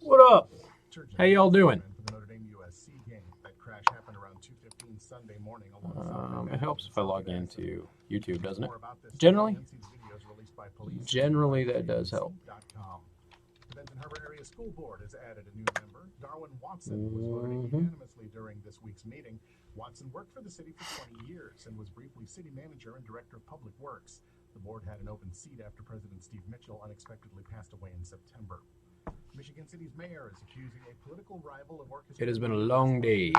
What up? How y'all doing? It helps if I log into YouTube, doesn't it? Generally that does help. The Benton Harbor Area School Board has added a new member. Darwin Watson was voted unanimously during this week's meeting. Watson worked for the city for 20 years and was briefly city manager and director of public works. The board had an open seat after President Steve Mitchell unexpectedly passed away in September. Michigan City's mayor is accusing a political rival of orchestrating. It has been a long day.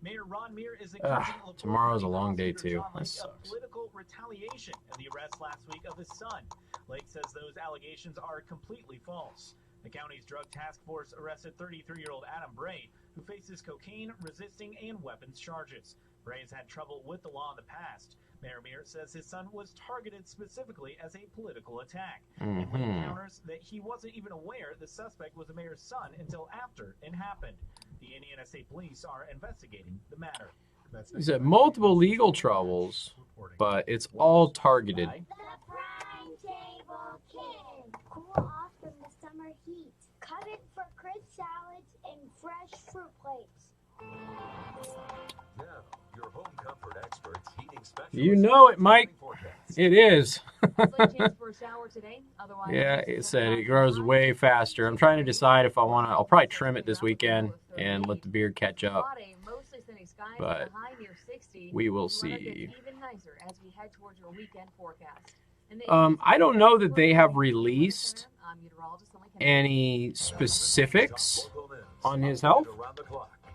Mayor Ron Meir is accusing tomorrow's a long day too. That sucks. Of political retaliation and the arrest last week of his son. Lake says those allegations are completely false. The county's drug task force arrested 33-year-old Adam Bray, who faces cocaine, resisting, and weapons charges. Bray has had trouble with the law in the past. Mayor Meir says his son was targeted specifically as a political attack. And Lake counters that he wasn't even aware the suspect was the mayor's son until after it happened. The Indiana State Police are investigating the matter. He said multiple legal troubles, but it's all targeted. The Prime Table Kid. Cool off from the summer heat. Cut it for crisp salads and fresh fruit plates. Now, your home comfort experts, heating specialists. You know it, Mike. It is. Yeah, it said it grows way faster. I'm trying to decide if I want to. I'll probably trim it this weekend and let the beard catch up. But we will see. I don't know that they have released any specifics on his health.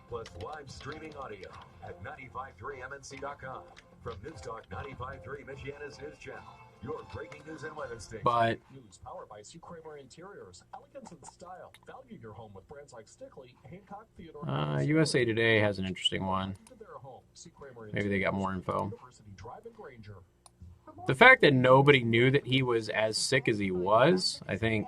Plus live streaming audio at 953mnc.com. From News Talk 95.3 Michiana's News Channel. Your breaking news and weather station. But news powered by C. Kramer Interiors. Elegance and style. Value your home with brands like Stickley, Hancock, Theodore. USA Today has an interesting one. Maybe they got more info. The fact that nobody knew that he was as sick as he was, I think,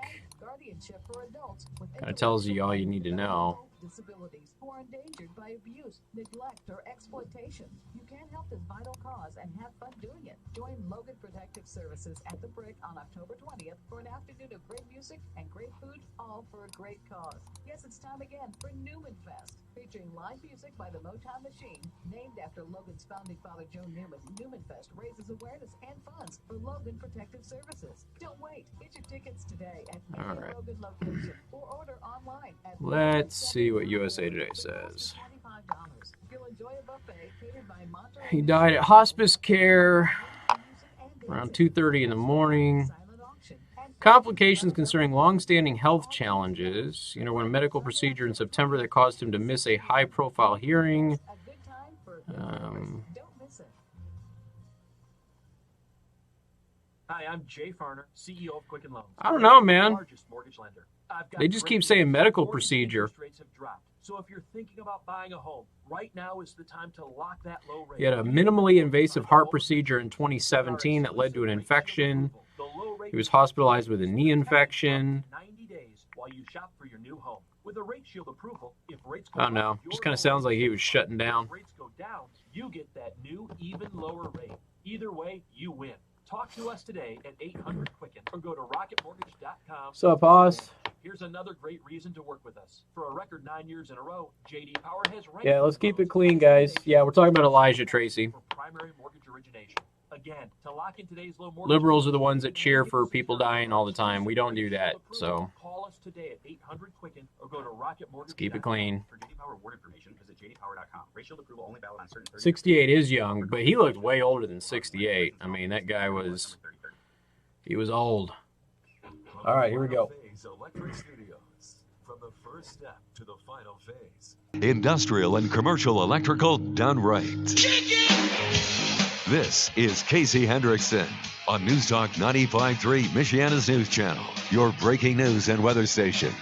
kind of tells you all you need to know. Disabilities who are endangered by abuse, neglect, or exploitation. You can't help this vital cause and have fun doing it. Join Logan Protective Services at the Brick on October 20th for an afternoon of great music and great food, all for a great cause. Yes, it's time again for Newman Fest, featuring live music by the Motown Machine, named after Logan's founding father, Joe Newman. Newman Fest raises awareness and funds for Logan Protective Services. Don't wait. Get your tickets today at any Logan location or order online at. Let's see what USA Today says. He died at hospice care around 2:30 in the morning. Complications concerning long-standing health challenges. When a medical procedure in September that caused him to miss a high-profile hearing. Hi, I'm Jay Farner, CEO of Quicken Loans. I don't know, man. They just keep saying medical procedure. So if you're thinking about buying a home, right now is the time to lock that low rate. He had a minimally invasive heart procedure in 2017 that led to an infection. He was hospitalized with a knee infection. 90 days while you shop for your new home. With a rate shield approval, if rates go I don't know. Just kind of sounds like he was shutting down. If rates go down, you get that new, even lower rate. Either way, you win. Talk to us today at 800-QUICKEN or go to rocketmortgage.com. What's up, boss? Here's another great reason to work with us. For a record 9 years in a row, J.D. Power has ranked. Yeah, let's keep it clean, guys. Yeah, we're talking about Elijah Tracy. For primary mortgage origination. Again, to lock in today's low mortgage. Liberals are the ones that cheer for people dying all the time. We don't do that, so. Call us today at 800-QUICKEN or go to rocketmortgage.com. Let's keep it clean. For JD Power award information, visit jdpower.com. Rate shield approval only valid on certain 68 is young, but he looked way older than 68. I mean, that guy was, he was old. All right, here we go. Electric Studios. From the first step to the final phase. Industrial and commercial electrical done right. This is Casey Hendrickson on News Talk 95.3 Michiana's News Channel, your breaking news and weather station.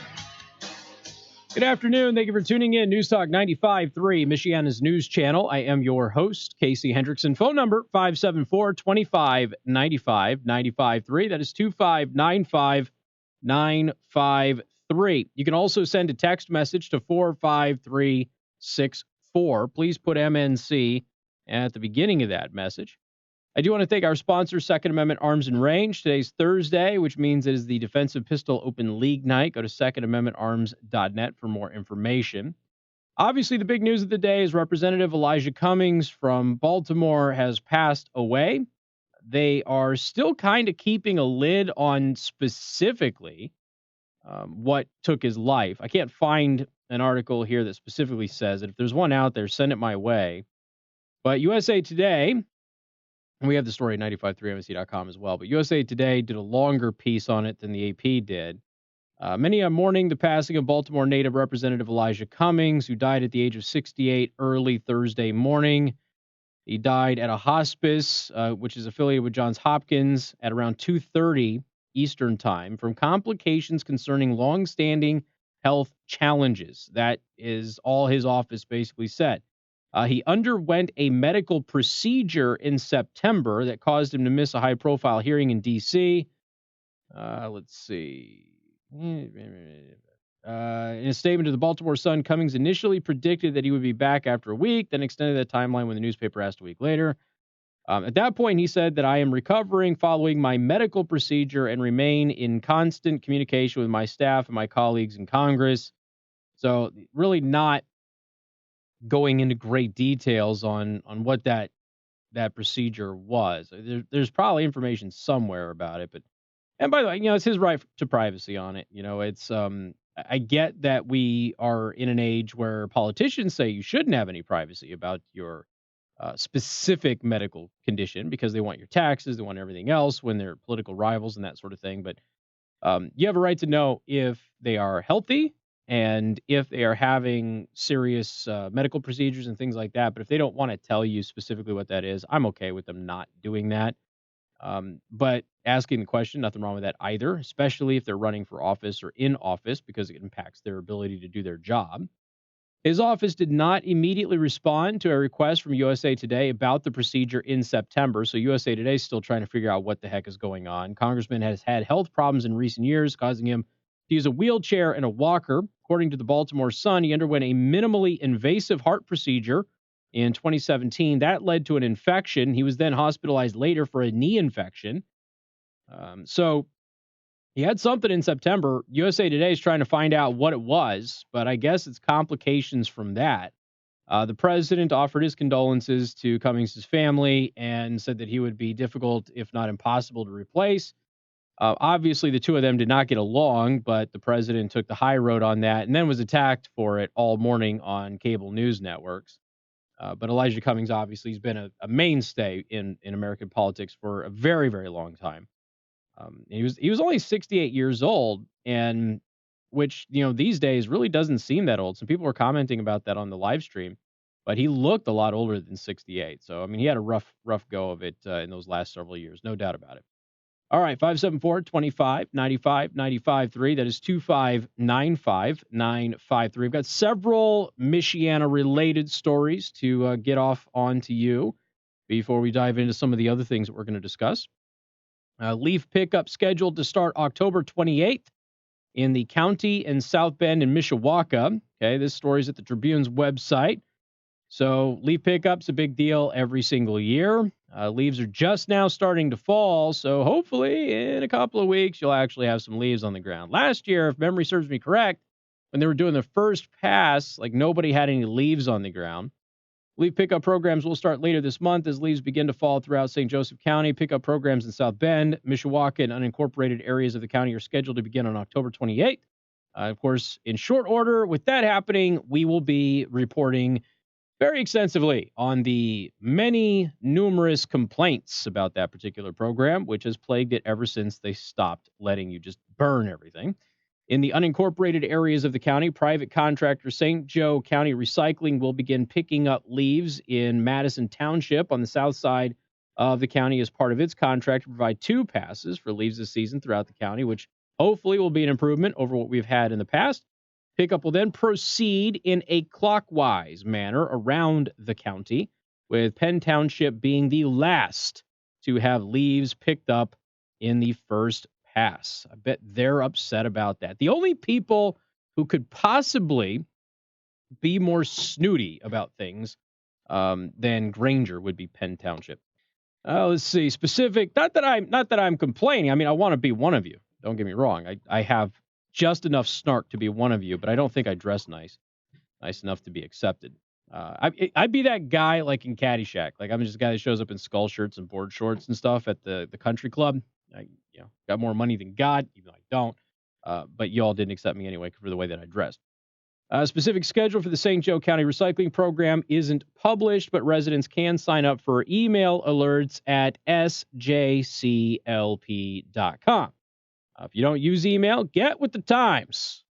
Good afternoon. Thank you for tuning in. News Talk 95.3 Michiana's News Channel. I am your host, Casey Hendrickson. Phone number 574-2595, 95.3. That is 2595-953. You can also send a text message to 45364. Please put MNC at the beginning of that message. I do want to thank our sponsor, Second Amendment Arms and Range. Today's Thursday, which means it is the Defensive Pistol Open League night. Go to secondamendmentarms.net for more information. Obviously, the big news of the day is Representative Elijah Cummings from Baltimore has passed away. They are still kind of keeping a lid on specifically what took his life. I can't find an article here that specifically says it. If there's one out there, send it my way. But USA Today, and we have the story at 953mnc.com as well, but USA Today did a longer piece on it than the AP did. Many are mourning the passing of Baltimore native Representative Elijah Cummings, who died at the age of 68 early Thursday morning. He died at a hospice, which is affiliated with Johns Hopkins, at around 2:30 Eastern Time from complications concerning longstanding health challenges. That is all his office basically said. He underwent a medical procedure in September that caused him to miss a high-profile hearing in D.C. Let's see. In a statement to the Baltimore Sun, Cummings initially predicted that he would be back after a week, then extended that timeline when the newspaper asked a week later. At that point, he said that I am recovering following my medical procedure and remain in constant communication with my staff and my colleagues in Congress. So really not going into great details on what that procedure was. There's probably information somewhere about it, but and by the way, it's his right to privacy on it. It's I get that we are in an age where politicians say you shouldn't have any privacy about your specific medical condition because they want your taxes, they want everything else when they're political rivals and that sort of thing. But you have a right to know if they are healthy and if they are having serious medical procedures and things like that. But if they don't want to tell you specifically what that is, I'm okay with them not doing that. But asking the question, nothing wrong with that either, especially if they're running for office or in office because it impacts their ability to do their job. His office did not immediately respond to a request from USA Today about the procedure in September. So USA Today is still trying to figure out what the heck is going on. Congressman has had health problems in recent years, causing him to use a wheelchair and a walker. According to the Baltimore Sun, he underwent a minimally invasive heart procedure in 2017. That led to an infection. He was then hospitalized later for a knee infection. So he had something in September. USA Today is trying to find out what it was, but I guess it's complications from that. The president offered his condolences to Cummings' family and said that he would be difficult, if not impossible, to replace. Obviously, the two of them did not get along, but the president took the high road on that and then was attacked for it all morning on cable news networks. But Elijah Cummings obviously has been a mainstay in American politics for a very, very long time. He was only 68 years old, and which these days really doesn't seem that old. Some people were commenting about that on the live stream, but he looked a lot older than 68. So I mean, he had a rough go of it in those last several years, no doubt about it. All right, 574-25-95-95-3. That is 2595953. We've got several Michiana-related stories to get off onto you before we dive into some of the other things that we're going to discuss. Leaf pickup scheduled to start October 28th in the county and South Bend and Mishawaka. Okay, this story is at the Tribune's website. So leaf pickup's a big deal every single year. Leaves are just now starting to fall, so hopefully in a couple of weeks you'll actually have some leaves on the ground. Last year, if memory serves me correct, when they were doing the first pass, nobody had any leaves on the ground. Leaf pickup programs will start later this month as leaves begin to fall throughout St. Joseph County. Pickup programs in South Bend, Mishawaka, and unincorporated areas of the county are scheduled to begin on October 28th. Of course, in short order, with that happening, we will be reporting very extensively on the many numerous complaints about that particular program, which has plagued it ever since they stopped letting you just burn everything. In the unincorporated areas of the county, private contractor St. Joe County Recycling will begin picking up leaves in Madison Township on the south side of the county as part of its contract to provide 2 passes for leaves this season throughout the county, which hopefully will be an improvement over what we've had in the past. Pickup will then proceed in a clockwise manner around the county, with Penn Township being the last to have leaves picked up in the first pass. I bet they're upset about that. The only people who could possibly be more snooty about things than Granger would be Penn Township. Let's see. Specific. Not that I'm complaining. I mean, I want to be one of you. Don't get me wrong. I have just enough snark to be one of you, but I don't think I dress nice enough to be accepted. I'd be that guy like in Caddyshack. Like I'm just a guy that shows up in skull shirts and board shorts and stuff at the country club. I got more money than God, even though I don't. But y'all didn't accept me anyway for the way that I dressed. Specific schedule for the St. Joe County Recycling Program isn't published, but residents can sign up for email alerts at sjclp.com. If you don't use email, get with the times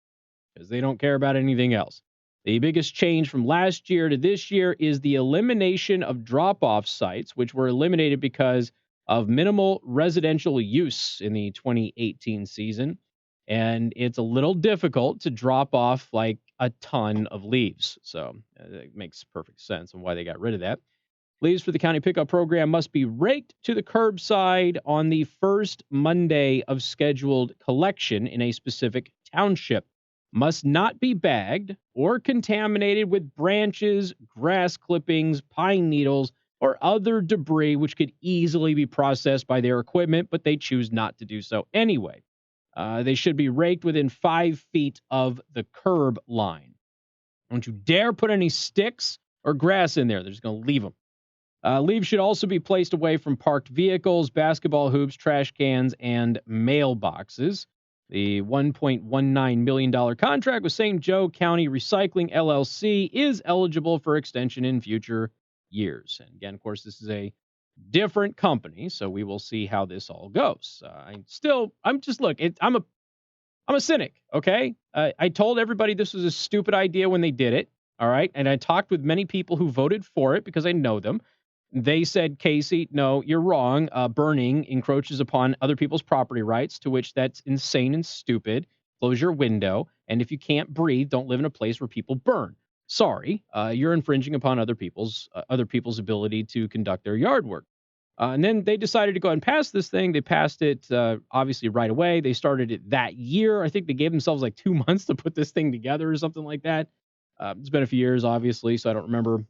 because they don't care about anything else. The biggest change from last year to this year is the elimination of drop-off sites, which were eliminated because of minimal residential use in the 2018 season. And it's a little difficult to drop off like a ton of leaves. So it makes perfect sense on why they got rid of that. Leaves for the county pickup program must be raked to the curbside on the first Monday of scheduled collection in a specific township. Must not be bagged or contaminated with branches, grass clippings, pine needles, or other debris which could easily be processed by their equipment, but they choose not to do so anyway. They should be raked within 5 feet of the curb line. Don't you dare put any sticks or grass in there. They're just going to leave them. Leaves should also be placed away from parked vehicles, basketball hoops, trash cans, and mailboxes. The $1.19 million contract with St. Joe County Recycling, LLC, is eligible for extension in future years. And again, of course, this is a different company, so we will see how this all goes. I'm a cynic, okay? I told everybody this was a stupid idea when they did it, all right? And I talked with many people who voted for it because I know them. They said, Casey, no, you're wrong. Burning encroaches upon other people's property rights, to which that's insane and stupid. Close your window. And if you can't breathe, don't live in a place where people burn. Sorry, you're infringing upon other people's ability to conduct their yard work. And then they decided to go ahead and pass this thing. They passed it, obviously, right away. They started it that year. I think they gave themselves like 2 months to put this thing together or something like that. It's been a few years, obviously, so I don't remember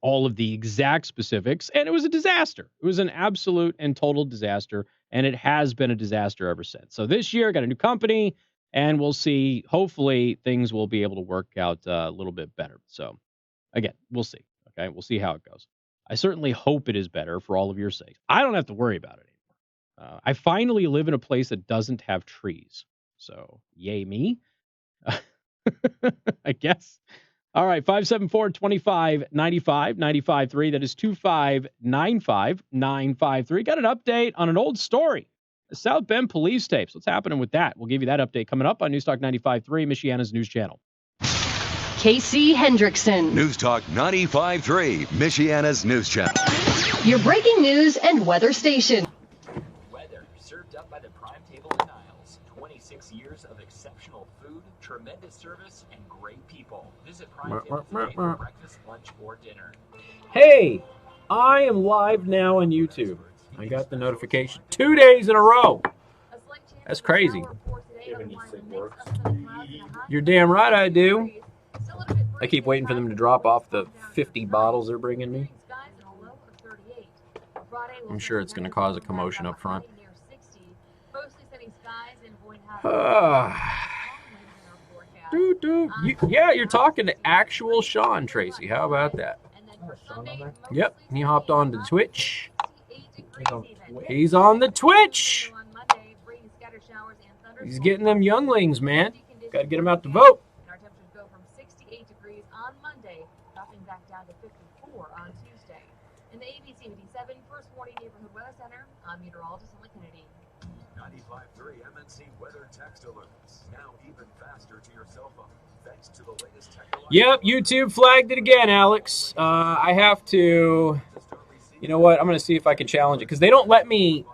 all of the exact specifics. And it was a disaster. It was an absolute and total disaster. And it has been a disaster ever since. So this year, I got a new company. And we'll see. Hopefully, things will be able to work out a little bit better. So, again, we'll see. Okay, we'll see how it goes. I certainly hope it is better for all of your sakes. I don't have to worry about it anymore. I finally live in a place that doesn't have trees. So, yay me. I guess. All right, 574-2595, 95.3. That is 2595-953. Got an update on an old story. The South Bend police tapes. What's happening with that? We'll give you that update coming up on News Talk 95.3, Michiana's news channel. Casey Hendrickson. News Talk 95.3, Michiana's news channel. Your breaking news and weather station. Weather served up by the Prime Table in Niles. 26 years of exceptional food, tremendous service, and great people. Visit Prime Table today for breakfast, lunch, or dinner. Hey, I am live now on YouTube. I got the notification 2 days in a row. That's crazy. You're damn right I do. I keep waiting for them to drop off the 50 bottles they're bringing me. I'm sure it's going to cause a commotion up front. Yeah, you're talking to actual Sean Tracy. How about that? Yep, he hopped on to Twitch. He's on the Twitch. He's getting them younglings, man. Got to get them out to vote. Our temperatures go from 68 degrees on Monday, dropping back down to 54 on Tuesday. In the ABC 57 First Warning Neighborhood Weather Center, I'm meteorologist Emily Kennedy. 95.3 MNC weather text alerts. Now even faster to your cell phone. Thanks to the latest technology. Yep, YouTube flagged it again, Alex. I have to. You know what? I'm going to see if I can challenge it because they don't let me.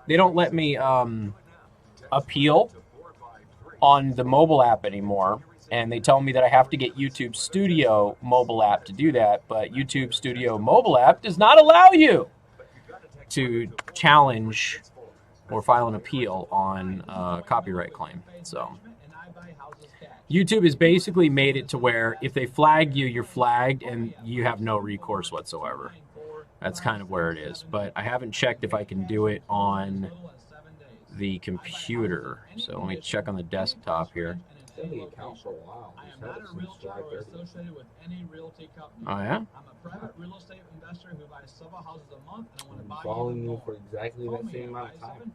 Appeal on the mobile app anymore, and they tell me that I have to get YouTube Studio mobile app to do that. But YouTube Studio mobile app does not allow you to challenge or file an appeal on a copyright claim. So YouTube has basically made it to where if they flag you, you're flagged, and you have no recourse whatsoever. That's kind of where it is. But I haven't checked if I can do it on the computer. So let me check on the desktop here. Been the account for a while. I am not a realtor or associated with any realty company. Oh, yeah? I'm a private real estate investor who buys several houses a month, and I want to buy Following you you for exactly that same amount of time.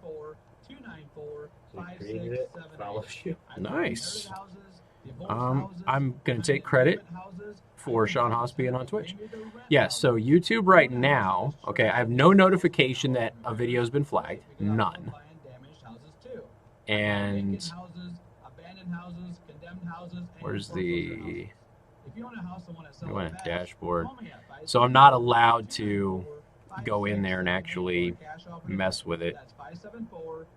574-294-5678. So you created it, follows you. Nice. I'm going to take credit for Sean Haas being on Twitch. Yeah, so YouTube right now, okay, I have no notification that a video has been flagged. None. And where's the dashboard? So I'm not allowed to go in there and actually mess with it. That's 574-294-5678.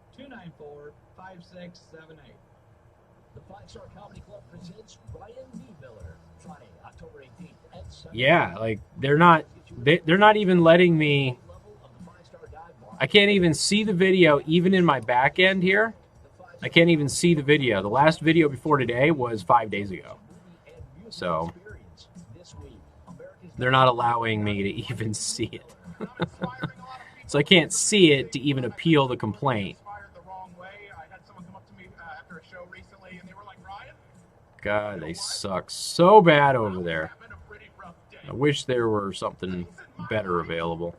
The Five-Star Comedy Club presents Ryan V. Miller, Friday, October 18th at 7. Yeah, like they're not even letting me. I can't even see the video even in my back end here. I can't even see the video. The last video before today was 5 days ago. So they're not allowing me to even see it. So I can't see it to even appeal the complaint. God, they suck so bad over there. I wish there were something better available.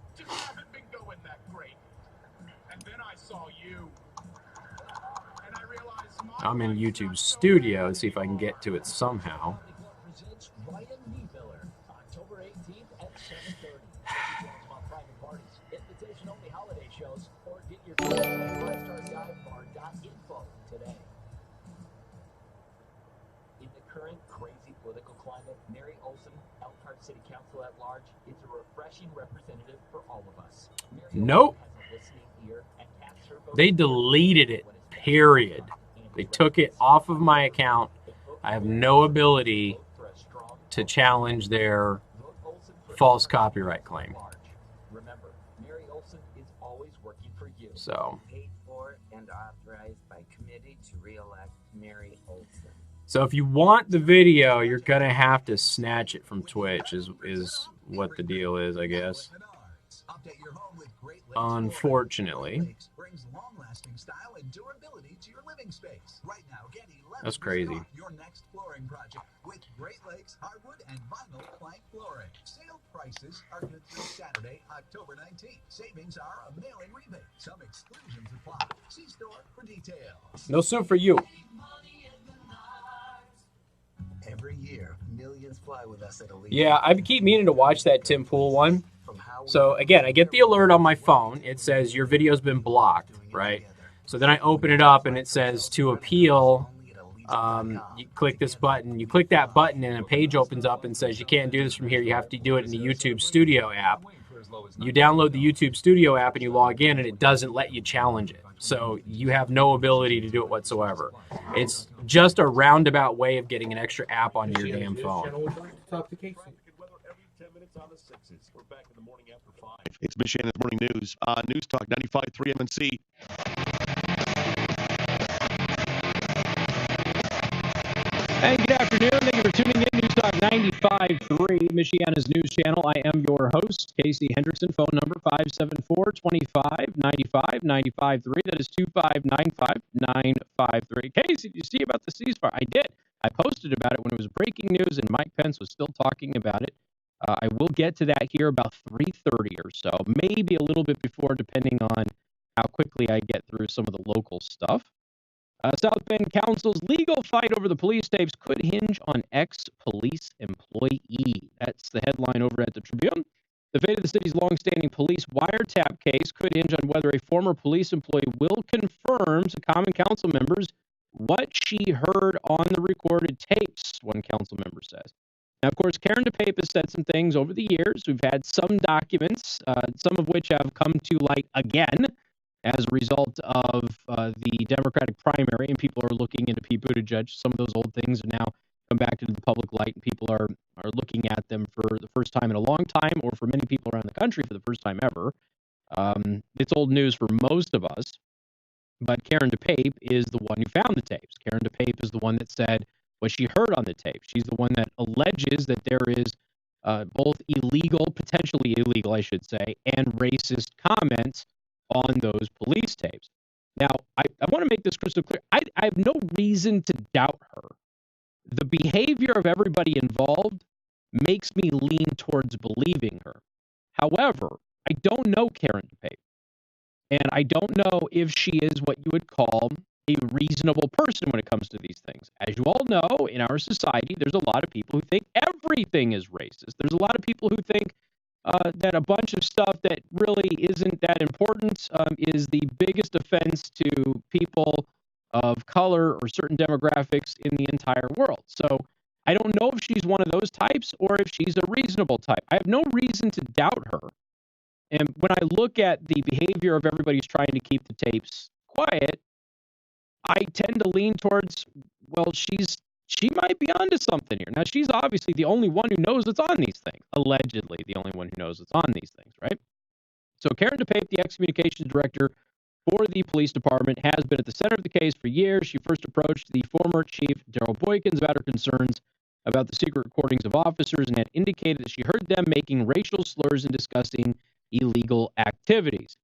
I'm in YouTube Studio. Let's see if I can get to it somehow. In the current crazy political climate, Mary Olson, Elkhart City Council at large, is a refreshing representative for all of us. Nope. They deleted it, period. They took it off of my account. I have no ability to challenge their false copyright claim. Remember, Mary Olson is always working for you. So, Paid for and authorized by committee to re-elect Mary Olson. so if you want the video, you're gonna have to snatch it from Twitch. Is what the deal is, I guess. Unfortunately. Brings long-lasting style and durability to your living space. Right now, get 11% That's crazy. off your next flooring project with Great Lakes hardwood and vinyl plank flooring. Sale prices are good through Saturday, October 19th. Savings are a mail-in rebate. Some exclusions apply. See store for details. No soup for you. Every year, millions fly with us at Elite. Yeah, I keep meaning to watch that Tim Pool one. So again, I get the alert on my phone. It says your video's been blocked, right? So then I open it up and it says to appeal, you click this button. You click that button and a page opens up and says you can't do this from here. You have to do it in the YouTube Studio app. You download the YouTube Studio app and you log in and it doesn't let you challenge it. So you have no ability to do it whatsoever. It's just a roundabout way of getting an extra app on your damn phone. It's Mishawaka's Morning News. News Talk 95.3 MNC. And good afternoon. Thank you for tuning in. News Talk 95.3, Michiana's news channel. I am your host, Casey Hendrickson. Phone number 574-25-95-95.3. That is 2595-953. Casey, did you see about the ceasefire? I did. I posted about it when it was breaking news and Mike Pence was still talking about it. I will get to that here about 3:30 or so, maybe a little bit before, depending on how quickly I get through some of the local stuff. South Bend Council's legal fight over the police tapes could hinge on ex-police employee. That's the headline over at the Tribune. The fate of the city's longstanding police wiretap case could hinge on whether a former police employee will confirm to common council members what she heard on the recorded tapes, one council member says. Now, of course, Karen DePape has said some things over the years. We've had some documents, some of which have come to light again as a result of the Democratic primary, and people are looking into Pete Buttigieg. Some of those old things have now come back into the public light, and people are looking at them for the first time in a long time, or for many people around the country for the first time ever. It's old news for most of us, but Karen DePape is the one who found the tapes. Karen DePape is the one that said what she heard on the tape. She's the one that alleges that there is both illegal, potentially illegal, I should say, and racist comments on those police tapes. Now, I want to make this crystal clear. I have no reason to doubt her. The behavior of everybody involved makes me lean towards believing her. However, I don't know Karen DePape, and I don't know if she is what you would call a reasonable person when it comes to these things. As you all know, in our society, there's a lot of people who think everything is racist. There's a lot of people who think that a bunch of stuff that really isn't that important is the biggest offense to people of color or certain demographics in the entire world. So I don't know if she's one of those types or if she's a reasonable type. I have no reason to doubt her. And when I look at the behavior of everybody who's trying to keep the tapes quiet, I tend to lean towards, well, she might be onto something here. Now, she's obviously the only one who knows what's on these things. Allegedly, the only one who knows what's on these things, right? So Karen DePape, the ex-communications director for the police department, has been at the center of the case for years. She first approached the former chief, Daryl Boykins, about her concerns about the secret recordings of officers and had indicated that she heard them making racial slurs and discussing illegal activities.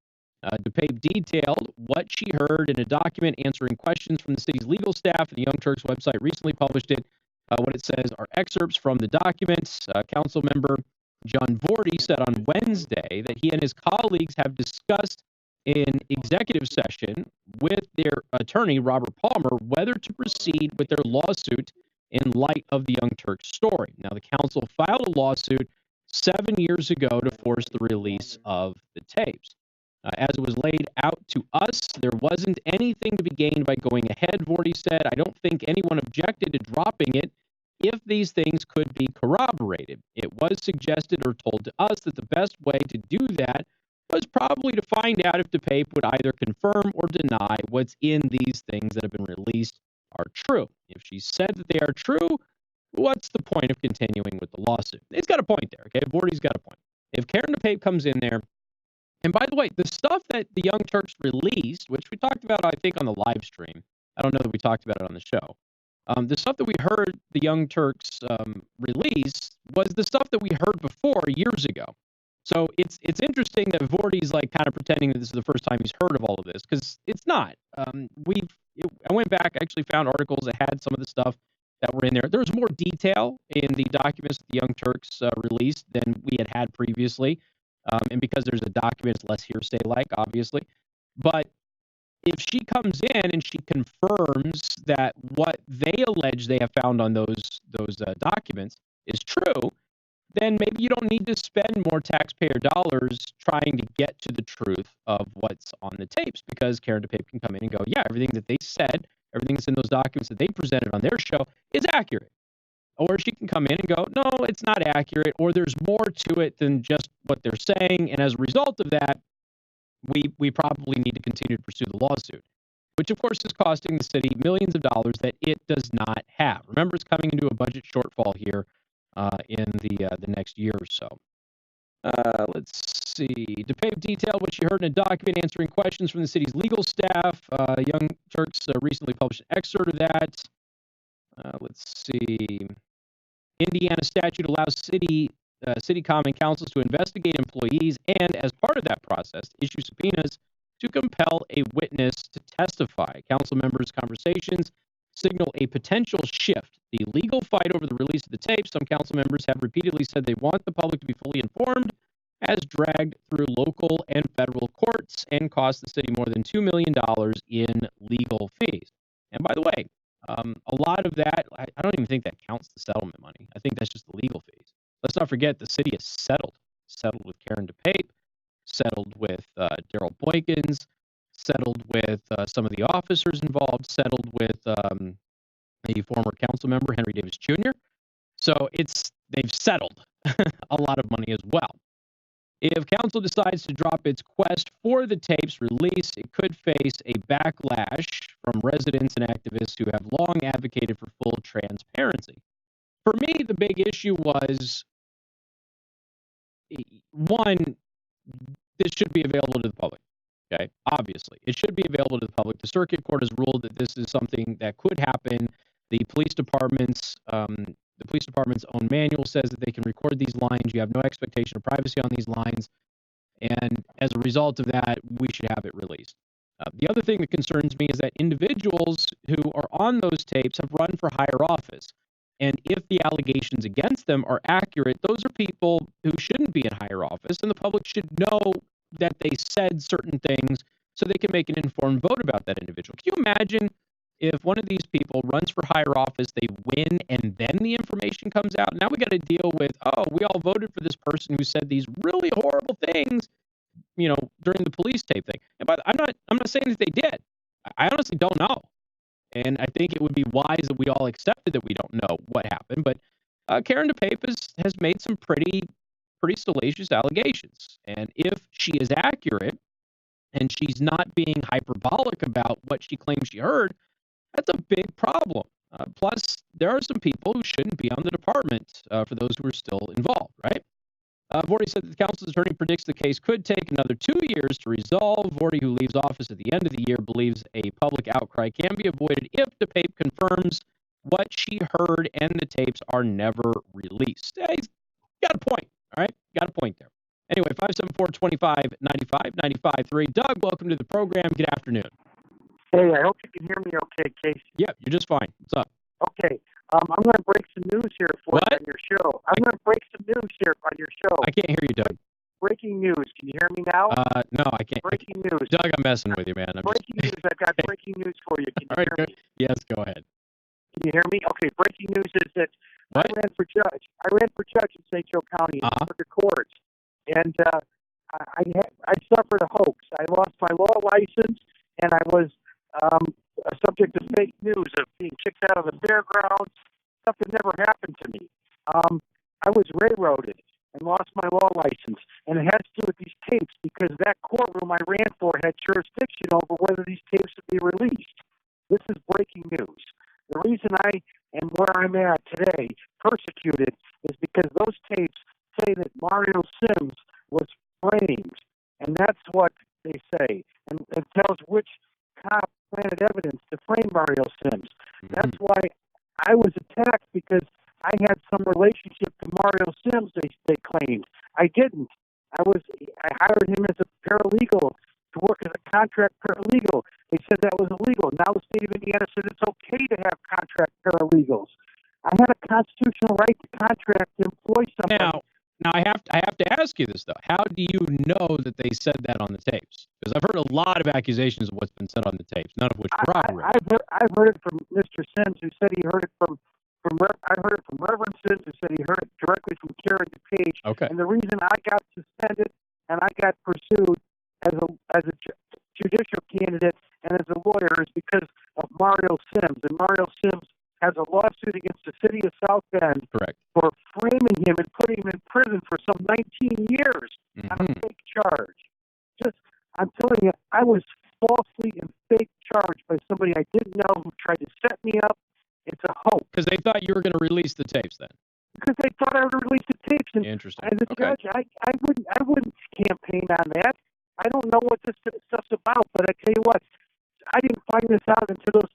DePape detailed what she heard in a document answering questions from the city's legal staff, and the Young Turks website recently published it. What it says are excerpts from the documents. Council member John Vorty said on Wednesday that he and his colleagues have discussed in executive session with their attorney, Robert Palmer, whether to proceed with their lawsuit in light of the Young Turks story. Now, the council filed a lawsuit 7 years ago to force the release of the tapes. As it was laid out to us, there wasn't anything to be gained by going ahead, Vorty said. I don't think anyone objected to dropping it if these things could be corroborated. It was suggested or told to us that the best way to do that was probably to find out if DePape would either confirm or deny what's in these things that have been released are true. If she said that they are true, what's the point of continuing with the lawsuit? It's got a point there, okay? Vorty's got a point. If Karen DePape comes in there, and by the way, the stuff that the Young Turks released, which we talked about, I think, on the live stream, I don't know that we talked about it on the show. The stuff that we heard the Young Turks release was the stuff that we heard before years ago. So it's interesting that Vorty's like kind of pretending that this is the first time he's heard of all of this, because it's not. I went back, I actually found articles that had some of the stuff that were in there. There was more detail in the documents that the Young Turks released than we had previously. And because there's a document, it's less hearsay-like, obviously. But if she comes in and she confirms that what they allege they have found on those documents is true, then maybe you don't need to spend more taxpayer dollars trying to get to the truth of what's on the tapes, because Karen DePape can come in and go, yeah, everything that they said, everything that's in those documents that they presented on their show is accurate. Or she can come in and go, no, it's not accurate, or there's more to it than just what they're saying, and as a result of that, we probably need to continue to pursue the lawsuit, which of course is costing the city millions of dollars that it does not have. Remember, it's coming into a budget shortfall here in the next year or so. Let's see. DePape detailed what she heard in a document answering questions from the city's legal staff. Young Turks recently published an excerpt of that. Let's see. Indiana statute allows city common councils to investigate employees and, as part of that process, issue subpoenas to compel a witness to testify. Council members' conversations signal a potential shift. The legal fight over the release of the tapes, some council members have repeatedly said they want the public to be fully informed, has dragged through local and federal courts and cost the city more than $2 million in legal fees. And by the way, a lot of that, I don't even think that counts the settlement money. I think that's just the legal fees. Let's not forget the city has settled with Karen DePape, settled with Daryl Boykins, settled with some of the officers involved, settled with a former council member, Henry Davis Jr. So they've settled a lot of money as well. If council decides to drop its quest for the tapes release, it could face a backlash from residents and activists who have long advocated for full transparency. For me, the big issue was, one, this should be available to the public. Okay, obviously, it should be available to the public. The circuit court has ruled that this is something that could happen. The police departments, the police department's own manual says that they can record these lines. You have no expectation of privacy on these lines. And as a result of that, we should have it released. The other thing that concerns me is that individuals who are on those tapes have run for higher office. And if the allegations against them are accurate, those are people who shouldn't be in higher office, and the public should know that they said certain things so they can make an informed vote about that individual. Can you imagine if one of these people runs for higher office, they win, and then the information comes out? Now we got to deal with, oh, we all voted for this person who said these really horrible things, during the police tape thing. But I'm not saying that they did. I honestly don't know. And I think it would be wise that we all accepted that we don't know what happened. But Karen DePape has made some pretty salacious allegations. And if she is accurate and she's not being hyperbolic about what she claims she heard, that's a big problem. Plus, there are some people who shouldn't be on the department for those who are still involved, right? Vorty said that the council's attorney predicts the case could take another 2 years to resolve. Vorty, who leaves office at the end of the year, believes a public outcry can be avoided if DePape confirms what she heard and the tapes are never released. Yeah, he's got a point, all right? Got a point there. Anyway, 574-2595-95.3. Doug, welcome to the program. Good afternoon. Hey, I hope you can hear me okay, Casey. Yeah, you're just fine. What's up? Okay. I'm going to break some news here for you on your show. I'm going to break some news here on your show. I can't hear you, Doug. Breaking news. Can you hear me now? No, I can't. Breaking news. Doug, I'm messing with you, man. Breaking news. I've got breaking news for you. Can you hear me? Yes, go ahead. Can you hear me? Okay, breaking news is that I ran for judge. I ran for judge in St. Joe County in the courts. And I suffered a hoax. I lost my law license, and I was subject to fake news of being kicked out of the fairgrounds, stuff that never happened to me. I was railroaded and lost my law license, and it has to do with these tapes because that courtroom I ran for had jurisdiction over whether these tapes would be released. This is breaking news. The reason I am where I'm at today, persecuted, is because those tapes say that Mario Sims was framed, and that's what they say, and it tells which cop planted evidence to frame Mario Sims. That's why I was attacked, because I had some relationship to Mario Sims, they claimed. I didn't. I hired him as a paralegal to work as a contract paralegal. They said that was illegal. Now the state of Indiana said it's okay to have contract paralegals. I had a constitutional right to contract to employ somebody. Now I have to ask you this, though. How do you know that they said that on the tapes? Because I've heard a lot of accusations of what's been said on the tapes, none of which corroborate. I've heard it from Mr. Sims, who said he heard it from I heard it from Reverend Sims, who said he heard it directly from Karen DePage. Okay. And the reason I got suspended and I got pursued as a judicial candidate and as a lawyer is because of Mario Sims. And Mario Sims has a lawsuit against the city of South Bend for framing him and putting him in prison for some 19 years on a fake charge. I'm telling you, I was falsely and fake charged by somebody I didn't know who tried to set me up. It's a hoax. Because they thought you were going to release the tapes then. Because they thought I would release the tapes. And interesting. As a judge, I wouldn't campaign on that. I don't know what this stuff's about, but I tell you what, I didn't find this out until those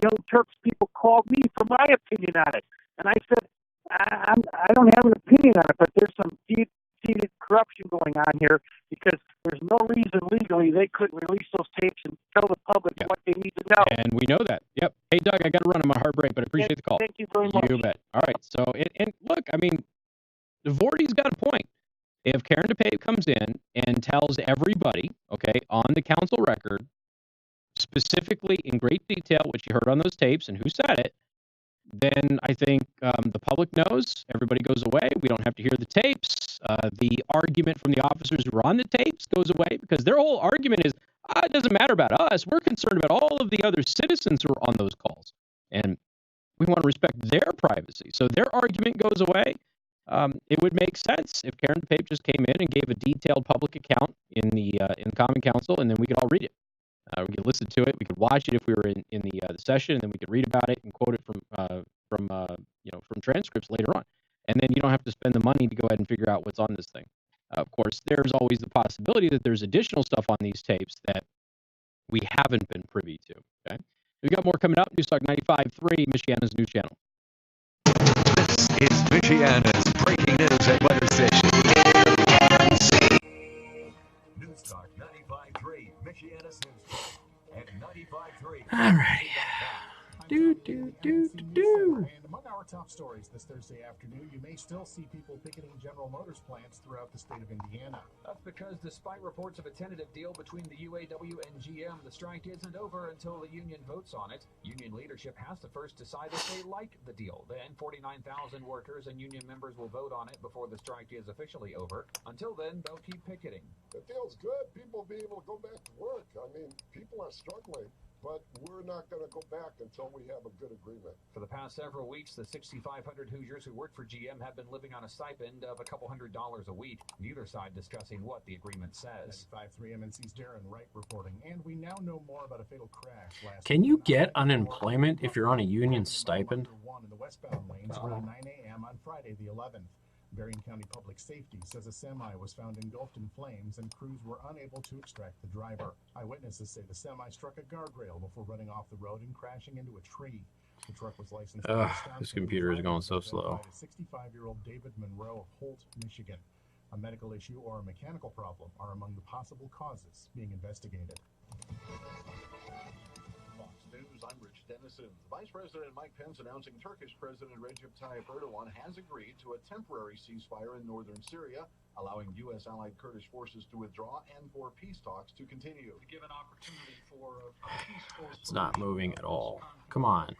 young Turks people called me for my opinion on it. And I said, I don't have an opinion on it, but there's some deep-seated corruption going on here because there's no reason legally they couldn't release those tapes and tell the public what they need to know. And we know that. Yep. Hey, Doug, I got to run on my heart break, but I appreciate the call. Thank you very much. You bet. All right. So, and look, I mean, Vorty's got a point. If Karen DePape comes in and tells everybody, okay, on the council record, specifically in great detail what you heard on those tapes and who said it, then I think the public knows, everybody goes away, we don't have to hear the tapes, the argument from the officers who were on the tapes goes away, because their whole argument is, it doesn't matter about us, we're concerned about all of the other citizens who are on those calls, and we want to respect their privacy, so their argument goes away. It would make sense if Karen DePape just came in and gave a detailed public account in the Common Council, and then we could all read it. We could listen to it. We could watch it if we were in the session, and then we could read about it and quote it from transcripts later on. And then you don't have to spend the money to go ahead and figure out what's on this thing. Of course, there's always the possibility that there's additional stuff on these tapes that we haven't been privy to. Okay, we got more coming up. News Talk 95.3, Michiana's news channel. This Michiana's breaking news and weather station. News Talk 95.3, Michiana's News Talk, and 95.3. All right. And among our top stories this Thursday afternoon, you may still see people picketing General Motors plants throughout the state of Indiana. That's because despite reports of a tentative deal between the UAW and GM, the strike isn't over until the union votes on it. Union leadership has to first decide if they like the deal. Then 49,000 workers and union members will vote on it before the strike is officially over. Until then, they'll keep picketing. It feels good. People will be able to go back to work. I mean, people are struggling. But we're not going to go back until we have a good agreement. For the past several weeks, the 6,500 Hoosiers who work for GM have been living on a stipend of a couple $100s a week. Neither side discussing what the agreement says. 5-3 MNC's Darren Wright reporting, and we now know more about a fatal crash last Can you get unemployment if you're on a union stipend? in the westbound lanes around 9 a.m. on Friday the 11th. Berrien County Public Safety says a semi was found engulfed in flames and crews were unable to extract the driver. Eyewitnesses say the semi struck a guardrail before running off the road and crashing into a tree. The truck was licensed in Wisconsin. This computer is going so slow. 65-year-old David Monroe of Holt, Michigan. A medical issue or a mechanical problem are among the possible causes being investigated. Fox News, I'm Rich Dennison. Vice President Mike Pence announcing Turkish President Recep Tayyip Erdogan has agreed to a temporary ceasefire in northern Syria, allowing U.S. allied Kurdish forces to withdraw and for peace talks to continue. To give an opportunity for a peaceful It's not moving at all. Come on.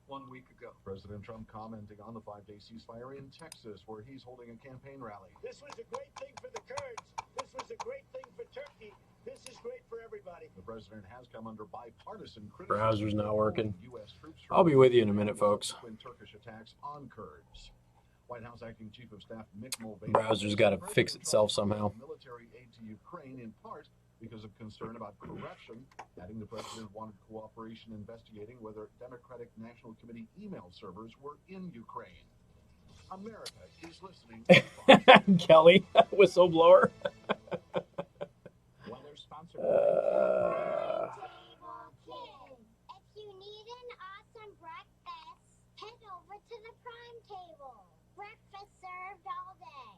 1 week ago. President Trump commenting on the 5-day ceasefire in Texas, where he's holding a campaign rally. This was a great thing for the Kurds. This was a great thing for Turkey. This is great for everybody. The president has come under bipartisan criticism. Browser's not working. I'll be with you in a minute, folks. Turkish attacks on Kurds. White House Acting Chief of Staff Mick Mulvaney. Browser's got to fix itself somehow. Military aid to Ukraine in part because of concern about corruption, adding the president wanted cooperation investigating whether Democratic National Committee email servers were in Ukraine. America is listening. Kelly, whistleblower. If you need an awesome breakfast, head over to the Prime Table. Breakfast served all day.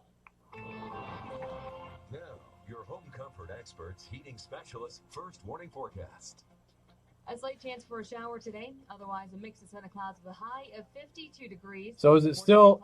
Now, your home comfort experts, heating specialists, first warning forecast. A slight chance for a shower today. Otherwise, a mix of sun and clouds with a high of 52 degrees. So is it still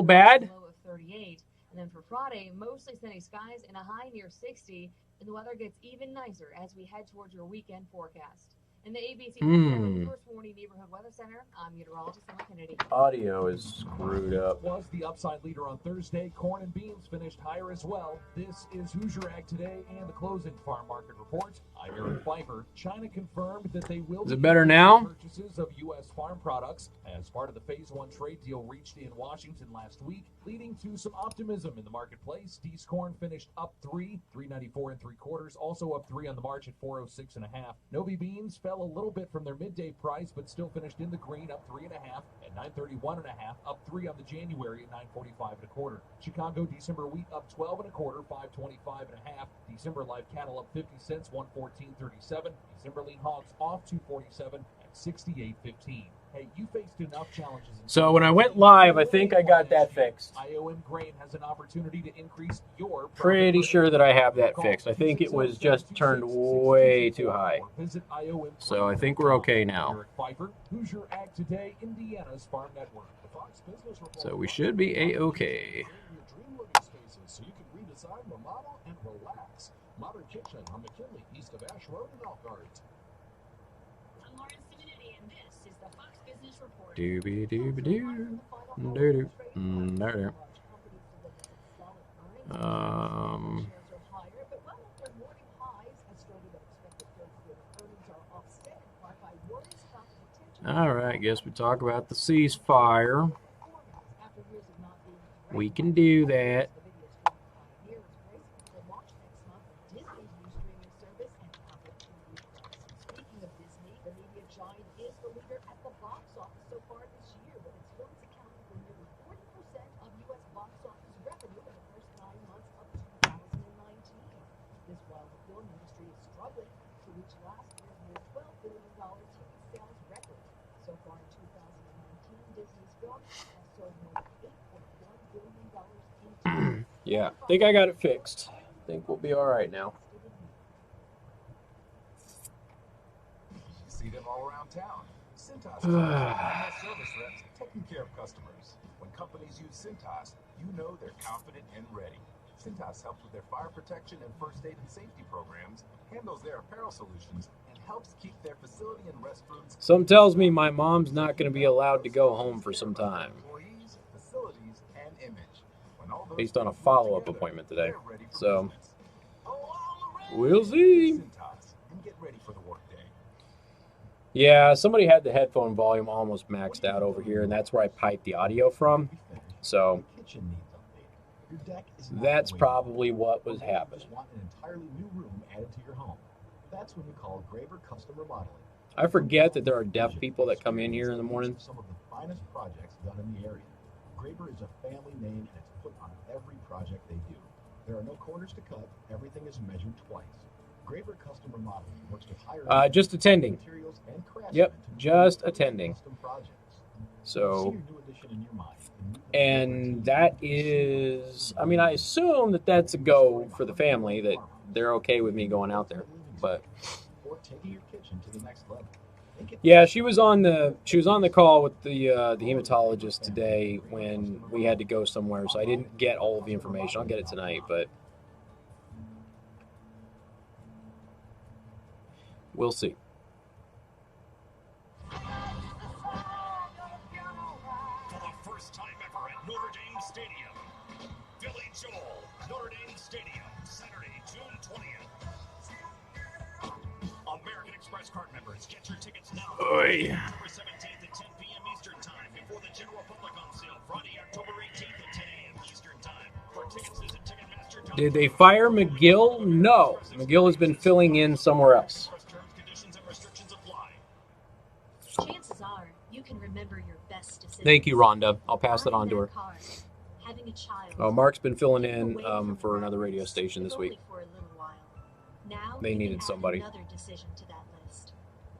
bad? Low of 38. And then for Friday, mostly sunny skies and a high near 60. And the weather gets even nicer as we head towards your weekend forecast. In the ABC First Warning Neighborhood Weather Center, I'm meteorologist Emma Kennedy. Audio is screwed up. Was the upside leader on Thursday. Corn and beans finished higher as well. This is Hoosier Ag Today and the closing farm market report. I'm Eric Pfeiffer. China confirmed that they will Is it better now? Purchases of U.S. farm products as part of the Phase 1 trade deal reached in Washington last week, leading to some optimism in the marketplace. D's corn finished up 3.94 3/4, also up 3 on the March at 406.5. Novi beans fell a little bit from their midday price, but still finished in the green, up 3.5 at 931.5, up 3 on the January at 945 1/4. Chicago December wheat up 12 1/4, 525.5. December live cattle up 50 cents, 114.37. December lean hogs off 247 at 68.15. Hey, you faced enough challenges. So when I went live, I think I got that fixed. IOM Grain has an opportunity to increase your Pretty sure that I have that fixed. I think it was just turned way too high. So I think we're okay now. Eric Pfeiffer, Hoosier Ag Today, Indiana's Farm Network. So we should be A-okay. So you can redesign, remodel, and relax. Modern Kitchen on McKinley, east of Ash Road in Elkhart. I'm Lauren Simonity, and this is the Fox Business Report. Doobie doobie doo. Doo doo. All right, guess we talk about the ceasefire. We can do that. Yeah, I think I got it fixed. I think we'll be all right now. See them all around town. Cintas service reps taking care of customers. When companies use Cintas, you know they're confident and ready. Cintas helps with their fire protection and first aid and safety programs, handles their apparel solutions, and helps keep their facility and restrooms. Some tells me my mom's not going to be allowed to go home for some time, employees, facilities, and image. When all those based on a follow-up appointment today. So we'll see. Cintas, and get ready for the workday. Yeah, somebody had the headphone volume almost maxed out over here, and that's where I piped the audio from. So that's probably what was happening. Want an entirely new room added to your home. That's when you call Graber Custom Remodeling. I forget that there are deaf people that come in here in the morning. Some of the finest projects done in the area. Graber is a family name, and it's put on every project they do. There are no corners to cut. Everything is measured twice. Graber Custom Remodeling works with higher Just attending. materials and craftsmen. Yep, just attending. Custom projects. So, See your new addition in your mind. and that is, I mean, I assume that that's a go for the family, that they're okay with me going out there. But Or taking your kitchen to the next level. yeah, she was on the call with the hematologist today when we had to go somewhere, so I didn't get all of the information. I'll get it tonight, but we'll see. For the first time ever at Notre Dame Stadium, Billy Joel, Notre Dame Stadium, Saturday, June 20th. American Express card members, get your tickets now. Oy. October 17th at 10 p.m. Eastern Time before the general public on sale. Friday, October 18th at 10 a.m. Eastern Time. For tickets, visit Ticketmaster.com. Did they fire McGill? No. McGill has been filling in somewhere else. Terms, conditions, and restrictions apply. Chances are you can remember your best decisions. Thank you, Rhonda. I'll pass that on to her. Having a child. Oh, Mark's been filling in for another radio station this week. For a little while. Now They you needed can add somebody. Another decision to that list.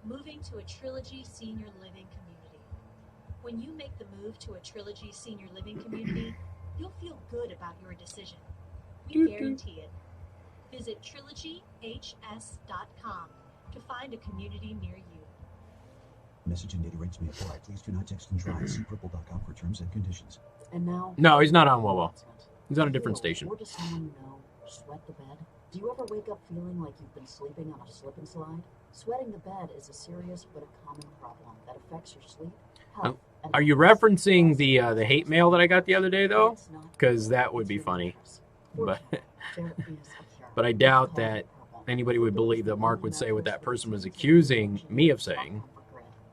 Moving to a Trilogy Senior Living Community. When you make the move to a Trilogy Senior Living Community, you'll feel good about your decision. We guarantee it. Visit trilogyhs.com to find a community near you. Message and data rates may apply. Please do not text and drive. See purple.com for terms and conditions. And now, No, he's not on WOWO. He's on a different station. Or does someone you know sweat the bed? Do you ever wake up feeling like you've been sleeping on a slip and slide? Sweating the bed is a serious but a common problem that affects your sleep, health, and Are you referencing the hate mail that I got the other day, though? Because that would be funny. But but I doubt that anybody would believe that Mark would say what that person was accusing me of saying.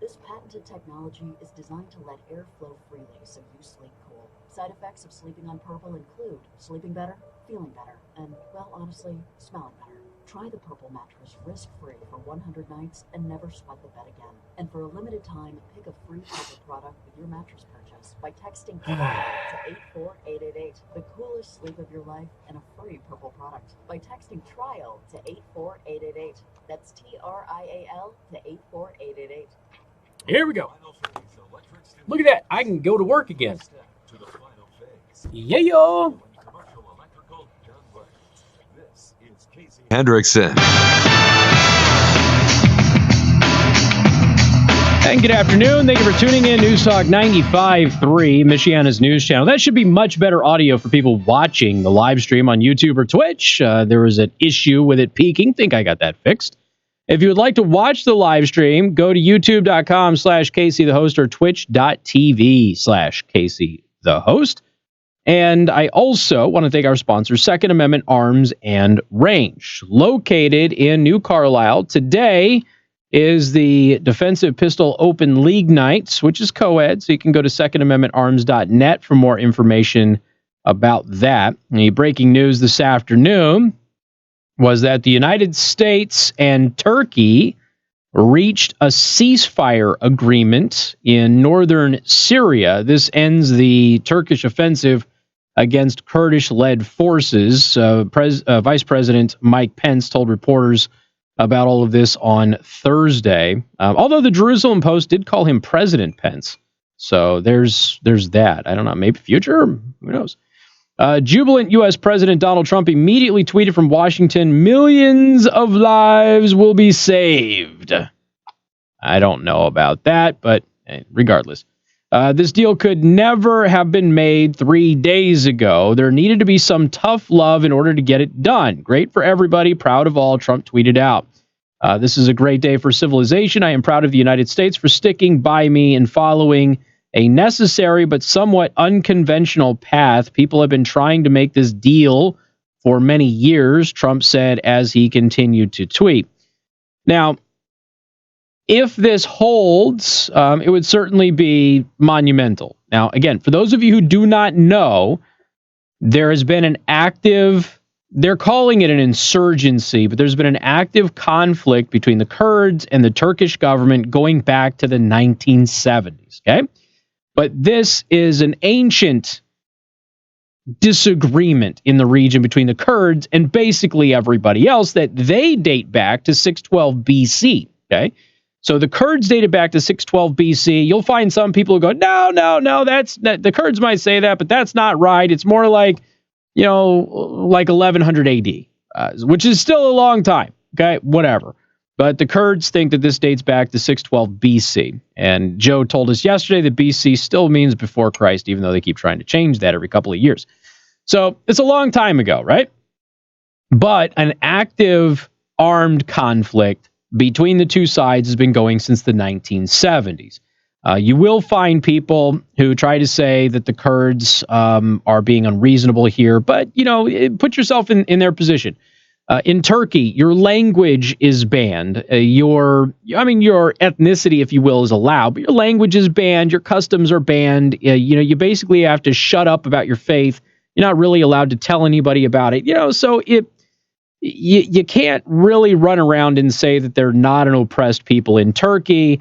This patented technology is designed to let air flow freely so you sleep cool. Side effects of sleeping on Purple include sleeping better, feeling better, and, well, honestly, smelling better. Try the Purple mattress risk-free for 100 nights and never sweat the bed again. And for a limited time, pick a free Purple product with your mattress purchase by texting TRIAL to 84888. The coolest sleep of your life and a free Purple product by texting TRIAL to 84888. That's TRIAL to 84888. Here we go. Look at that. I can go to work again. Yeah. Hendrickson. And good afternoon. Thank you for tuning in. News Talk 95.3, Michiana's news channel. That should be much better audio for people watching the live stream on YouTube or Twitch. There was an issue with it peaking. Think I got that fixed. If you would like to watch the live stream, go to youtube.com/KC the Host or twitch.tv/KC the Host. And I also want to thank our sponsor, Second Amendment Arms and Range. Located in New Carlisle, today is the Defensive Pistol Open League Nights, which is co-ed, so you can go to secondamendmentarms.net for more information about that. The breaking news this afternoon was that the United States and Turkey reached a ceasefire agreement in northern Syria. This ends the Turkish offensive against Kurdish-led forces. Vice President Mike Pence told reporters about all of this on Thursday. Although the Jerusalem Post did call him President Pence. So there's that. I don't know. Maybe future? Who knows? Jubilant U.S. President Donald Trump immediately tweeted from Washington, millions of lives will be saved. I don't know about that, but regardless. This deal could never have been made 3 days ago. There needed to be some tough love in order to get it done. Great for everybody, proud of all, Trump tweeted out. This is a great day for civilization. I am proud of the United States for sticking by me and following a necessary but somewhat unconventional path. People have been trying to make this deal for many years, Trump said as he continued to tweet. Now, if this holds, it would certainly be monumental. Now, again, for those of you who do not know, there has been an active, they're calling it an insurgency, but there's been an active conflict between the Kurds and the Turkish government going back to the 1970s, okay? But this is an ancient disagreement in the region between the Kurds and basically everybody else that they date back to 612 BC, okay? So the Kurds dated back to 612 BC. You'll find some people who go, no, the Kurds might say that, but that's not right. It's more like, like 1100 AD, which is still a long time. Okay, whatever. But the Kurds think that this dates back to 612 BC. And Joe told us yesterday that BC still means before Christ, even though they keep trying to change that every couple of years. So it's a long time ago, right? But an active armed conflict between the two sides has been going since the 1970s. You will find people who try to say that the Kurds are being unreasonable here, but, put yourself in their position. In Turkey, your language is banned. Your ethnicity, if you will, is allowed, but your language is banned. Your customs are banned. You basically have to shut up about your faith. You're not really allowed to tell anybody about it. So you can't really run around and say that they're not an oppressed people in Turkey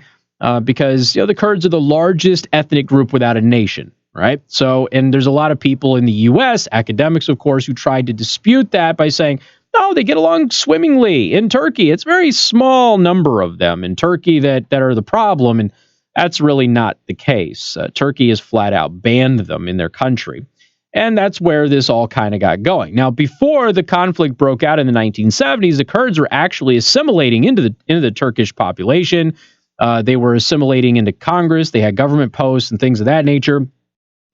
because the Kurds are the largest ethnic group without a nation, right? So, and there's a lot of people in the U.S., academics, of course, who tried to dispute that by saying, no, they get along swimmingly in Turkey. It's a very small number of them in Turkey that are the problem, and that's really not the case. Turkey has flat out banned them in their country. And that's where this all kind of got going. Now, before the conflict broke out in the 1970s, the Kurds were actually assimilating into the Turkish population. They were assimilating into Congress. They had government posts and things of that nature.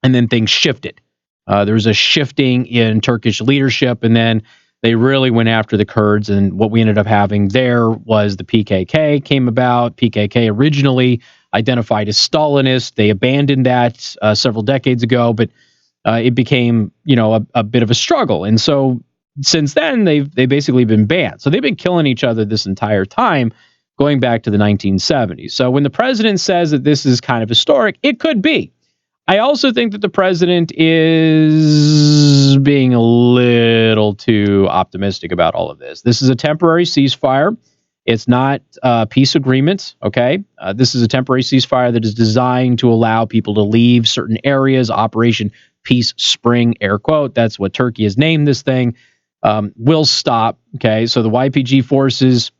And then things shifted. There was a shifting in Turkish leadership, and then they really went after the Kurds. And what we ended up having there was the PKK came about. PKK originally identified as Stalinist. They abandoned that several decades ago, but it became, a bit of a struggle. And so since then, they've basically been banned. So they've been killing each other this entire time, going back to the 1970s. So when the president says that this is kind of historic, it could be. I also think that the president is being a little too optimistic about all of this. This is a temporary ceasefire. It's not a peace agreement, okay? This is a temporary ceasefire that is designed to allow people to leave certain areas. Operation Peace Spring, air quote, that's what Turkey has named this thing, will stop, okay? So the YPG forces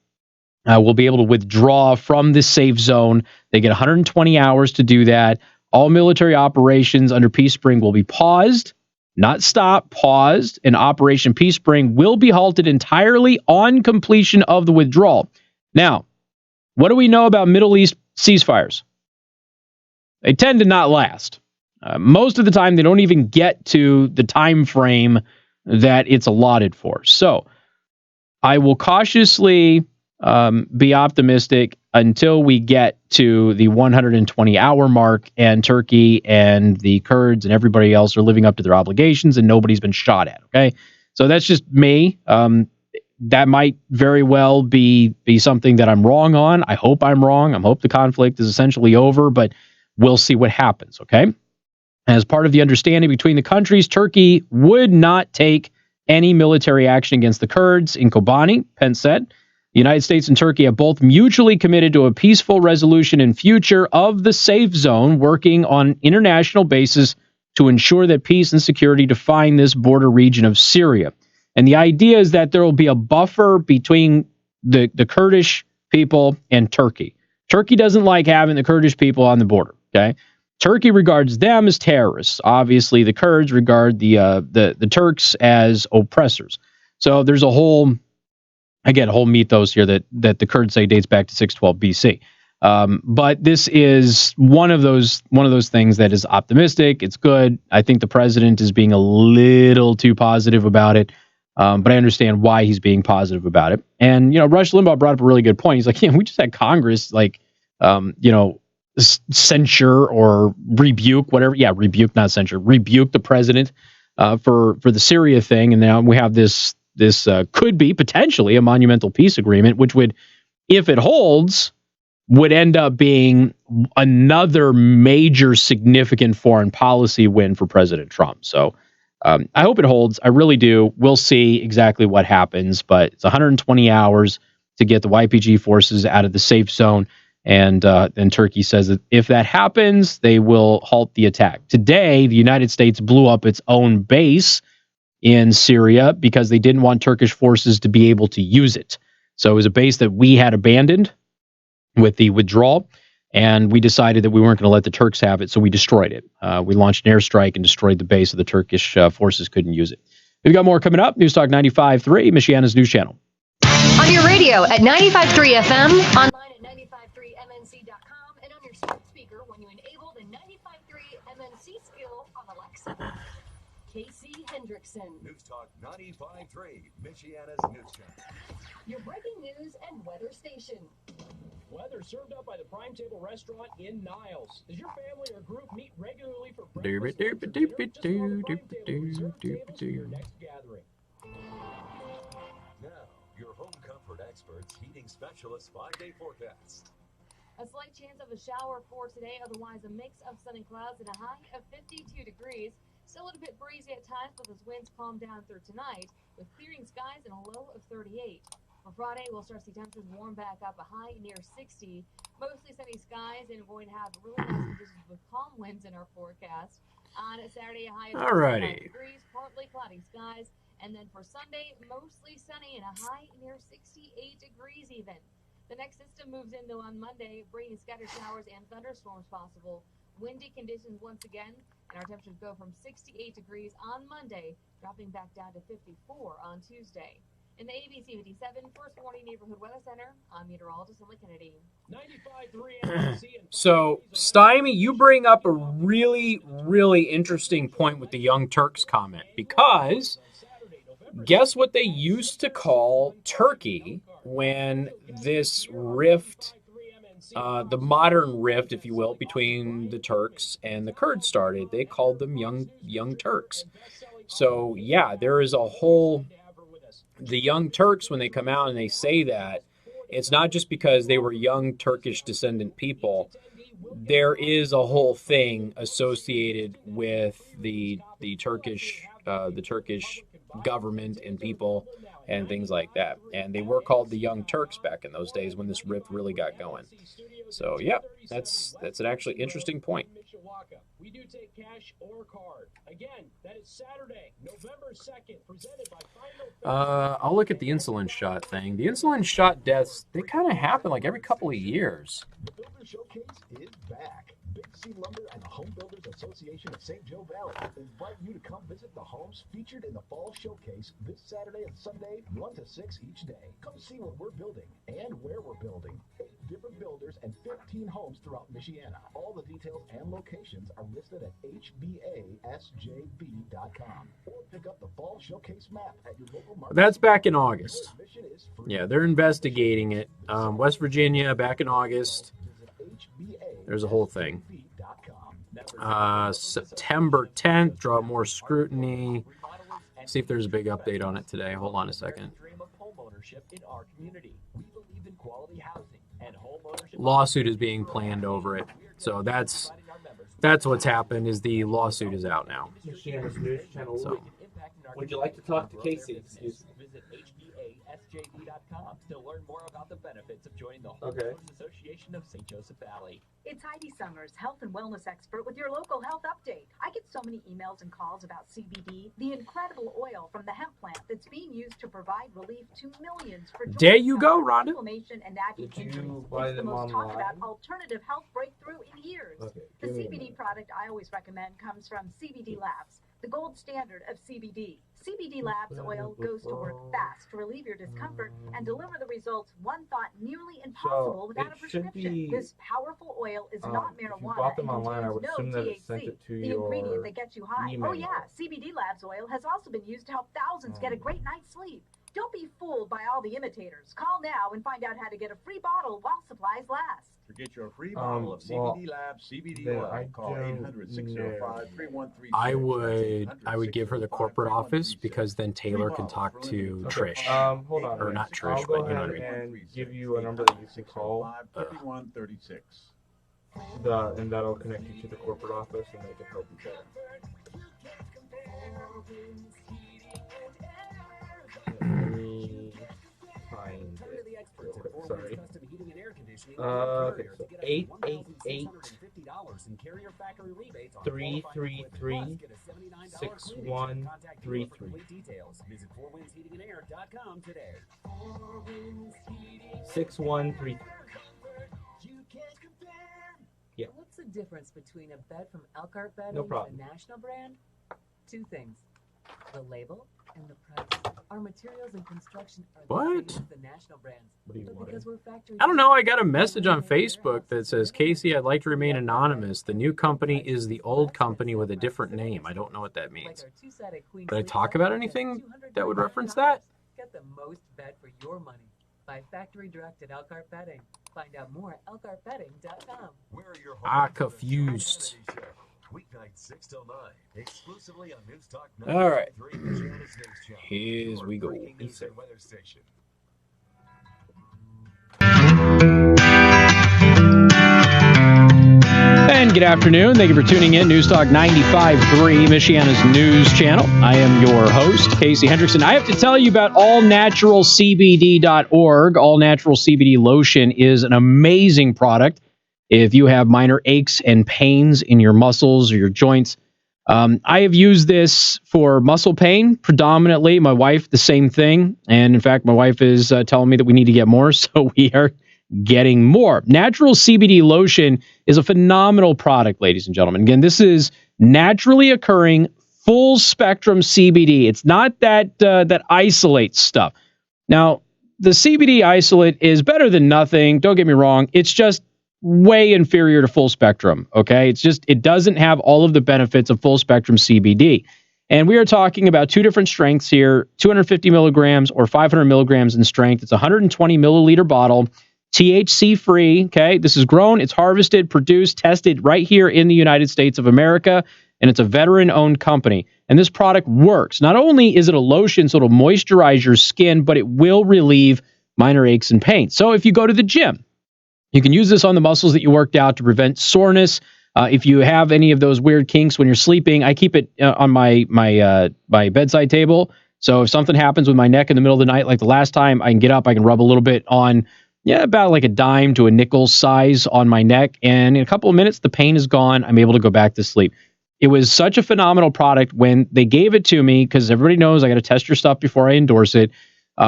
will be able to withdraw from this safe zone. They get 120 hours to do that. All military operations under Peace Spring will be paused, not stopped, paused, and Operation Peace Spring will be halted entirely on completion of the withdrawal. Now, what do we know about Middle East ceasefires? They tend to not last. Most of the time, they don't even get to the time frame that it's allotted for. So, I will cautiously be optimistic until we get to the 120-hour mark and Turkey and the Kurds and everybody else are living up to their obligations and nobody's been shot at, okay? So that's just me. That might very well be something that I'm wrong on. I hope I'm wrong. I hope the conflict is essentially over, but we'll see what happens, okay? As part of the understanding between the countries, Turkey would not take any military action against the Kurds in Kobani, Pence said. The United States and Turkey have both mutually committed to a peaceful resolution in future of the safe zone, working on an international basis to ensure that peace and security define this border region of Syria. And the idea is that there will be a buffer between the Kurdish people and Turkey. Turkey doesn't like having the Kurdish people on the border, okay? Turkey regards them as terrorists. Obviously, the Kurds regard the Turks as oppressors. So there's a whole mythos here that the Kurds say dates back to 612 BC. But this is one of those things that is optimistic. It's good. I think the president is being a little too positive about it, but I understand why he's being positive about it. And Rush Limbaugh brought up a really good point. He's like, yeah, we just had Congress censure or rebuke, whatever. Yeah, rebuke, not censure. Rebuke the president for the Syria thing, and now we have this could be potentially a monumental peace agreement, which would, if it holds, would end up being another major significant foreign policy win for President Trump. So I hope it holds. I really do. We'll see exactly what happens, but it's 120 hours to get the YPG forces out of the safe zone. And Turkey says that if that happens, they will halt the attack. Today, the United States blew up its own base in Syria because they didn't want Turkish forces to be able to use it. So it was a base that we had abandoned with the withdrawal, and we decided that we weren't going to let the Turks have it, so we destroyed it. We launched an airstrike and destroyed the base so the Turkish forces couldn't use it. We've got more coming up. News Talk 95.3, Michiana's news channel. On your radio at 95.3 FM, online at 95.3mnc.com, and on your smart speaker when you enable the 95.3 MNC skill on Alexa. Casey Hendrickson. News Talk 95.3, Michiana's news channel. Your breaking news and weather station. Weather served up by the Prime Table Restaurant in Niles. Does your family or group meet regularly for breakfast, lunch, or dinner? Just go to Prime Table and reserve tables for your next gathering. Now, your home comfort experts, heating specialists, 5-day forecast. A slight chance of a shower for today, otherwise a mix of sun and clouds and a high of 52 degrees. Still a little bit breezy at times, but those winds calm down through tonight with clearing skies and a low of 38. For Friday, we'll start to see temperatures warm back up, a high near 60. Mostly sunny skies, and we're going to have really nice conditions with calm winds in our forecast. On Saturday, a high of 65 degrees, partly cloudy skies. And then for Sunday, mostly sunny and a high near 68 degrees even. The next system moves into on Monday, bringing scattered showers and thunderstorms possible. Windy conditions once again, and our temperatures go from 68 degrees on Monday, dropping back down to 54 on Tuesday. In the ABC 57 First Warning Neighborhood Weather Center, I'm meteorologist Emily Kennedy. 95.3 So, Stymie, you bring up a really, really interesting point with the Young Turks comment, because guess what they used to call Turkey when this rift, the modern rift, if you will, between the Turks and the Kurds started? They called them Young Turks. So, yeah, there is a whole... The Young Turks, when they come out and they say that, it's not just because they were young Turkish descendant people. There is a whole thing associated with the Turkish government and people and things like that. And they were called the Young Turks back in those days when this rift really got going. So, yeah, that's an actually interesting point. Mishawaka. We do take cash or card. Again, that is Saturday, November 2nd, presented by Final. I'll look at the insulin shot thing. The insulin shot deaths, they kind of happen like every couple of years. The Builder Showcase is back. Big C Lumber and the Home Builders Association of St. Joe Valley invite you to come visit the homes featured in the Fall Showcase this Saturday and Sunday, 1 to 6 each day. Come see what we're building and where we're building. 8 different builders and 15 homes throughout Michiana. All the details and locations are listed at hbasjb.com. Or pick up the Fall Showcase map at your local market. That's back in August. Yeah, they're investigating it. West Virginia, back in August. There's a whole thing. September 10th, draw more scrutiny. See if there's a big update on it today. Hold on a second. Lawsuit is being planned over it. So that's what's happened, is the lawsuit is out now. Michiana's news channel. So. Would you like to talk to Casey? FJD.com to learn more about the benefits of joining the Whole Okay. Foods Association of St. Joseph Valley. It's Heidi Summers, health and wellness expert with your local health update. I get so many emails and calls about CBD, the incredible oil from the hemp plant that's being used to provide relief to millions for joint There you go, discomfort, Rhonda. inflammation, and nagging Did you injuries. buy It's the them most talked online? about alternative health breakthrough in years. Okay, The give me a CBD minute. product I always recommend comes from CBD Labs, the gold standard of CBD. CBD Labs oil goes to work fast to relieve your discomfort and deliver the results one thought nearly impossible without a it should prescription. be, This powerful oil is not if you marijuana bought them and online, I contains would no assume that it sent THC, it to the your ingredient that gets you high. email. Oh yeah, CBD Labs oil has also been used to help thousands get a great night's sleep. Don't be fooled by all the imitators. Call now and find out how to get a free bottle while supplies last. To get your free bottle of CBD Labs CBD oil, call 800-605-3136. I would give her the corporate office because then Taylor can talk to Trish. Hold on. Or not Trish, I'll go but you know ahead what I mean. and give you a number that you can call. 3136. And that'll connect you to the corporate office, and they can help you there. Let me find it real quick. Sorry. Okay, so 888-333-6133. Visit 4windsheatingandair.com today. 6133. Yeah. What's the difference between a bed from Elkhart Bedding No problem. and a national brand? Two things. The label and the price. Our materials and construction are What? the same as the national brands. What do you But want? because we're factory I don't know. I got a message on Facebook that says, Casey, I'd like to remain anonymous. The new company is the old company with a different name. I don't know what that means. Did I talk about anything that would reference that? Get the most bed for your money. By factory direct at Elkhart Bedding. Find out more at elkhartbedding.com. Confused. Weeknight 6 till 9, exclusively on News Talk All right. 93 Michiana's News Channel. Here we go. Breaking news and weather station. And good afternoon. Thank you for tuning in. News Talk 95.3, Michiana's news channel. I am your host, Casey Hendrickson. I have to tell you about allnaturalcbd.org. All Natural CBD Lotion is an amazing product. If you have minor aches and pains in your muscles or your joints, I have used this for muscle pain predominantly. My wife, the same thing. And in fact, my wife is telling me that we need to get more, so we are getting more. Natural CBD lotion is a phenomenal product, ladies and gentlemen. Again, this is naturally occurring full spectrum CBD. It's not that that isolate stuff. Now, the CBD isolate is better than nothing. Don't get me wrong. It's just way inferior to full spectrum. Okay, it doesn't have all of the benefits of full spectrum CBD. And we are talking about two different strengths here: 250 milligrams or 500 milligrams in strength. It's a 120 milliliter bottle. THC free. Okay, this is grown, it's harvested, produced, tested right here in the United States of America, and it's a veteran-owned company. And this product works. Not only is it a lotion, so it'll moisturize your skin, but it will relieve minor aches and pains. So if you go to the gym, you can use this on the muscles that you worked out to prevent soreness. If you have any of those weird kinks when you're sleeping, I keep it on my bedside table. So if something happens with my neck in the middle of the night, like the last time, I can get up, I can rub a little bit on. About like a dime to a nickel size on my neck. And in a couple of minutes, the pain is gone. I'm able to go back to sleep. It was such a phenomenal product when they gave it to me, because everybody knows I got to test your stuff before I endorse it.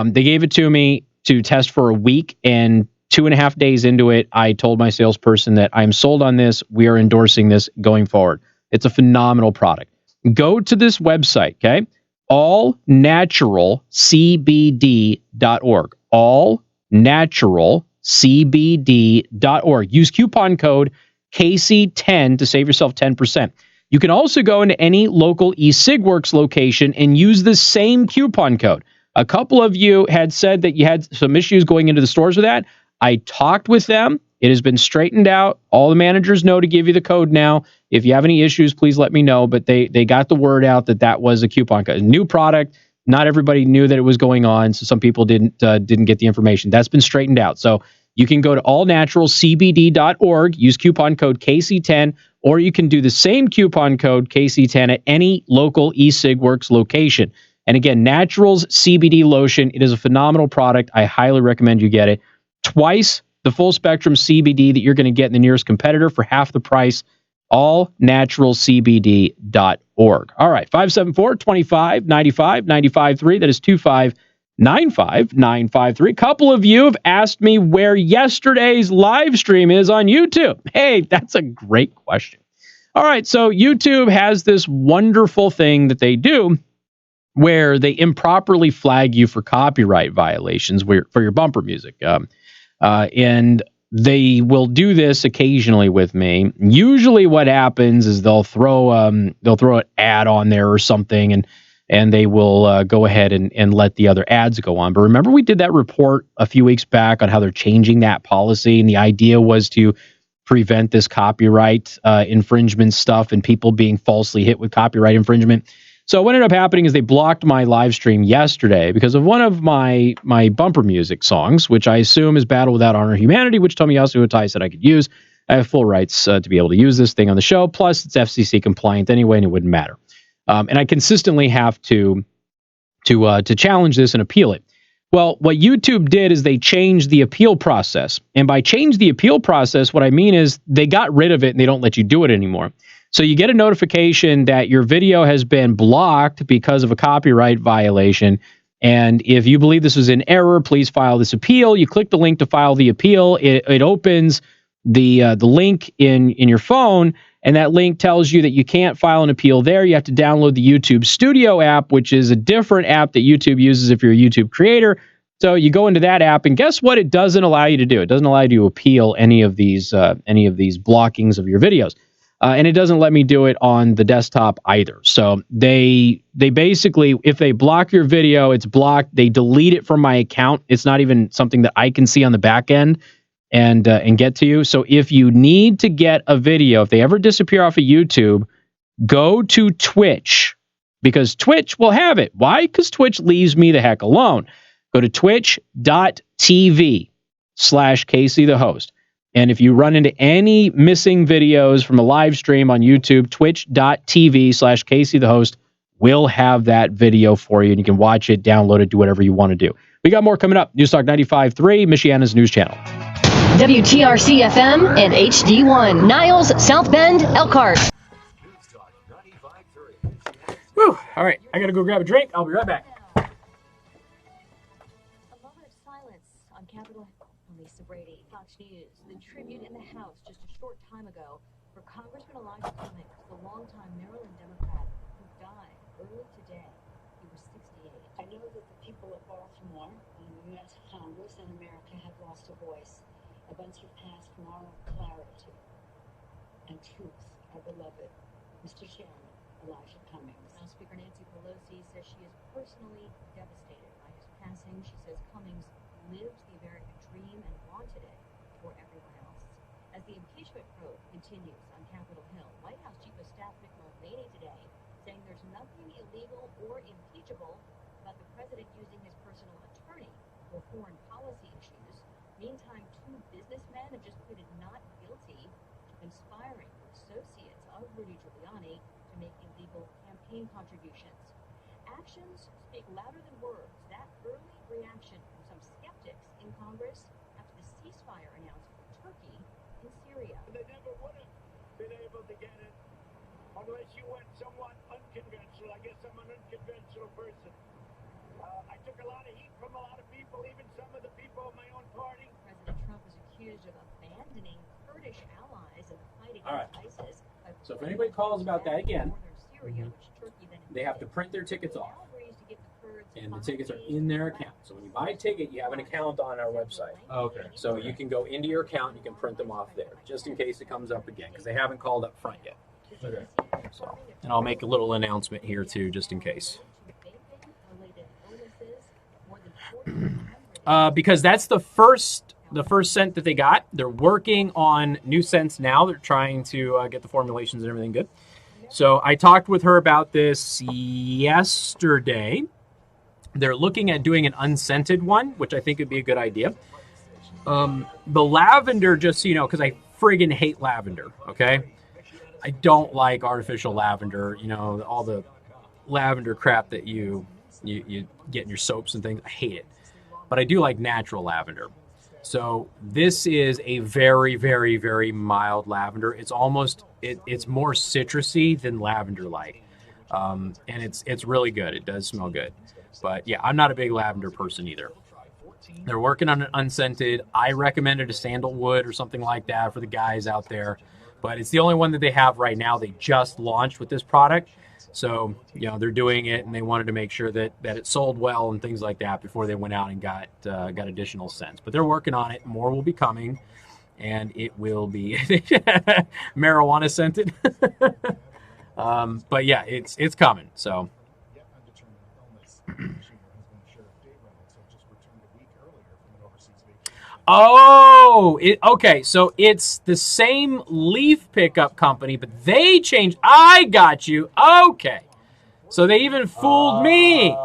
They gave it to me to test for a week, and 2.5 days into it, I told my salesperson that I'm sold on this. We are endorsing this going forward. It's a phenomenal product. Go to this website, okay? allnaturalcbd.org. allnaturalcbd.org. Use coupon code KC10 to save yourself 10%. You can also go into any local eSigWorks location and use the same coupon code. A couple of you had said that you had some issues going into the stores with that. I talked with them. It has been straightened out. All the managers know to give you the code now. If you have any issues, please let me know. But they got the word out that was a coupon code. A new product. Not everybody knew that it was going on, so some people didn't get the information. That's been straightened out. So you can go to allnaturalcbd.org, use coupon code KC10, or you can do the same coupon code KC10 at any local eSigWorks location. And again, Naturals CBD lotion. It is a phenomenal product. I highly recommend you get it. Twice the full spectrum CBD that you're going to get in the nearest competitor for half the price. Allnaturalcbd.org. All right, 574-25-95-95-3. That is 25-95-953. Couple of you have asked me where yesterday's live stream is on YouTube. Hey, that's a great question. All right, so YouTube has this wonderful thing that they do where they improperly flag you for copyright violations for your bumper music. And they will do this occasionally with me. Usually what happens is they'll throw an ad on there or something, and they will go ahead and let the other ads go on. But remember, we did that report a few weeks back on how they're changing that policy, and the idea was to prevent this copyright infringement stuff and people being falsely hit with copyright infringement. So what ended up happening is they blocked my live stream yesterday because of one of my bumper music songs, which I assume is Battle Without Honor Humanity, which Tomiyasu Utai said I could use. I have full rights to be able to use this thing on the show. Plus, it's FCC compliant anyway, and it wouldn't matter. And I consistently have to challenge this and appeal it. Well, what YouTube did is they changed the appeal process. And by change the appeal process, what I mean is they got rid of it and they don't let you do it anymore. So you get a notification that your video has been blocked because of a copyright violation. And if you believe this was an error, please file this appeal. You click the link to file the appeal. It opens the link in your phone, and that link tells you that you can't file an appeal there. You have to download the YouTube Studio app, which is a different app that YouTube uses if you're a YouTube creator. So you go into that app, and guess what? It doesn't allow you to do. It doesn't allow you to appeal any of these blockings of your videos. And it doesn't let me do it on the desktop either. So they basically, if they block your video, it's blocked. They delete it from my account. It's not even something that I can see on the back end and get to you. So if you need to get a video, if they ever disappear off of YouTube, go to Twitch, because Twitch will have it. Why? Because Twitch leaves me the heck alone. Go to twitch.tv/Casey the host. And if you run into any missing videos from a live stream on YouTube, twitch.tv/Casey the host will have that video for you, and you can watch it, download it, do whatever you want to do. We got more coming up. News Talk 95.3, Michiana's news channel. WTRC-FM and HD1, Niles, South Bend, Elkhart. Whew. All right, I got to go grab a drink. I'll be right back. A moment of silence on Capitol Hill. Lisa Brady, Fox News. The tribute in the House just a short time ago for Congressman Elijah Cummings, the longtime Maryland Democrat who died early today. He was 68. I know that the people of Baltimore and the U.S. Congress and America have lost a voice. A bunch of past moral clarity and truth, our beloved Mr. Chairman Elijah Cummings. House Speaker Nancy Pelosi says she is personally devastated by his passing. She says Cummings lived the American dream and wanted it for everyone else. As the impeachment probe continues on Capitol Hill, White House Chief of Staff Mick Mulvaney today saying there's nothing illegal or impeachable about the president using his personal attorney for foreign policy issues. Meantime, two businessmen have just pleaded not guilty to conspiring with associates of Rudy Giuliani to make illegal campaign contributions. Actions speak louder than words. That early reaction from some skeptics in Congress after the ceasefire announced for Turkey in Syria. They never would have been able to get it unless you went somewhat unconventional. I guess I'm an unconventional person. I took a lot of heat from a lot of people, even some of the people in my own party. President Trump was accused of abandoning Kurdish allies in the fight All right. against ISIS. So if anybody calls about that again, they have to print their tickets off. And the tickets are in their account. So when you buy a ticket, you have an account on our website. Okay. So you can go into your account and you can print them off there, just in case it comes up again, because they haven't called up front yet. Okay. So, and I'll make a little announcement here too, just in case. Because that's the first scent that they got. They're working on new scents now. They're trying to get the formulations and everything good. So I talked with her about this yesterday. They're looking at doing an unscented one, which I think would be a good idea. The lavender, just so you know, because I friggin' hate lavender, okay? I don't like artificial lavender, you know, all the lavender crap that you you get in your soaps and things. I hate it. But I do like natural lavender. So this is a very, very, very mild lavender. It's almost, it's more citrusy than lavender light. And it's really good. It does smell good. But yeah, I'm not a big lavender person either. They're working on an unscented. I recommended a sandalwood or something like that for the guys out there. But it's the only one that they have right now. They just launched with this product. So, you know, they're doing it, and they wanted to make sure that it sold well and things like that before they went out and got additional scents. But they're working on it. More will be coming, and it will be marijuana scented. But yeah, it's coming. So. Oh, okay. So it's the same leaf pickup company, but they changed. I got you. Okay. So they even fooled me.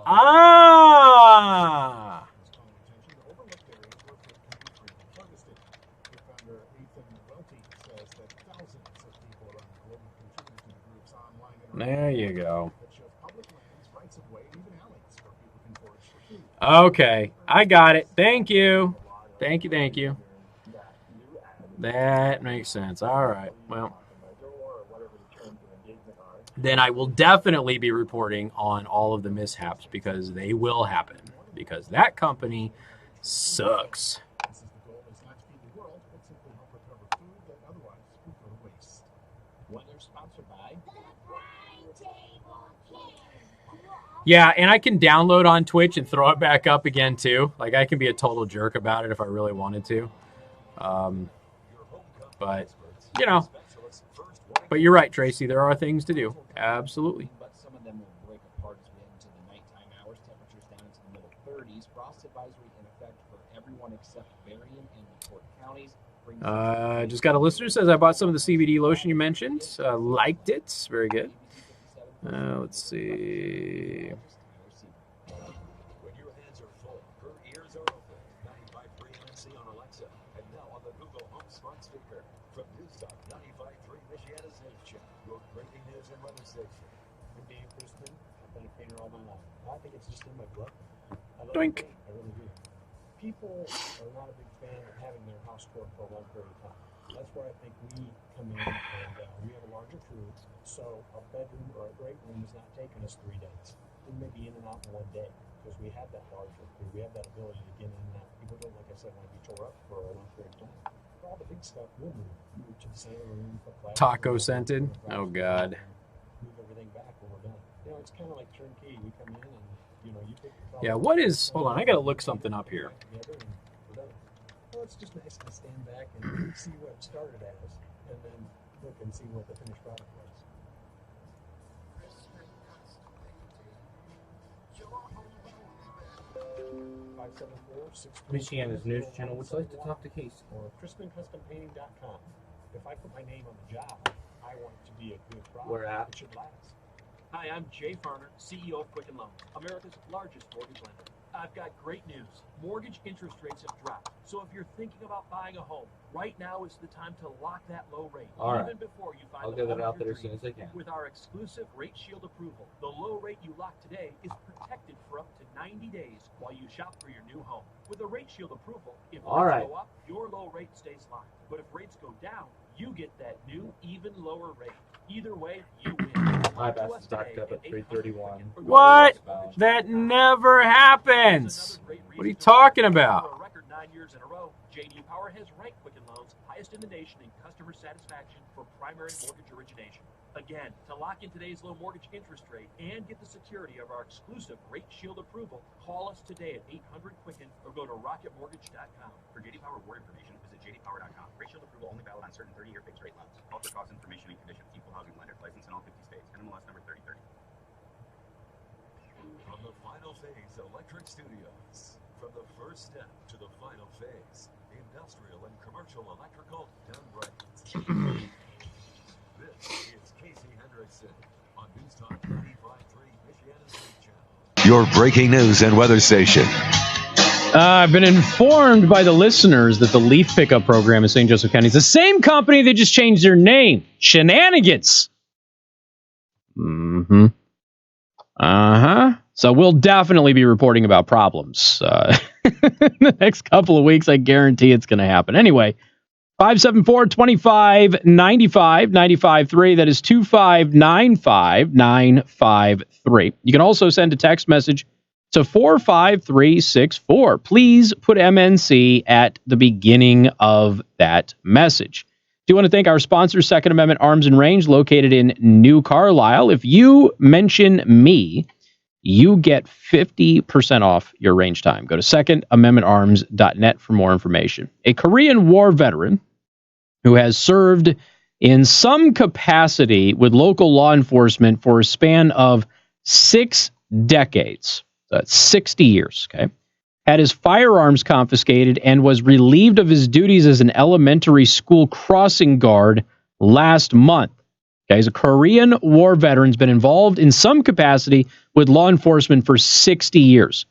Ah. There you go. Okay. I got it. Thank you. Thank you. That makes sense. All right. Well, then I will definitely be reporting on all of the mishaps because they will happen because that company sucks. Yeah, and I can download on Twitch and throw it back up again too. Like I can be a total jerk about it if I really wanted to. But you know, but you're right, Tracy. There are things to do. Absolutely. But some of them will break apart as we head into the nighttime hours. Temperatures down into the middle 30s. Frost advisory in effect for everyone except Berrien and Port counties. Just got a listener says I bought some of the CBD lotion you mentioned. Liked it. Very good. Let's see. When your hands are full, her ears are open. 95.3 MNC on Alexa, and now on the Google Home Smart Speaker. From Newstalk 95.3 Michiana's News Channel, your breaking news and weather station. I'm Dave Crispin. I've been a painter all my life. I think it's just in my blood. I love Doink. paint. I really do. People are not a big fan of having their house work for a long period of time. That's where I think we come in, and we have a larger crew. So a bedroom or a great room is not taking us 3 days. We may be in and out in 1 day because we have that larger crew. We have that ability to get in and out. People don't, like I said, want to be tore up for a long period of time. For all the big stuff, we'll move to the center room. Taco scented. Oh God. Move everything back when we're done. You know, it's kind of like turnkey. We come in and you pick the Yeah. What is? Hold on. I gotta look something up here. Well, it's just nice to stand back and see what it started as, and then look and see what the finished product was. Michiana's News Channel. Would you like to talk to Casey? Or CrispinCustomPainting.com. If I put my name on the job, I want it to be a good product. Where at? It should last. Hi, I'm Jay Farner, CEO of Quicken Loans, America's largest mortgage lender. I've got great news. Mortgage interest rates have dropped. So if you're thinking about buying a home, right now is the time to lock that low rate. All right. Even before you find I'll the get home it of out your there as soon dreams. as I can. With our exclusive Rate Shield approval, the low rate you lock today is protected for up to 90 days while you shop for your new home. With a Rate Shield approval, if All rates right. go up, your low rate stays locked. But if rates go down, you get that new, even lower rate. Either way, you win. My best is docked up at 3:31. What? That never happens. What are you talking about? For a record 9 years in a row, J.D. Power has ranked Quicken Loans highest in the nation in customer satisfaction for primary mortgage origination. Again, to lock in today's low mortgage interest rate and get the security of our exclusive Rate Shield approval, call us today at 800-QUICKEN or go to rocketmortgage.com. For J.D. Power award information, visit jdpower.com. Rate Shield approval only valid on certain 30-year fixed rate loans. Call for cost information and conditions. Equal housing lender. License in all 50 states. NMLS number 3030. From the Final Phase Electric Studios. From the first step to the final phase, industrial and commercial electrical done right. This is Casey Hendrickson on Newstalk 95.3 Michiana's News Channel. Your breaking news and weather station. I've been informed by the listeners that the leaf pickup program in St. Joseph County is the same company that just changed their name. Shenanigans. Mm-hmm. Uh-huh. So we'll definitely be reporting about problems in the next couple of weeks. I guarantee it's going to happen. Anyway, 574-2595, 95.3. That is 2595953. You can also send a text message to 45364. Please put MNC at the beginning of that message. Do want to thank our sponsor, Second Amendment Arms and Range, located in New Carlisle. If you mention me, you get 50% off your range time. Go to secondamendmentarms.net for more information. A Korean War veteran who has served in some capacity with local law enforcement for a span of 6 decades, so that's 60 years, okay, had his firearms confiscated and was relieved of his duties as an elementary school crossing guard last month. Okay, he's a Korean War veteran, has been involved in some capacity with law enforcement for 60 years.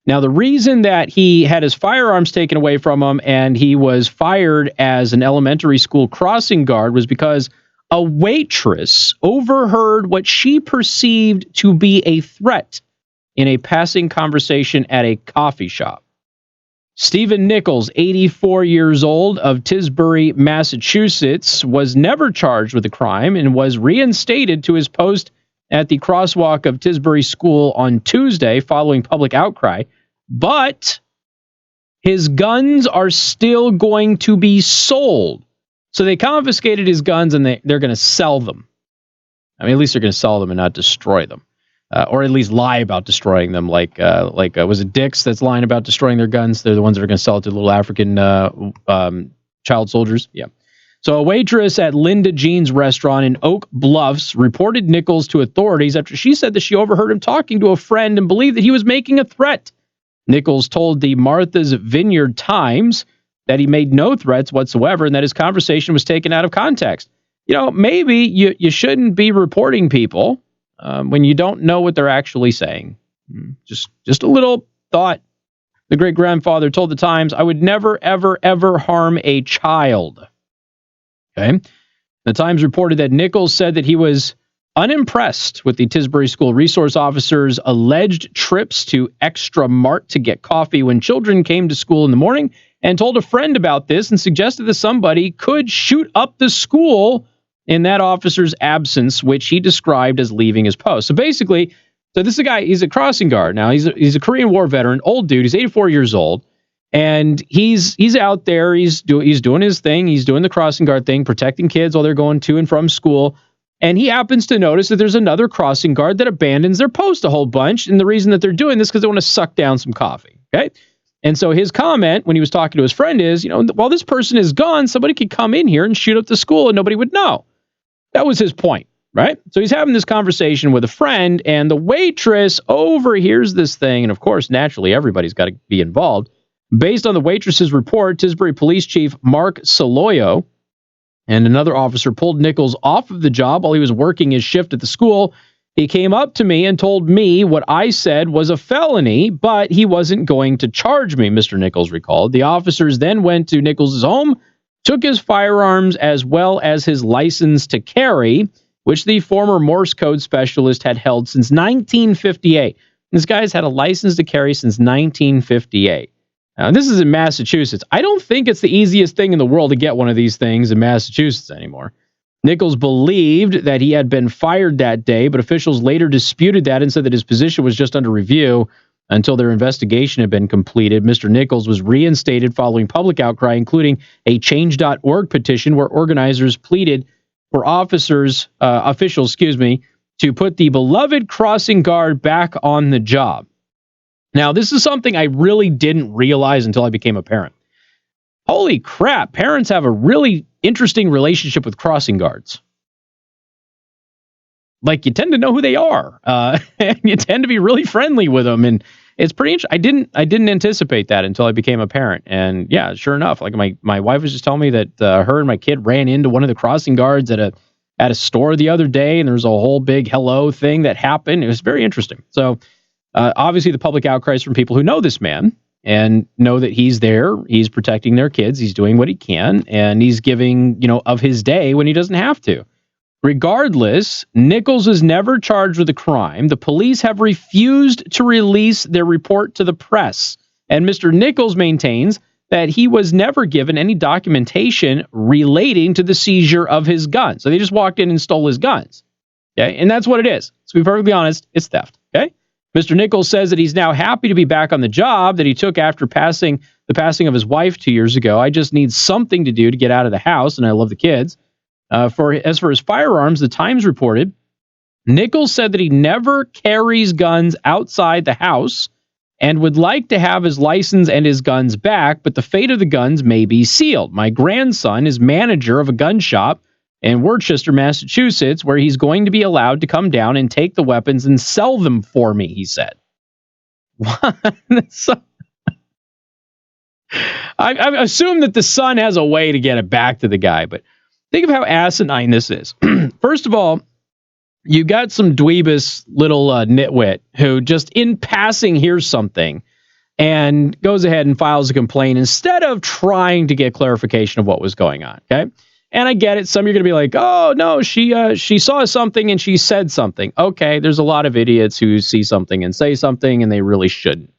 Now, the reason that he had his firearms taken away from him and he was fired as an elementary school crossing guard was because a waitress overheard what she perceived to be a threat in a passing conversation at a coffee shop. Stephen Nichols, 84 years old, of Tisbury, Massachusetts, was never charged with a crime and was reinstated to his post at the crosswalk of Tisbury School on Tuesday following public outcry. But his guns are still going to be sold. So they confiscated his guns and they're going to sell them. I mean, at least they're going to sell them and not destroy them. Or at least lie about destroying them, like was it Dick's that's lying about destroying their guns? They're the ones that are going to sell it to little African child soldiers. Yeah. So a waitress at Linda Jean's restaurant in Oak Bluffs reported Nichols to authorities after she said that she overheard him talking to a friend and believed that he was making a threat. Nichols told the Martha's Vineyard Times that he made no threats whatsoever and that his conversation was taken out of context. You know, maybe you shouldn't be reporting people when you don't know what they're actually saying. Just a little thought. The great-grandfather told the Times, "I would never, ever, ever harm a child." Okay. The Times reported that Nichols said that he was unimpressed with the Tisbury School resource officer's alleged trips to Extra Mart to get coffee when children came to school in the morning, and told a friend about this and suggested that somebody could shoot up the school in that officer's absence, which he described as leaving his post. So basically, this is a guy, he's a crossing guard. Now, he's a Korean War veteran, old dude. He's 84 years old. And he's out there. He's doing his thing. He's doing the crossing guard thing, protecting kids while they're going to and from school. And he happens to notice that there's another crossing guard that abandons their post a whole bunch. And the reason that they're doing this is because they want to suck down some coffee. Okay. And so his comment when he was talking to his friend is, while this person is gone, somebody could come in here and shoot up the school and nobody would know. That was his point, right? So he's having this conversation with a friend, and the waitress overhears this thing. And of course, naturally, everybody's got to be involved. Based on the waitress's report, Tisbury Police Chief Mark Saloyo and another officer pulled Nichols off of the job while he was working his shift at the school. He came up to me and told me what I said was a felony, but he wasn't going to charge me, Mr. Nichols recalled. The officers then went to Nichols' home, took his firearms as well as his license to carry, which the former Morse code specialist had held since 1958. This guy's had a license to carry since 1958. Now, this is in Massachusetts. I don't think it's the easiest thing in the world to get one of these things in Massachusetts anymore. Nichols believed that he had been fired that day, but officials later disputed that and said that his position was just under review until their investigation had been completed. Mr. Nichols was reinstated following public outcry, including a Change.org petition where organizers pleaded for officials, to put the beloved crossing guard back on the job. Now, this is something I really didn't realize until I became a parent. Holy crap, parents have a really interesting relationship with crossing guards. Like, you tend to know who they are, and you tend to be really friendly with them, and it's pretty interesting. I didn't anticipate that until I became a parent, and yeah, sure enough, like my wife was just telling me that her and my kid ran into one of the crossing guards at a store the other day, and there was a whole big hello thing that happened. It was very interesting. So obviously, the public outcry is from people who know this man and know that he's there, he's protecting their kids, he's doing what he can, and he's giving of his day when he doesn't have to. Regardless, Nichols was never charged with a crime. The police have refused to release their report to the press. And Mr. Nichols maintains that he was never given any documentation relating to the seizure of his gun. So they just walked in and stole his guns. Okay, and that's what it is. To be perfectly honest, it's theft. Okay, Mr. Nichols says that he's now happy to be back on the job that he took after the passing of his wife 2 years ago. I just need something to do to get out of the house, and I love the kids. As for his firearms, the Times reported Nichols said that he never carries guns outside the house and would like to have his license and his guns back, but the fate of the guns may be sealed. My grandson is manager of a gun shop in Worcester, Massachusetts, where he's going to be allowed to come down and take the weapons and sell them for me, he said. What? I assume that the son has a way to get it back to the guy, but think of how asinine this is. First of all, you got some dweebus little nitwit who just in passing hears something and goes ahead and files a complaint instead of trying to get clarification of what was going on. Okay. And I get it. Some of you are going to be like, oh, no, she saw something and she said something. Okay, there's a lot of idiots who see something and say something and they really shouldn't.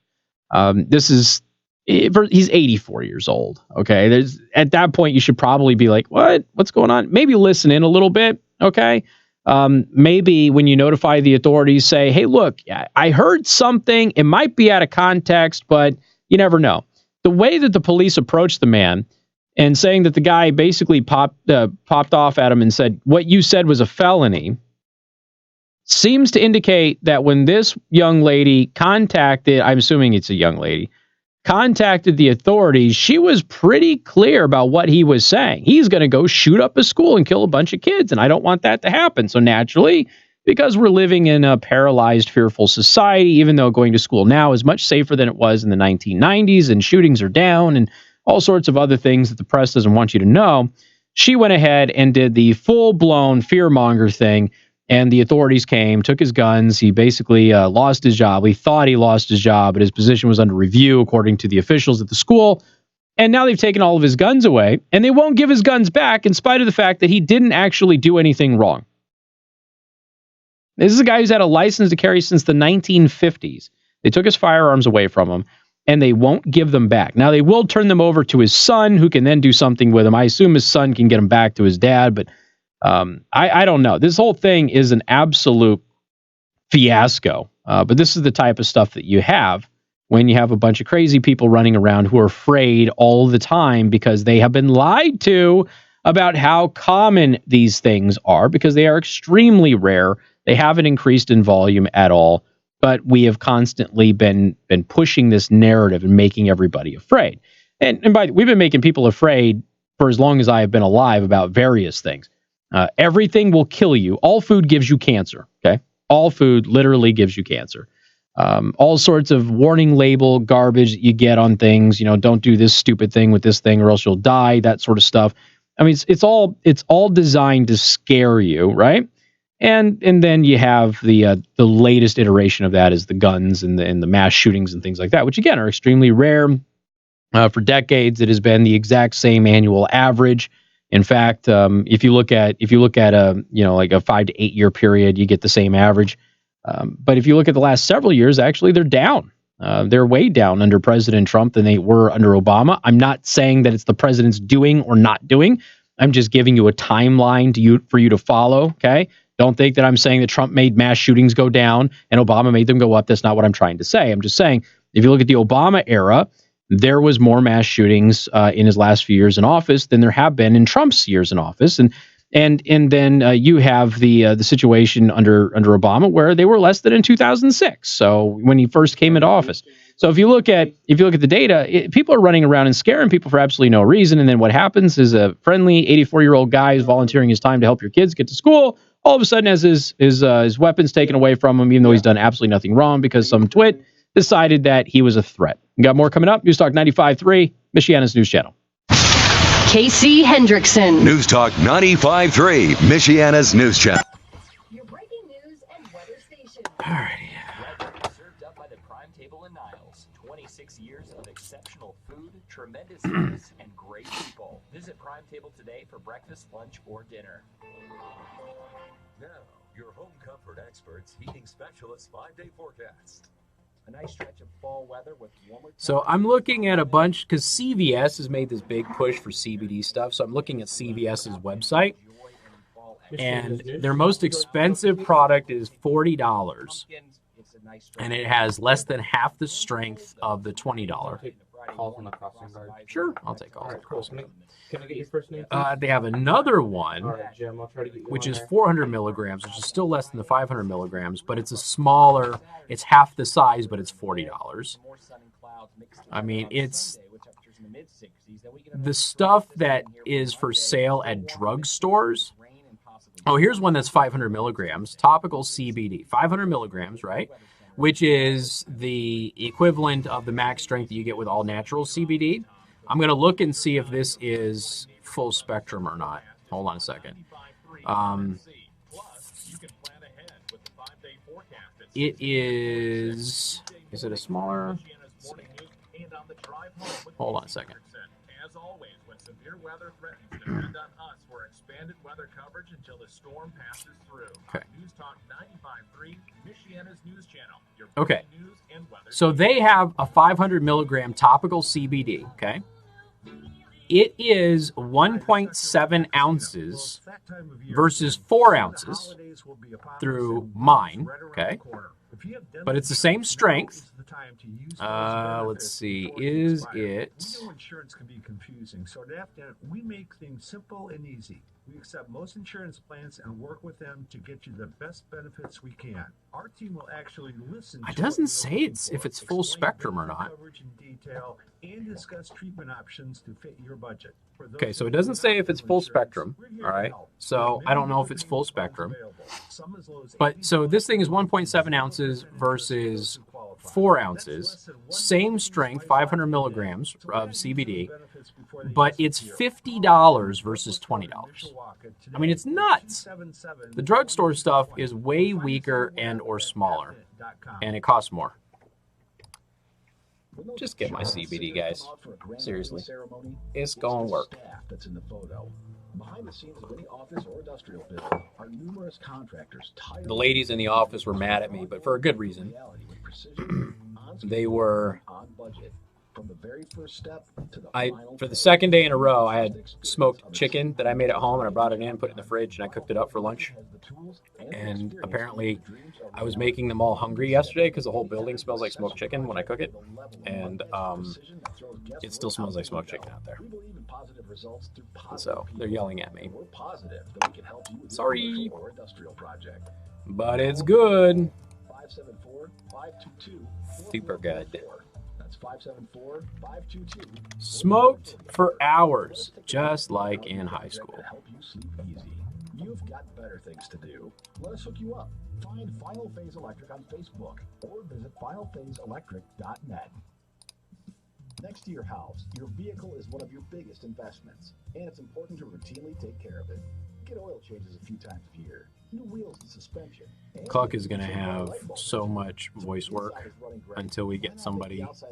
He's 84 years old. Okay, at that point, you should probably be like, what's going on? Maybe listen in a little bit. Okay. Maybe when you notify the authorities, say, hey, look, I heard something. It might be out of context, but you never know. The way that the police approached the man and saying that the guy basically popped off at him and said, what you said was a felony, seems to indicate that when this young lady contacted, I'm assuming it's a young lady, contacted the authorities, she was pretty clear about what he was saying. He's going to go shoot up a school and kill a bunch of kids, and I don't want that to happen. So naturally, because we're living in a paralyzed, fearful society, even though going to school now is much safer than it was in the 1990s, and shootings are down, and all sorts of other things that the press doesn't want you to know, she went ahead and did the full-blown fearmonger thing, and the authorities came, took his guns. He basically lost his job. He thought he lost his job, but his position was under review, according to the officials at the school. And now they've taken all of his guns away, and they won't give his guns back in spite of the fact that he didn't actually do anything wrong. This is a guy who's had a license to carry since the 1950s. They took his firearms away from him, and they won't give them back. Now, they will turn them over to his son, who can then do something with them. I assume his son can get them back to his dad, but I don't know. This whole thing is an absolute fiasco. But this is the type of stuff that you have when you have a bunch of crazy people running around who are afraid all the time because they have been lied to about how common these things are, because they are extremely rare. They haven't increased in volume at all. But we have constantly been pushing this narrative and making everybody afraid. And we've been making people afraid for as long as I have been alive about various things. Everything will kill you. All food gives you cancer. Okay, all food literally gives you cancer. All sorts of warning label garbage that you get on things. You know, don't do this stupid thing with this thing or else you'll die. That sort of stuff. I mean, it's all designed to scare you, right? And then you have the latest iteration of that is the guns and the mass shootings and things like that, which again are extremely rare. For decades, it has been the exact same annual average. In fact, if you look at a like a 5 to 8 year period, you get the same average. But if you look at the last several years, actually they're down. They're way down under President Trump than they were under Obama. I'm not saying that it's the president's doing or not doing. I'm just giving you a timeline for you to follow. Okay. Don't think that I'm saying that Trump made mass shootings go down and Obama made them go up. That's not what I'm trying to say. I'm just saying, if you look at the Obama era, there was more mass shootings in his last few years in office than there have been in Trump's years in office. And then you have the situation under Obama where they were less than in 2006. So when he first came into office. So if you look at the data, people are running around and scaring people for absolutely no reason. And then what happens is a friendly 84-year-old guy is volunteering his time to help your kids get to school. All of a sudden has his weapons taken away from him, even though he's done absolutely nothing wrong because some twit decided that he was a threat. We got more coming up. News Talk 95.3, Michiana's news channel. Casey Hendrickson. News Talk 95.3, Michiana's news channel. Your breaking news and weather station. All right. Served up by the Prime Table in Niles. 26 years of exceptional food, tremendous service, and great people. Visit Prime table today for breakfast, lunch, or dinner. Now, your home comfort experts, heating specialists 5-day forecast. A nice stretch of fall weather with warmer. So I'm looking at a bunch because CVS has made this big push for CBD stuff. So I'm looking at CVS's website, and their most expensive product is $40, and it has less than half the strength of the $20. Calls on the crossing guard. Sure, I'll take all. All right, cool. Can I get your first name? They have another one, All right, Jim. I'll try to get you which on is there. 400 milligrams, which is still less than the 500 milligrams, but it's a smaller. It's half the size, but it's $40. I mean, it's the stuff that is for sale at drugstores. Oh, here's one that's 500 milligrams, topical CBD, 500 milligrams, right? Which is the equivalent of the max strength that you get with all natural CBD. I'm going to look and see if this is full spectrum or not. Hold on a second. It is it a smaller? Hold on a second. As always, when severe weather threatens, depend on us for expanded weather coverage until the storm passes through. Okay. News Talk 95.3, Michiana's news channel. Your Okay. news and weather. So they have a 500 milligram topical CBD, okay? It is 1.7 ounces versus 4 ounces through mine, okay? But it's the same strength. Let's see, is it... We know insurance can be confusing, so to we make things simple and easy. We accept most insurance plans and work with them to get you the best benefits we can. Our team will actually listen. It doesn't say if it's full spectrum or not. Coverage in detail and discuss treatment options to fit your budget. Okay, so it doesn't say if it's full spectrum, all right? So I don't know if it's full spectrum. But so this thing is 1.7 ounces versus 4 ounces. Same strength, 500 milligrams of CBD, but it's $50 versus $20. I mean, it's nuts. The drugstore stuff is way weaker and or smaller, and it costs more. Just get my CBD, guys. Seriously. It's going to work. That's in the photo. Behind the scenes of any office or industrial building are numerous contractors. The ladies in the office were mad at me, but for a good reason. They were... on budget. From the very first step to the for the second day in a row, I had smoked chicken that I made at home, and I brought it in, put it in the fridge, and I cooked it up for lunch. And apparently, I was making them all hungry yesterday because the whole building smells like smoked chicken when I cook it. And it still smells like smoked chicken out there. So they're yelling at me. Sorry. But it's good. 574-522. Super good. That's 574-522. Smoked for hours, just like in high school. Help you sleep easy. You've got better things to do. Let us hook you up. Find Final Phase Electric on Facebook or visit finalphaseelectric.net. Next to your house, your vehicle is one of your biggest investments, and it's important to routinely take care of it. Get oil changes a few times a year. New wheels and suspension. Cluck is going to have so much voice work until we get somebody else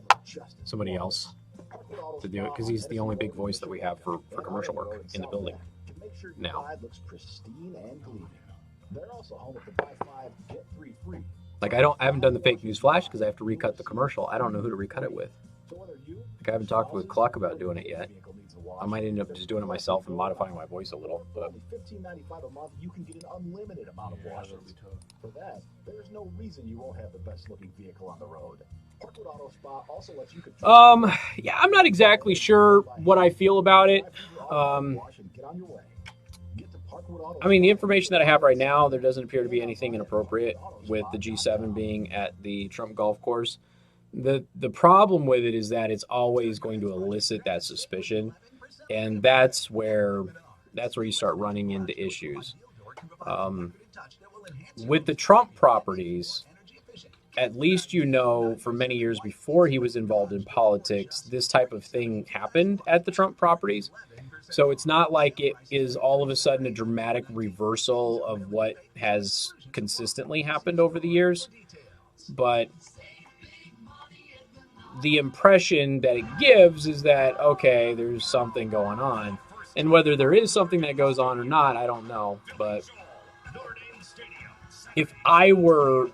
to do it, because he's the only big voice that we have for commercial work in the building now. Looks pristine and gleaming. They're also home with the buy 5 get 3 free. Like I haven't done the fake news flash because I have to recut the commercial. I don't know who to recut it with. Like I haven't talked with Cluck about doing it yet. I might end up just doing it myself and modifying my voice a little. But $15.95 a month, you can get an unlimited amount of washes. For that, there's no reason you won't have the best looking vehicle on the road. Parkwood Auto Spa also lets you control. Yeah, I'm not exactly sure what I feel about it. I mean, the information that I have right now, there doesn't appear to be anything inappropriate with the G7 being at the Trump golf course. The problem with it is that it's always going to elicit that suspicion, and that's where you start running into issues. With the Trump properties, at least you know for many years before he was involved in politics, this type of thing happened at the Trump properties. So it's not like it is all of a sudden a dramatic reversal of what has consistently happened over the years. But the impression that it gives is that, okay, there's something going on. And whether there is something that goes on or not, I don't know. But if I were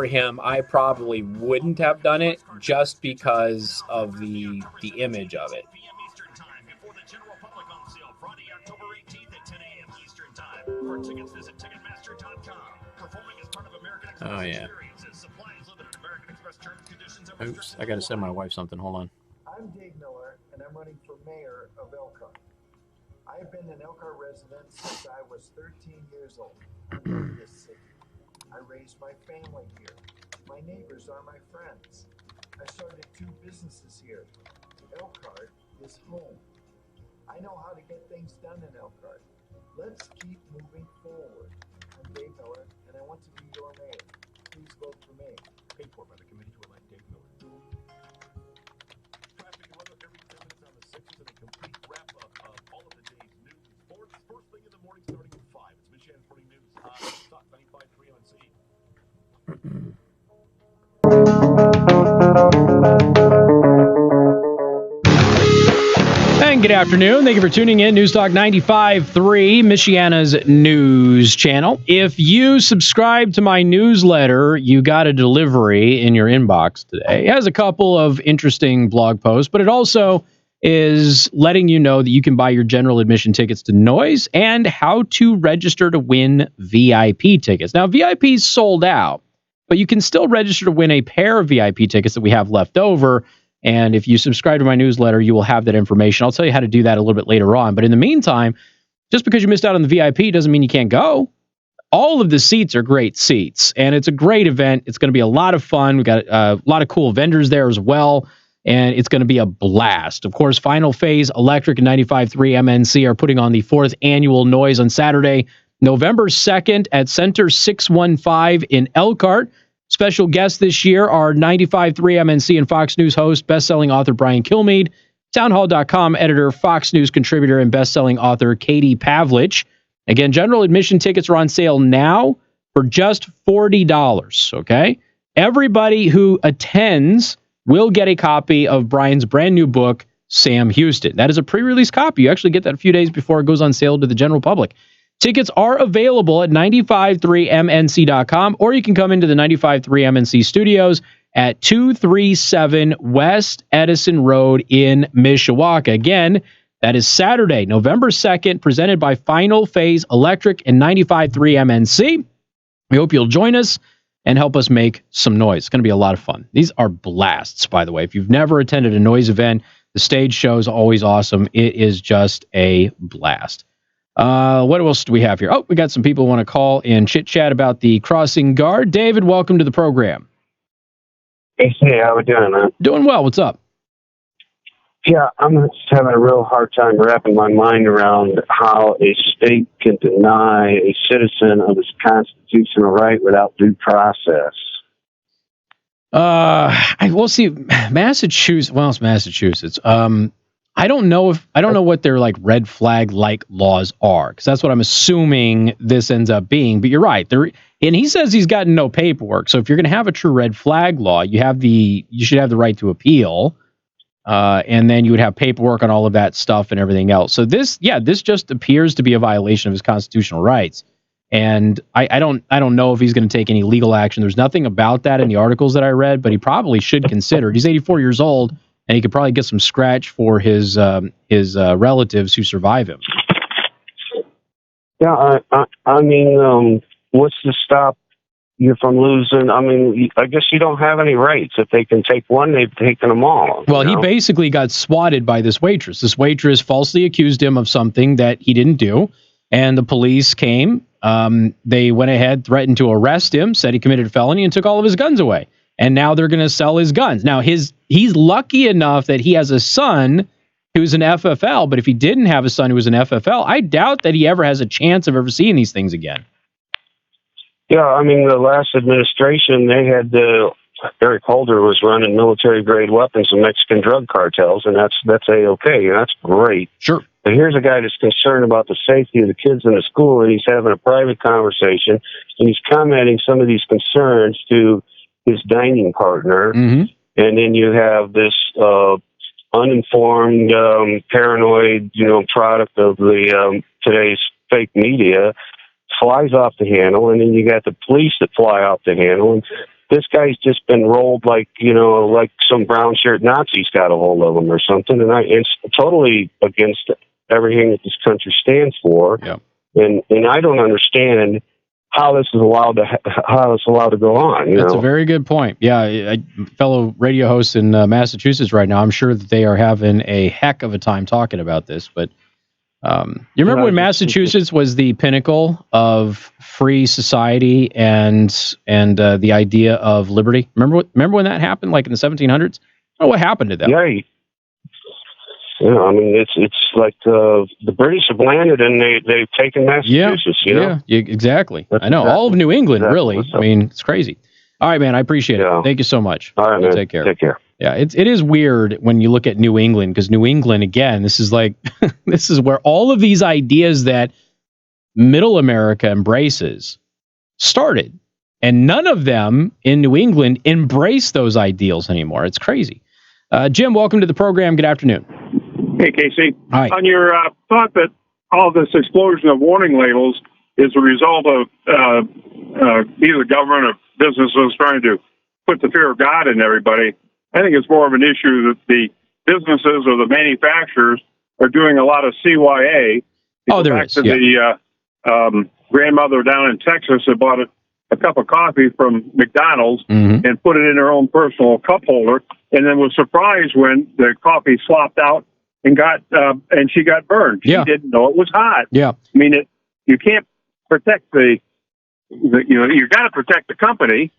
him, I probably wouldn't have done it just because of the image of it. Oh yeah. Oops, I gotta send my wife something. Hold on. I'm Dave Miller, and I'm running for mayor of Elkhart. I've been an Elkhart resident since I was 13 years old. I love this city. I raised my family here. My neighbors are my friends. I started 2 businesses here. Elkhart is home. I know how to get things done in Elkhart. Let's keep moving forward. I'm Dave Miller, and I want to be your mayor. Please vote for me. Paid for by the committee to elect Dave Miller. Traffic and weather every 10 minutes on the 6th and a complete wrap-up of all of the day's news and sports. First thing in the morning starting at 5. It's Michiana's Morning News. Talk 95.3 MNC. And good afternoon. Thank you for tuning in. News Talk 95.3, Michiana's news channel. If you subscribe to my newsletter, you got a delivery in your inbox today. It has a couple of interesting blog posts, but it also is letting you know that you can buy your general admission tickets to Noise and how to register to win VIP tickets. Now, VIP's sold out, but you can still register to win a pair of VIP tickets that we have left over. And if you subscribe to my newsletter, you will have that information. I'll tell you how to do that a little bit later on. But in the meantime, just because you missed out on the VIP doesn't mean you can't go. All of the seats are great seats, and it's a great event. It's going to be a lot of fun. We've got a lot of cool vendors there as well, and it's going to be a blast. Of course, Final Phase Electric and 95.3 MNC are putting on the 4th annual Noise on Saturday, November 2nd at Center 615 in Elkhart. Special guests this year are 95.3 MNC and Fox News host, best-selling author Brian Kilmeade, townhall.com editor, Fox News contributor, and best-selling author Katie Pavlich. Again, general admission tickets are on sale now for just $40, okay? Everybody who attends will get a copy of Brian's brand new book, Sam Houston. That is a pre-release copy. You actually get that a few days before it goes on sale to the general public. Tickets are available at 953mnc.com, or you can come into the 95.3 MNC studios at 237 West Edison Road in Mishawaka. Again, that is Saturday, November 2nd, presented by Final Phase Electric and 95.3 MNC. We hope you'll join us and help us make some noise. It's going to be a lot of fun. These are blasts, by the way. If you've never attended a noise event, the stage show is always awesome. It is just a blast. What else do we have here? Oh, we got some people who want to call and chit-chat about the crossing guard. David, welcome to the program. Hey, how we doing, man? Doing well. What's up? Yeah, I'm just having a real hard time wrapping my mind around how a state can deny a citizen of his constitutional right without due process. We'll see. Massachusetts. Well, it's Massachusetts. I don't know what their like red flag like laws are, because that's what I'm assuming this ends up being. But you're right. And he says he's gotten no paperwork. So if you're going to have a true red flag law, you should have the right to appeal, and then you would have paperwork on all of that stuff and everything else. So this just appears to be a violation of his constitutional rights. And I don't know if he's going to take any legal action. There's nothing about that in the articles that I read, but he probably should consider it. He's 84 years old. And he could probably get some scratch for his relatives who survive him. Yeah, I mean, what's to stop you from losing? I mean, I guess you don't have any rights. If they can take one, they've taken them all. Well, he basically got swatted by this waitress. This waitress falsely accused him of something that he didn't do, and the police came. They went ahead, threatened to arrest him, said he committed a felony, and took all of his guns away. And now they're going to sell his guns. Now, he's lucky enough that he has a son who's an FFL, but if he didn't have a son who was an FFL, I doubt that he ever has a chance of ever seeing these things again. Yeah, I mean, the last administration, they had Eric Holder was running military-grade weapons and Mexican drug cartels, and that's A-okay, and that's great. Sure. But here's a guy that's concerned about the safety of the kids in the school, and he's having a private conversation, and he's commenting some of these concerns to his dining partner, and then you have this uninformed, paranoid, product of the today's fake media flies off the handle, and then you got the police that fly off the handle, and this guy's just been rolled like some brown shirt Nazis got a hold of him or something, and it's totally against everything that this country stands for. Yep. And I don't understand how this is allowed to go on. That's a very good point. Yeah, fellow radio hosts in Massachusetts right now, I'm sure that they are having a heck of a time talking about this. But you remember when Massachusetts was the pinnacle of free society and the idea of liberty? Remember when that happened, like in the 1700s? Oh, what happened to them? Yeah, I mean, it's like the British have landed and they've taken Massachusetts. Yeah, exactly. I know. All of New England, really. I mean, it's crazy. All right, man. I appreciate it. Thank you so much. All right, man. Take care. Take care. Yeah, it is weird when you look at New England, because New England, again, this is like this is where all of these ideas that Middle America embraces started, and none of them in New England embrace those ideals anymore. It's crazy. Jim, welcome to the program. Good afternoon. Hey, Casey. Hi. On your thought that all this explosion of warning labels is a result of either government or businesses trying to put the fear of God in everybody, I think it's more of an issue that the businesses or the manufacturers are doing a lot of CYA. Oh, there is. The grandmother down in Texas that bought a cup of coffee from McDonald's and put it in her own personal cup holder, and then was surprised when the coffee slopped out and she got burned. She didn't know it was hot. Yeah. I mean, you can't protect you got to protect the company,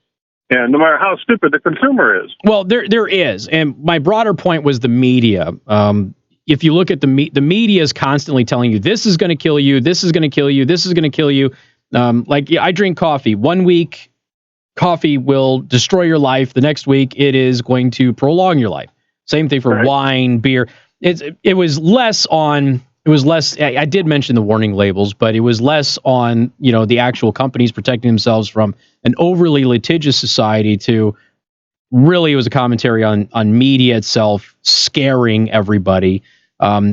and no matter how stupid the consumer is. Well, there is, and my broader point was the media. If you look at the media is constantly telling you this is going to kill you, this is going to kill you, this is going to kill you. I drink coffee. 1 week, coffee will destroy your life. The next week, it is going to prolong your life. Same thing for wine, beer. It was less on. It was less. I did mention the warning labels, but it was less on the actual companies protecting themselves from an overly litigious society. To really, it was a commentary on media itself scaring everybody.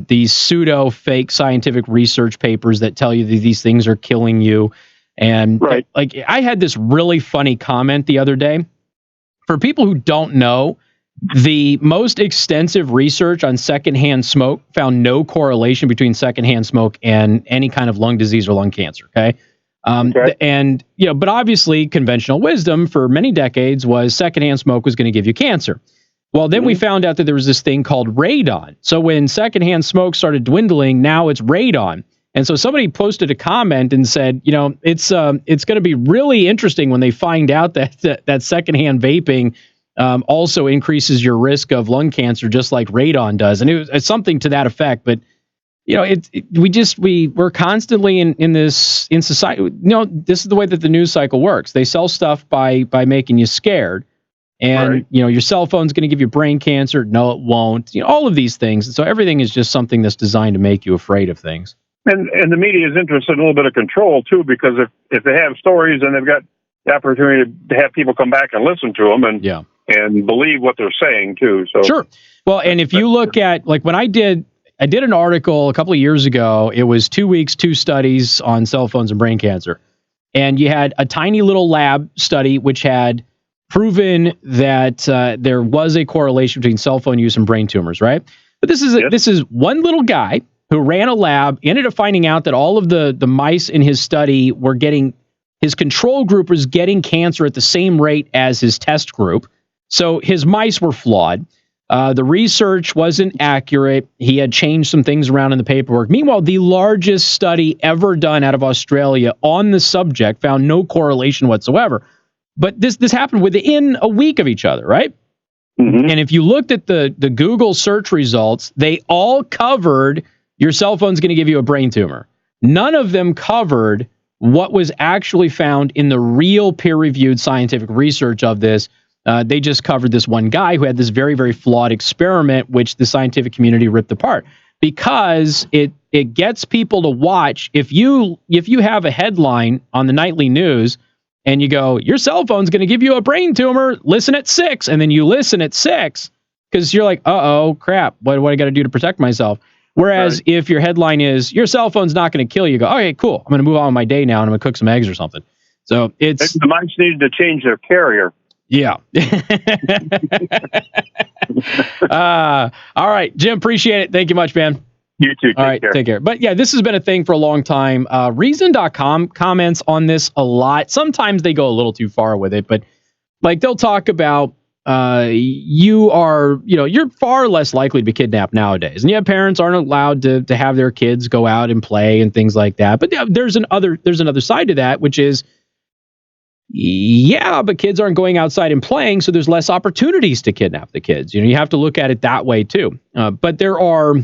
These pseudo fake scientific research papers that tell you that these things are killing you. And like I had this really funny comment the other day. For people who don't know, the most extensive research on secondhand smoke found no correlation between secondhand smoke and any kind of lung disease or lung cancer. Okay. And, but obviously conventional wisdom for many decades was secondhand smoke was going to give you cancer. Well, then we found out that there was this thing called radon. So when secondhand smoke started dwindling, now it's radon. And so somebody posted a comment and said, it's going to be really interesting when they find out that secondhand vaping also increases your risk of lung cancer, just like radon does. And it's something to that effect. But, we're constantly in society. This is the way that the news cycle works. They sell stuff by making you scared. And, your cell phone's going to give you brain cancer. No, it won't. All of these things. So everything is just something that's designed to make you afraid of things. And the media is interested in a little bit of control, too, because if they have stories and they've got the opportunity to have people come back and listen to them and believe what they're saying, too. So sure. Well, and if you look at, like, when I did an article a couple of years ago, it was 2 weeks, 2 studies on cell phones and brain cancer. And you had a tiny little lab study which had proven that there was a correlation between cell phone use and brain tumors, right? But this is one little guy who ran a lab, ended up finding out that all of the mice in his study were getting, his control group was getting cancer at the same rate as his test group. So his mice were flawed. The research wasn't accurate. He had changed some things around in the paperwork. Meanwhile, the largest study ever done out of Australia on the subject found no correlation whatsoever. But this happened within a week of each other, right? And if you looked at the Google search results, they all covered your cell phone's going to give you a brain tumor. None of them covered what was actually found in the real peer-reviewed scientific research of this. They just covered this one guy who had this very, very flawed experiment, which the scientific community ripped apart because it gets people to watch. If you have a headline on the nightly news and you go, your cell phone's going to give you a brain tumor, listen at 6, and then you listen at 6, because you're like, crap, what do I got to do to protect myself? Whereas if your headline is, your cell phone's not going to kill you, go, okay, cool. I'm going to move on with my day now and I'm going to cook some eggs or something. So it's... The mice needed to change their carrier. Yeah. All right, Jim, appreciate it. Thank you much, man. You too. Take care. But yeah, this has been a thing for a long time. Reason.com comments on this a lot. Sometimes they go a little too far with it, but like they'll talk about you're far less likely to be kidnapped nowadays. And yeah, parents aren't allowed to have their kids go out and play and things like that. But yeah, there's another side to that, which is, yeah, but kids aren't going outside and playing, so there's less opportunities to kidnap the kids. You have to look at it that way too. But there are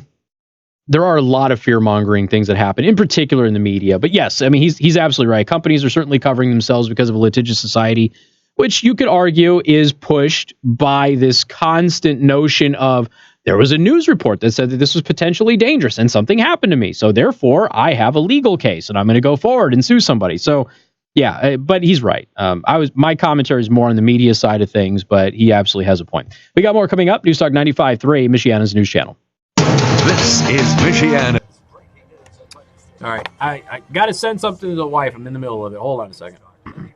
a lot of fear-mongering things that happen, in particular in the media. But yes, I mean, he's absolutely right. Companies are certainly covering themselves because of a litigious society, which you could argue is pushed by this constant notion of, there was a news report that said that this was potentially dangerous and something happened to me. So therefore, I have a legal case and I'm going to go forward and sue somebody. So yeah, but he's right. My commentary is more on the media side of things, but he absolutely has a point. We got more coming up. News Talk 95.3, Michiana's news channel. This is Michiana. All right, I got to send something to the wife. I'm in the middle of it. Hold on a second. I'm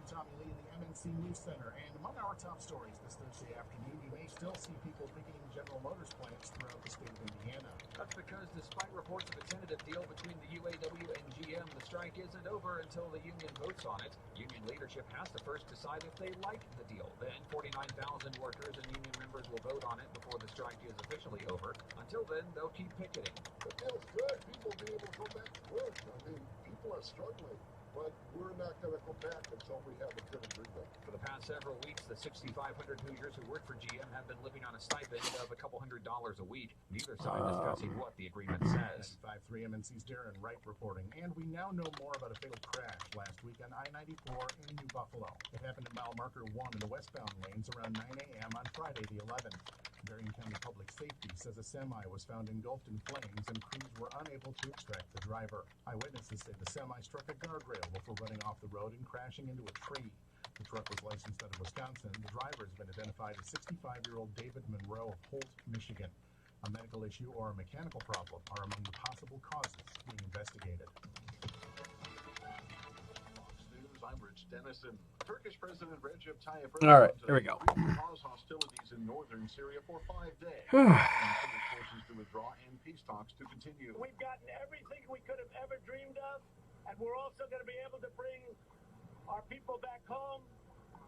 Tommy Lee in the MNC News Center, and among our top stories this Thursday afternoon, you may still see people picketing General Motors plants throughout the state of Indiana. That's because despite reports of a tentative deal between the UAW and GM, the strike isn't over until the union votes on it. Union leadership has to first decide if they like the deal. Then 49,000 workers and union members will vote on it before the strike is officially over. Until then, they'll keep picketing. It feels good. People be able to go back to work. I mean, people are struggling, but we're not going to go back until we have a good agreement. For the past several weeks, the 6,500 Hoosiers who work for GM have been living on a stipend of a couple $100s a week. Neither side discussing what the agreement says. 95.3 MNC's Darren Wright reporting, and we now know more about a fatal crash last week on I-94 in New Buffalo. It happened at mile marker 1 in the westbound lanes around 9 a.m. on Friday the 11th. Marion County Public Safety says a semi was found engulfed in flames and crews were unable to extract the driver. Eyewitnesses say the semi struck a guardrail before running off the road and crashing into a tree. The truck was licensed out of Wisconsin. The driver has been identified as 65-year-old David Monroe of Holt, Michigan. A medical issue or a mechanical problem are among the possible causes being investigated. I'm Rich Dennison. Turkish President Recep Tayyip All right, here we go. Pause hostilities in northern Syria for 5 days. Forces to withdraw and peace talks to continue. We've gotten everything we could have ever dreamed of, and we're also going to be able to bring our people back home,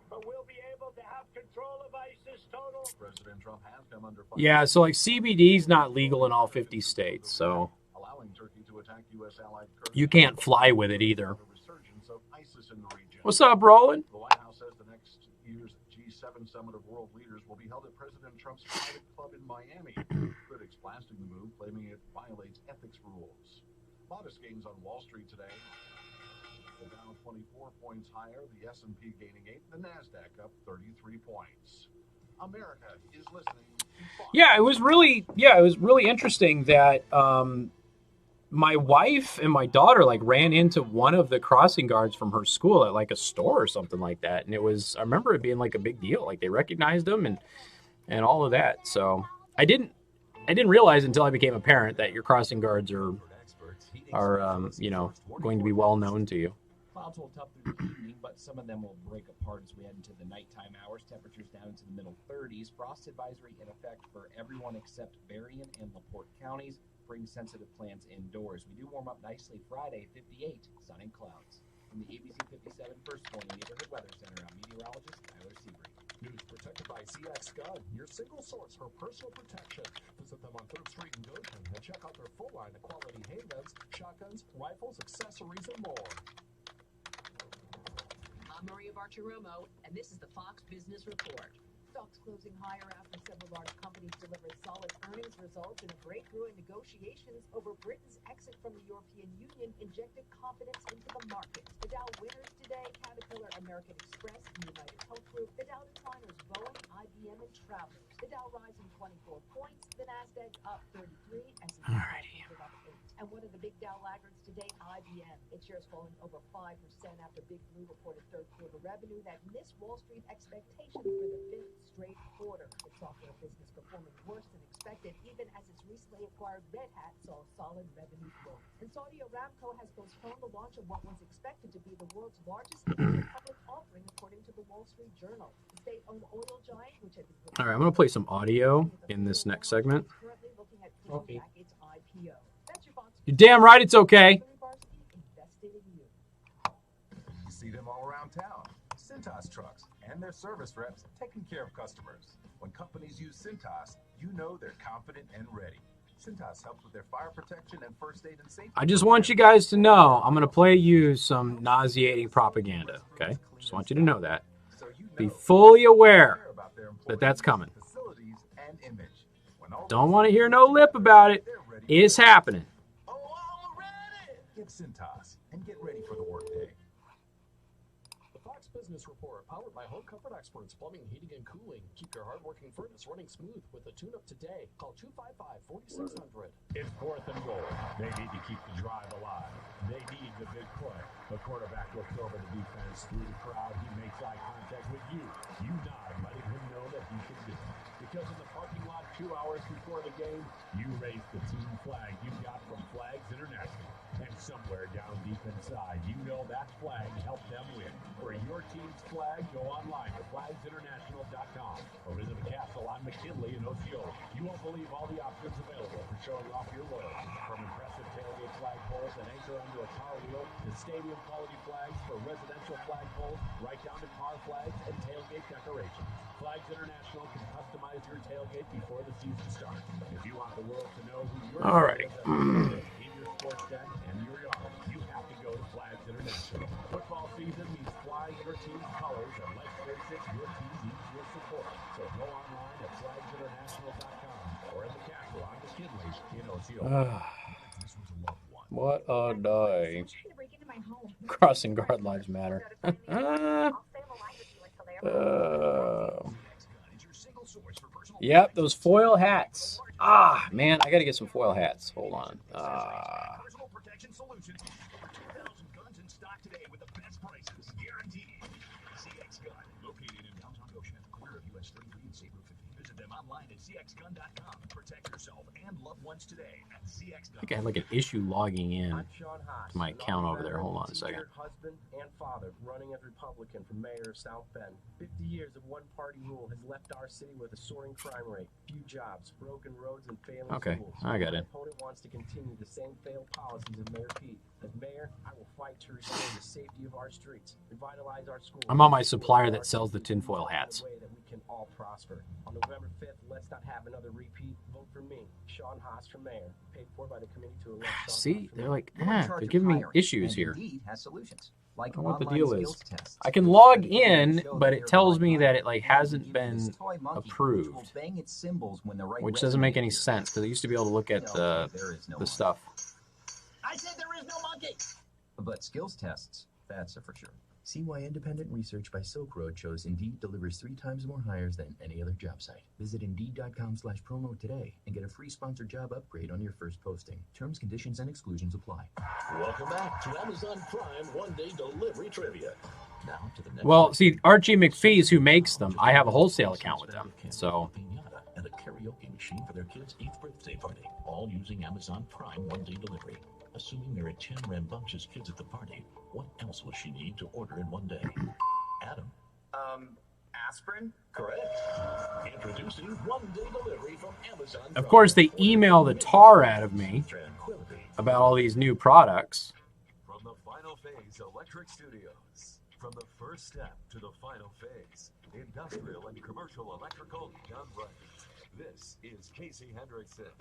but we'll be able to have control of ISIS total. President Trump has come under fire. Yeah, so like CBD is not legal in all 50 states, so allowing Turkey to attack U.S. allied Kurds. you can't fly with it either. Resurgence of ISIS in the region. What's up, Roland? The White House says the next year's G7 summit of world leaders will be held at President Trump's private club in Miami. Critics blasting the move, claiming it violates ethics rules. Modest gains on Wall Street today. The Dow 24 points higher, the S&P gaining 8, the Nasdaq up 33 points. America is listening. Yeah, it was really interesting that my wife and my daughter like ran into one of the crossing guards from her school at like a store or something like that, and I remember it being like a big deal. Like they recognized them and all of that. So I didn't realize until I became a parent that your crossing guards are going to be well known to you. Clouds hold tough through the evening, but some of them will break apart as we head into the nighttime hours. Temperatures down into the middle 30s. Frost advisory in effect for everyone except Berrien and LaPorte counties. Bring sensitive plants indoors. We do warm up nicely Friday, 58, sun and clouds. From the ABC 57 First Point Neighborhood Weather Center, I'm meteorologist Tyler Seabury. News protected by CX Gun, your single source for personal protection. Visit them on 3rd Street in Dothan and check out their full line of quality handguns, shotguns, rifles, accessories, and more. I'm Maria Bartiromo, and this is the Fox Business Report. Stocks closing higher after several large companies delivered solid earnings results, and a breakthrough in negotiations over Britain's exit from the European Union injected confidence into the market. The Dow winners today: Caterpillar, American Express, United Health Group. The Dow decliners: Boeing, IBM, and Travelers. The Dow rising 24 points. The Nasdaq up 33. S&P up 8. And one of the big Dow laggards today, IBM. Its shares falling over 5% after Big Blue reported third quarter revenue that missed Wall Street expectations for the fifth straight quarter. The software business performing worse than expected, even as its recently acquired Red Hat saw solid revenue growth. And Saudi Aramco has postponed the launch of what was expected to be the world's largest public offering, according to the Wall Street Journal. The state-owned oil giant, which had been All right, I'm going to play some audio in this next segment. currently looking at pushing back its IPO. That's your Fox You're damn right it's okay. invested in you. You see them all around town. Cintas trucks and their service reps taking care of customers. When companies use Cintas, you know they're confident and ready. Cintas helps with their fire protection and first aid and safety. I just want you guys to know I'm going to play you some nauseating propaganda, okay? Just want you to know that. Be fully aware that that's coming. Facilities and image. When all Don't want to hear no lip about it. It's happening. Get Cintas and get ready for the workday. The Fox Business Report, powered by Home Comfort Experts, Plumbing, Heating, and Cooling. Keep your hardworking furnace running smooth with a tune-up today. Call 255-4600. It's 4th and goal. They need to keep the drive alive. They need the big play. The quarterback looks over the defense through the crowd. He makes eye contact with you. You nod, letting him know that he can do it. Because in the parking lot 2 hours before the game, you raised the team flag you got from Flags International. And somewhere down deep inside, you know that flag helped them win. For your team's flag, go online to flagsinternational.com or visit the castle on McKinley in Osceola. You won't believe all the options available for showing off your loyalty. From impressive tailgate flagpoles that anchor under a car wheel to stadium quality flags for residential flagpoles, right down to car flags and tailgate decorations. Flags International can customize your tailgate before the season starts. If you want the world to know who your All right. in your sports deck and your yard, you have to go to Flags International. Football season means flying your team's colors, and let's face it, your team needs your support. So go online at flagsinternational.com or at the castle on McKinley in Osceola. What a day. Crossing guard lives matter. Yep, those foil hats. Ah, man, I got to get some foil hats. Hold on. CXGun.com. Protect yourself and loved ones today at CXGun. I think I had like an issue logging in to my account over there. Hold on a second. Husband and father running as Republican for mayor of South Bend. 50 years of one-party rule has left our city with a soaring crime rate, few jobs, broken roads, and failing schools. I got it. My opponent wants to continue the same failed policies of Mayor Pete. As mayor, I will fight to restore the safety of our streets, revitalize our schools. I'm on my supplier that sells the tinfoil hats. Way that we can all prosper. On November 5th, let's not have another repeat. Vote for me, Sean Haas for mayor. Paid for by the committee to elect Sean See, Haas they're like, they're giving me issues here. Indeed has solutions, I like don't know what the online deal is. skills tests. I can log in, but it tells me that it like hasn't been approved, Will bang its cymbals when the right which doesn't make any sense because I used to be able to look at the stuff. I said there is no monkey. But skills tests, that's a for sure. See why independent research by Silk Road shows Indeed delivers 3 times more hires than any other job site. Visit Indeed.com/promo today and get a free sponsored job upgrade on your first posting. Terms, conditions, and exclusions apply. Welcome back to Amazon Prime one-day delivery trivia. Now to the next. Well, see, Archie McPhee's who makes them. I have a wholesale account with them, so. And a karaoke machine for their kid's 8th birthday party, all using Amazon Prime one-day delivery. Assuming there are 10 rambunctious kids at the party, what else will she need to order in one day? Adam? Aspirin? Correct. Introducing one-day delivery from Amazon. Of course, they email the tar out of me about all these new products. From the Final Phase Electric Studios. From the first step to the final phase, industrial and commercial electrical done right. This is Casey Hendrickson.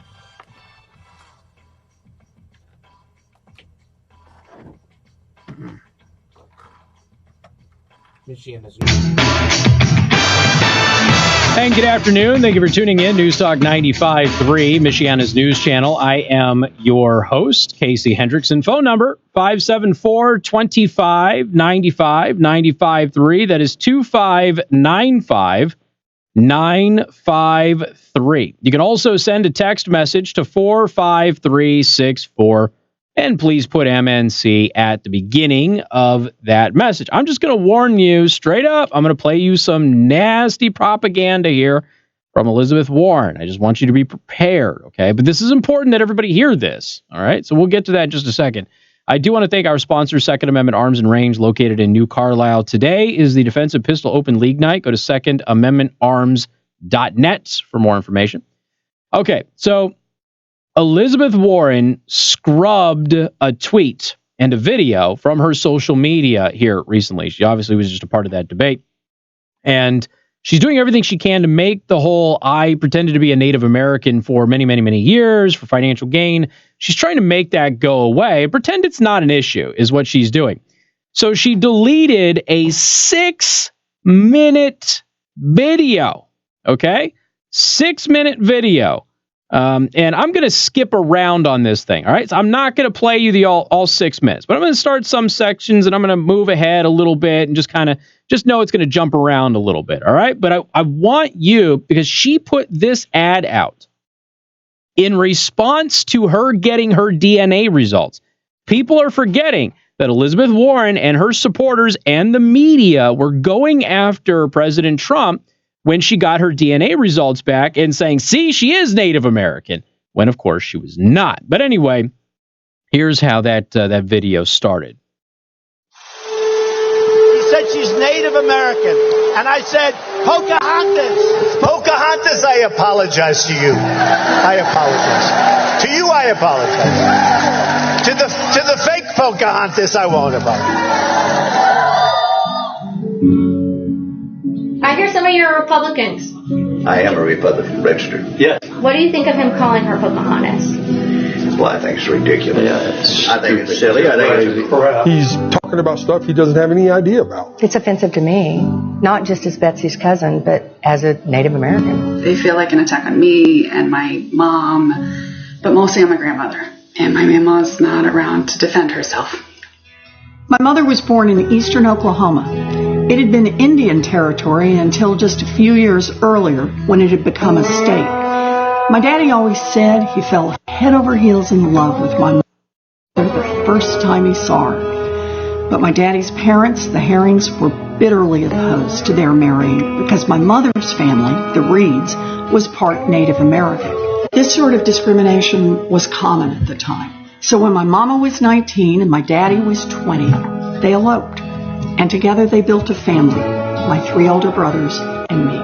And good afternoon. Thank you for tuning in. News Talk 95.3, Michiana's news channel. I am your host, Casey Hendrickson. Phone number 574-25-95, 95.3. That is 2595 953. You can also send a text message to 45364, and please put MNC at the beginning of that message. I'm just going to warn you straight up. I'm going to play you some nasty propaganda here from Elizabeth Warren. I just want you to be prepared, okay? But this is important that everybody hear this, all right? So we'll get to that in just a second. I do want to thank our sponsor, Second Amendment Arms and Range, located in New Carlisle. Today is the Defensive Pistol Open League night. Go to secondamendmentarms.net for more information. Okay, so Elizabeth Warren scrubbed a tweet and a video from her social media here recently. She obviously was just a part of that debate. And she's doing everything she can to make the whole, I pretended to be a Native American for many, many, many years for financial gain. She's trying to make that go away. Pretend it's not an issue is what she's doing. So she deleted a 6-minute video. Okay? 6-minute video. And I'm going to skip around on this thing. All right. So I'm not going to play you all 6 minutes, but I'm going to start some sections and I'm going to move ahead a little bit and just know it's going to jump around a little bit. All right. But I want you, because she put this ad out in response to her getting her DNA results. People are forgetting that Elizabeth Warren and her supporters and the media were going after President Trump when she got her DNA results back and saying, see, she is Native American, when, of course, she was not. But anyway, here's how that video started. He said she's Native American. And I said, Pocahontas. Pocahontas, I apologize to you. I apologize. To you, I apologize. To the fake Pocahontas, I won't apologize. I hear some of your Republicans. I am a Republican, registered. Yes. What do you think of him calling her Pocahontas? Well, I think it's ridiculous. Yeah, I think it's silly. I think it's crap. He's talking about stuff he doesn't have any idea about. It's offensive to me, not just as Betsy's cousin, but as a Native American. They feel like an attack on me and my mom, but mostly on my grandmother. And my mama's not around to defend herself. My mother was born in eastern Oklahoma. It had been Indian territory until just a few years earlier when it had become a state. My daddy always said he fell head over heels in love with my mother the first time he saw her. But my daddy's parents, the Herrings, were bitterly opposed to their marrying because my mother's family, the Reeds, was part Native American. This sort of discrimination was common at the time. So when my mama was 19 and my daddy was 20, they eloped. And together they built a family, my 3 older brothers and me.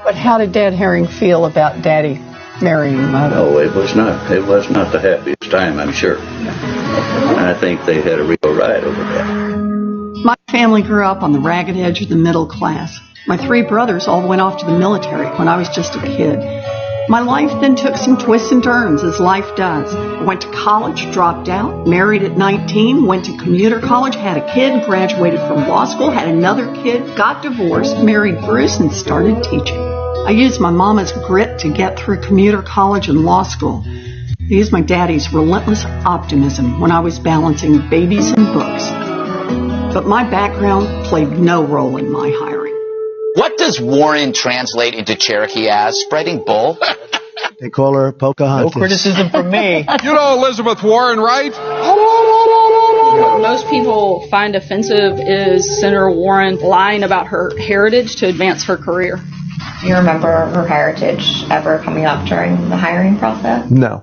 But how did Dad Herring feel about Daddy marrying Mother? No, it was not the happiest time, I'm sure. I think they had a real ride over that. My family grew up on the ragged edge of the middle class. My 3 brothers all went off to the military when I was just a kid. My life then took some twists and turns, as life does. I went to college, dropped out, married at 19, went to commuter college, had a kid, graduated from law school, had another kid, got divorced, married Bruce, and started teaching. I used my mama's grit to get through commuter college and law school. I used my daddy's relentless optimism when I was balancing babies and books. But my background played no role in my hiring. What does Warren translate into Cherokee as? Spreading bull? They call her Pocahontas. No criticism from me. You know Elizabeth Warren, right? What most people find offensive is Senator Warren lying about her heritage to advance her career. Do you remember her heritage ever coming up during the hiring process? No.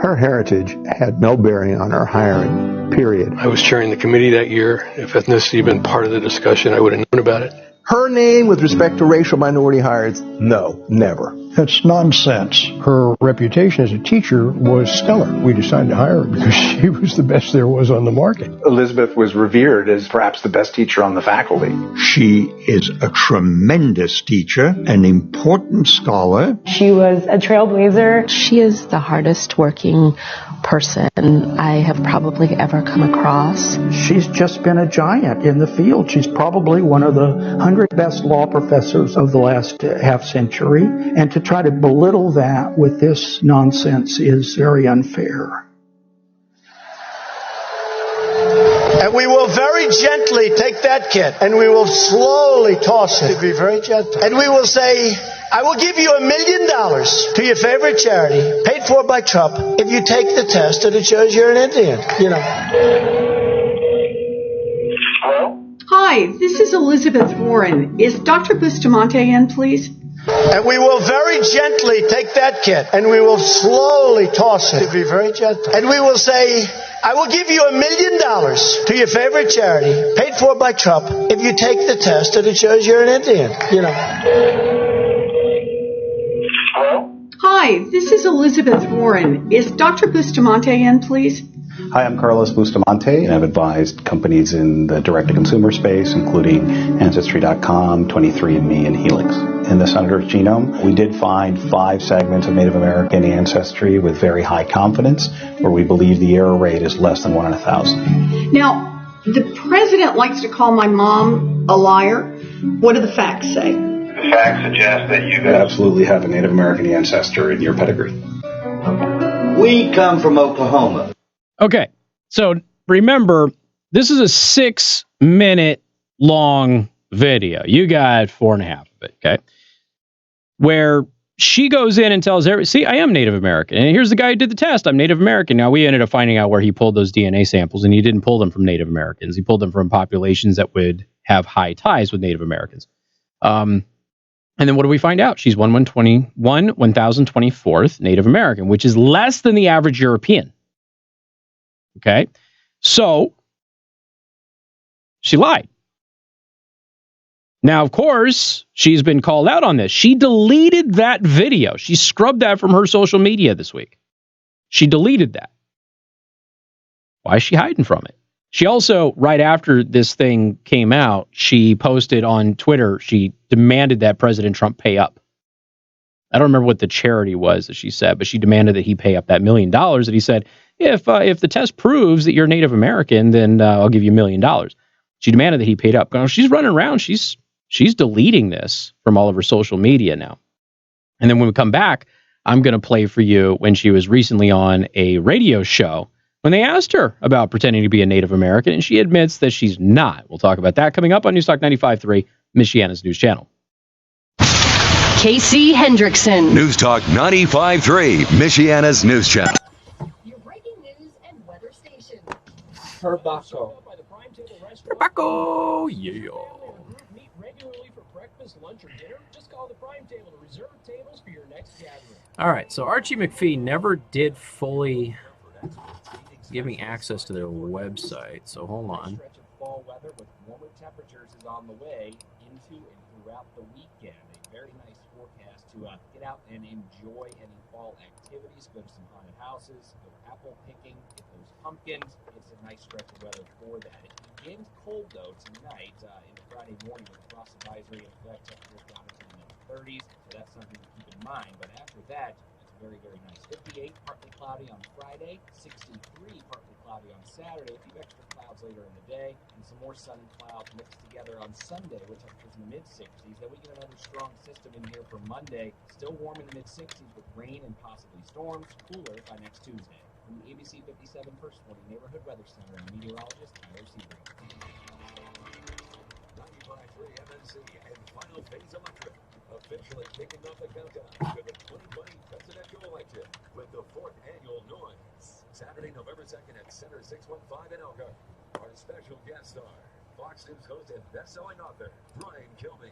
Her heritage had no bearing on her hiring, period. I was chairing the committee that year. If ethnicity had been part of the discussion, I would have known about it. Her name with respect to racial minority hires, no, never. That's nonsense. Her reputation as a teacher was stellar. We decided to hire her because she was the best there was on the market. Elizabeth was revered as perhaps the best teacher on the faculty. She is a tremendous teacher, an important scholar. She was a trailblazer. She is the hardest working person I have probably ever come across. She's just been a giant in the field. She's probably one of the 100 best law professors of the last half century. And to try to belittle that with this nonsense is very unfair. And we will very gently take that kit and we will slowly toss it. Be very gentle. And we will say, I will give you $1 million to your favorite charity, paid for by Trump, if you take the test and it shows you're an Indian. You know. Hello? Hi, this is Elizabeth Warren. Is Dr. Bustamante in, please? And we will very gently take that kit and we will slowly toss it. Be very gentle. And we will say, I will give you $1 million to your favorite charity, paid for by Trump, if you take the test and it shows you're an Indian. You know. Hello? Hi, this is Elizabeth Warren. Is Dr. Bustamante in, please? Hi, I'm Carlos Bustamante, and I've advised companies in the direct-to-consumer space, including Ancestry.com, 23andMe, and Helix. In the Senator's genome, we did find 5 segments of Native American ancestry with very high confidence, where we believe the error rate is less than 1 in 1,000. Now, the president likes to call my mom a liar. What do the facts say? The facts suggest that you absolutely have a Native American ancestor in your pedigree. We come from Oklahoma. Okay, so remember, this is a 6-minute long video. You got 4.5 of it, okay? Where she goes in and tells see, I am Native American. And here's the guy who did the test. I'm Native American. Now, we ended up finding out where he pulled those DNA samples, and he didn't pull them from Native Americans. He pulled them from populations that would have high ties with Native Americans. And then what do we find out? She's 1,024th Native American, which is less than the average European. Okay, so she lied. Now, of course, she's been called out on this. She deleted that video. She scrubbed that from her social media this week. She deleted that. Why is she hiding from it? She also, right after this thing came out, she posted on Twitter, she demanded that President Trump pay up. I don't remember what the charity was that she said, but she demanded that he pay up that $1 million that he said, if the test proves that you're Native American, then I'll give you $1 million. She demanded that he paid up. She's running around. She's deleting this from all of her social media now. And then when we come back, I'm going to play for you when she was recently on a radio show when they asked her about pretending to be a Native American, and she admits that she's not. We'll talk about that coming up on Newstalk 95.3, Michiana's news channel. Casey Hendrickson. Newstalk 95.3, Michiana's news channel. Your breaking news and weather station. Tobacco, yeah. Meet regularly for breakfast, lunch, or dinner. Just call the Prime Table to reserve tables for your next gathering. All right, so Archie McPhee never did fully give me access to their website, so hold on. Stretch of fall weather with warmer temperatures is on the way into and throughout the weekend. A very nice forecast to get out and enjoy any fall activities. Go to some haunted houses, go apple picking, get those pumpkins. It's a nice stretch of weather for that. It begins cold, though, tonight into Friday morning with a frost advisory in effect. Temperatures down into the mid-30s, so that's something to keep in mind. But after that, it's very, very nice. 58, partly cloudy on Friday, 63, partly cloudy on Saturday, a few extra clouds later in the day, and some more sun and clouds mixed together on Sunday, with temperatures in the mid-60s. Then we get another strong system in here for Monday, still warm in the mid-60s with rain and possibly storms, cooler by next Tuesday. From the ABC 57 First Warning Neighborhood Weather Center, I'm meteorologist Tyler Seabrink. 95.3 MNC and Final Phase Electric officially kicking off the countdown to the 2020 presidential election with the 4th annual Noise. Saturday, November 2nd at Center 615 in Elkhart. Our special guest star, Fox News host and best-selling author Brian Kilby,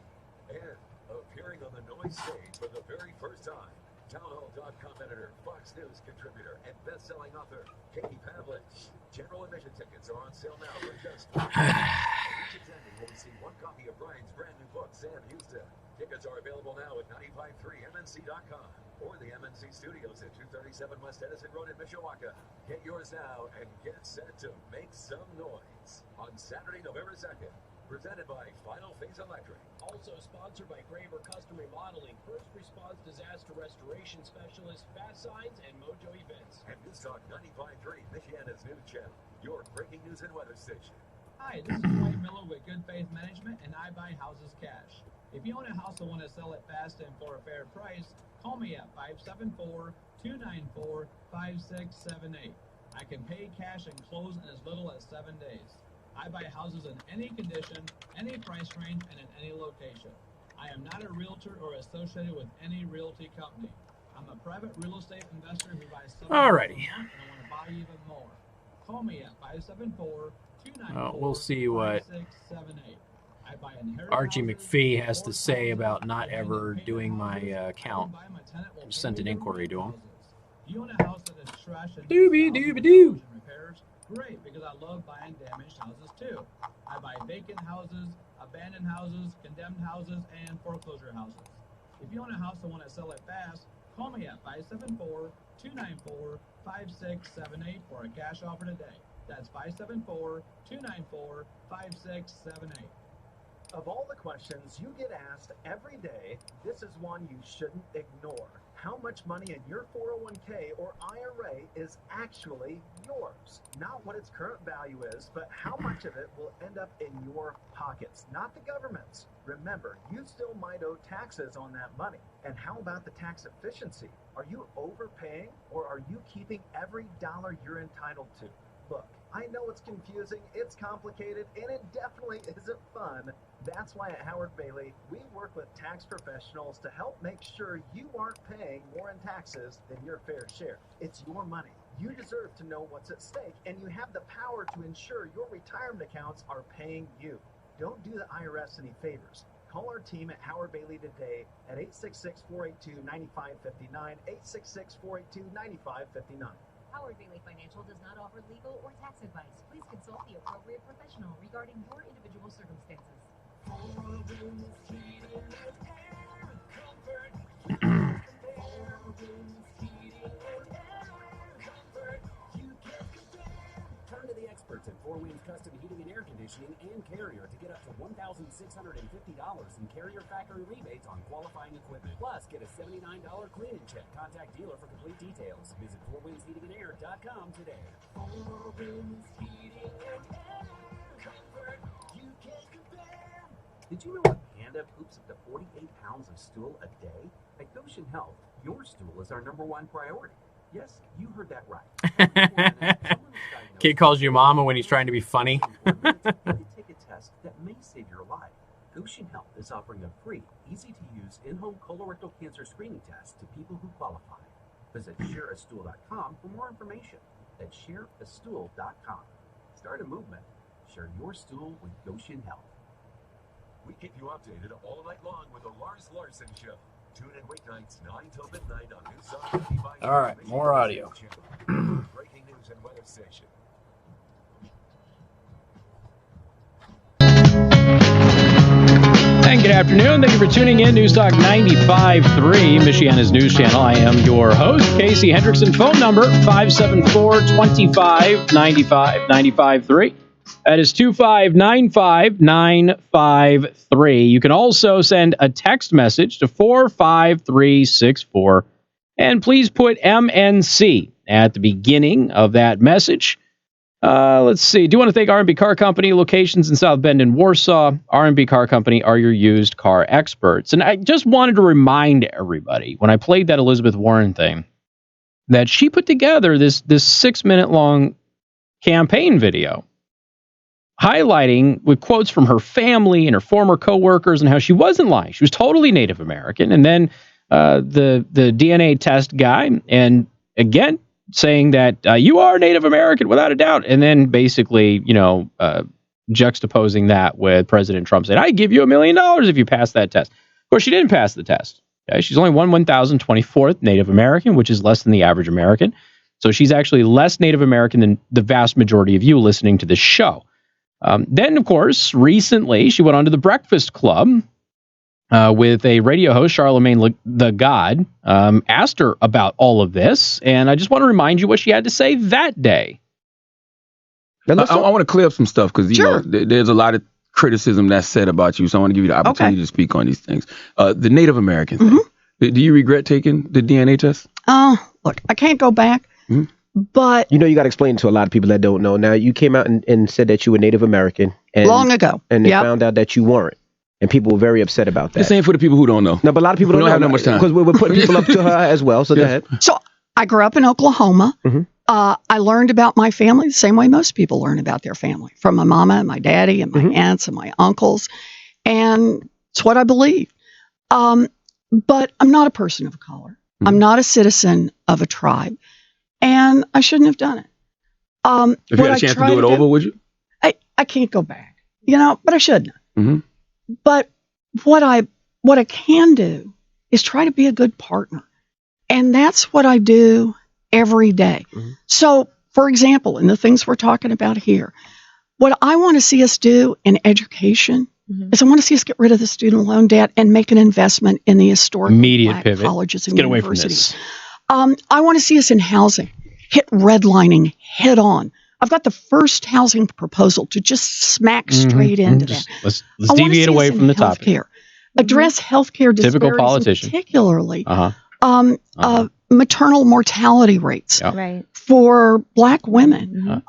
and appearing on the Noise stage for the very first time, Townhall.com editor, Fox News contributor, and best-selling author Katie Pavlich. General admission tickets are on sale now for just $5. Each attendee will receive 1 copy of Brian's brand new book, Sam Houston. Tickets are available now at 953MNC.com or the MNC Studios at 237 West Edison Road in Mishawaka. Get yours now and get set to make some noise on Saturday, November 2nd. Presented by Final Phase Electric. Also sponsored by Graver Custom Remodeling, First Response Disaster Restoration Specialist, Fast Signs, and Mojo Events. And Newstalk 95.3, Michiana's news channel, your breaking news and weather station. Hi, this is Dwight Miller with Good Faith Management, and I buy houses cash. If you own a house and want to sell it fast and for a fair price, call me at 574-294-5678. I can pay cash and close in as little as 7 days. I buy houses in any condition, any price range, and in any location. I am not a realtor or associated with any realty company. I'm a private real estate investor who buys something Alrighty. and I want to buy even more. Call me at 574-294-5678. We'll see what I buy inherited Archie houses, McPhee has to say about not ever doing my account. Just sent an inquiry to him. You own a house that is trash and Doobie-doobie-doo. repairs? Great, because I love buying damaged houses too. I buy vacant houses, abandoned houses, condemned houses, and foreclosure houses. If you own a house and want to sell it fast, call me at 574-294-5678 for a cash offer today. That's 574-294-5678. Of all the questions you get asked every day, this is one you shouldn't ignore. How much money in your 401k or IRA is actually yours? Not what its current value is, but how much of it will end up in your pockets, not the government's. Remember, you still might owe taxes on that money. And how about the tax efficiency? Are you overpaying, or are you keeping every dollar you're entitled to? Look, I know it's confusing, it's complicated, and it definitely isn't fun. That's why at Howard Bailey, we work with tax professionals to help make sure you aren't paying more in taxes than your fair share. It's your money. You deserve to know what's at stake, and you have the power to ensure your retirement accounts are paying you. Don't do the IRS any favors. Call our team at Howard Bailey today at 866-482-9559, 866-482-9559. Howard Bailey Financial does not offer legal or tax advice. Please consult the appropriate professional regarding your individual circumstances. Turn to the experts at Four Winds Custom Heating and Air Conditioning and Carrier to get up to $1,650 in Carrier factory rebates on qualifying equipment. Plus, get a $79 cleaning check. Contact dealer for complete details. Visit fourwindsheatingandair.com today. Four Winds Heating and Air. Comfort you can't compare. Did you know a panda poops up to 48 pounds of stool a day? At Goshen Health, your stool is our #1 priority. Yes, you heard that right. Kid calls you mama when he's trying to be funny. Take a test that may save your life. Goshen Health is offering a free, easy-to-use in-home colorectal cancer screening test to people who qualify. Visit shareastool.com for more information. That's shareastool.com. Start a movement. Share your stool with Goshen Health. We keep you updated all night long with the Lars Larson Show. Tune in weeknights 9 till midnight on Newstalk 95. All right, more audio. Breaking news and weather station. And good afternoon. Thank you for tuning in. Newstalk 95.3, Michiana's news channel. I am your host, Casey Hendrickson. Phone number 574-25-95-95.3. That is 2595953. You can also send a text message to 45364. And please put MNC at the beginning of that message. Let's see. Do want to thank R&B Car Company, locations in South Bend and Warsaw. R&B Car Company are your used car experts. And I just wanted to remind everybody, when I played that Elizabeth Warren thing, that she put together this 6-minute long campaign video highlighting with quotes from her family and her former coworkers and how she wasn't lying. She was totally Native American. And then the DNA test guy, and again, saying that you are Native American without a doubt. And then basically, juxtaposing that with President Trump saying, I give you $1 million if you pass that test. Of course, she didn't pass the test. Okay? She's only 1,024th Native American, which is less than the average American. So she's actually less Native American than the vast majority of you listening to this show. Then, of course, recently she went on to the Breakfast Club with a radio host, Charlemagne the God, asked her about all of this. And I just want to remind you what she had to say that day. I want to clear up some stuff because, there's a lot of criticism that's said about you. So I want to give you the opportunity to speak on these things. The Native American thing. Do you regret taking the DNA test? Look, I can't go back. But you got to explain to a lot of people that don't know. Now, you came out and said that you were Native American. And, long ago. And they found out that you weren't. And people were very upset about that. This ain't for the people who don't know. No, but a lot of people don't have that much time. Because we're putting people up to her as well. So go ahead. So I grew up in Oklahoma. I learned about my family the same way most people learn about their family, from my mama and my daddy and my aunts and my uncles. And it's what I believe. But I'm not a person of color. I'm not a citizen of a tribe. And I shouldn't have done it. If you had a chance to do it over, would you? I can't go back, but I shouldn't have. Mm-hmm. But what I can do is try to be a good partner. And that's what I do every day. So, for example, in the things we're talking about here, what I want to see us do in education is I want to see us get rid of the student loan debt and make an investment in the historic black colleges and universities. I want to see us in housing, hit redlining head on. I've got the first housing proposal to just smack straight into that. Let's deviate away from the topic. Address healthcare disparities, typical politician. Particularly maternal mortality rates for black women.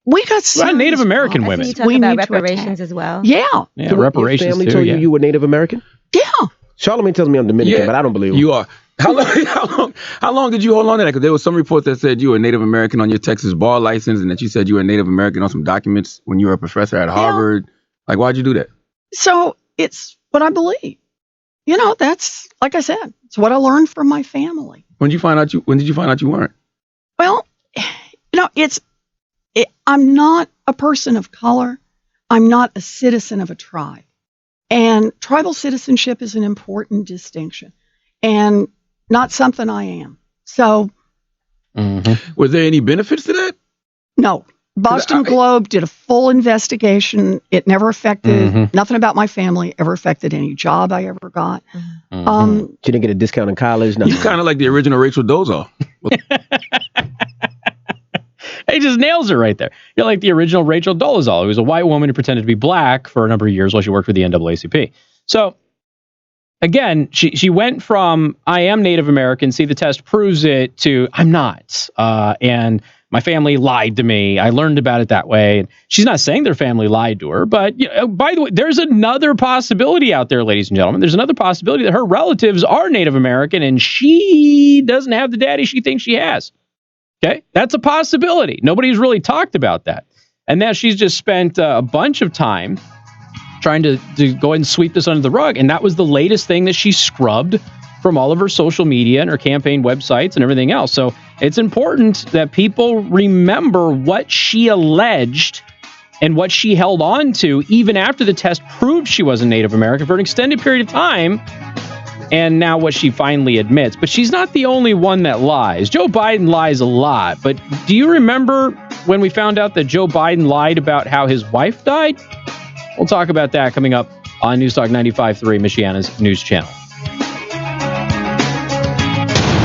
We got Native American women. You talk about reparations as well. Yeah, reparations. Your family too, told you were Native American? Yeah. Charlamagne tells me I'm Dominican, but I don't believe him. You are. How long did you hold on to that? Because there was some reports that said you were Native American on your Texas bar license, and that you said you were Native American on some documents when you were a professor at Harvard. Like, why'd you do that? So it's what I believe. That's, like I said, it's what I learned from my family. When did you find out you weren't? Well, I'm not a person of color. I'm not a citizen of a tribe. And tribal citizenship is an important distinction and not something I am. So. Was there any benefits to that? No. Boston Globe did a full investigation. It never affected, nothing about my family ever affected any job I ever got. You didn't get a discount in college? You kind of like the original Rachel Dolezal. He just nails it right there. You're like the original Rachel Dolezal, who was a white woman who pretended to be black for a number of years while she worked for the NAACP. So, again, she went from, I am Native American, see the test proves it, to I'm not. And my family lied to me. I learned about it that way. And she's not saying their family lied to her. But, by the way, there's another possibility out there, ladies and gentlemen. There's another possibility that her relatives are Native American and she doesn't have the daddy she thinks she has. Okay, that's a possibility. Nobody's really talked about that. And now she's just spent a bunch of time trying to go ahead and sweep this under the rug. And that was the latest thing that she scrubbed from all of her social media and her campaign websites and everything else. So it's important that people remember what she alleged and what she held on to even after the test proved she wasn't Native American for an extended period of time. And now what she finally admits. But she's not the only one that lies. Joe Biden lies a lot. But do you remember when we found out that Joe Biden lied about how his wife died? We'll talk about that coming up on Newstalk 95.3, Michiana's news channel.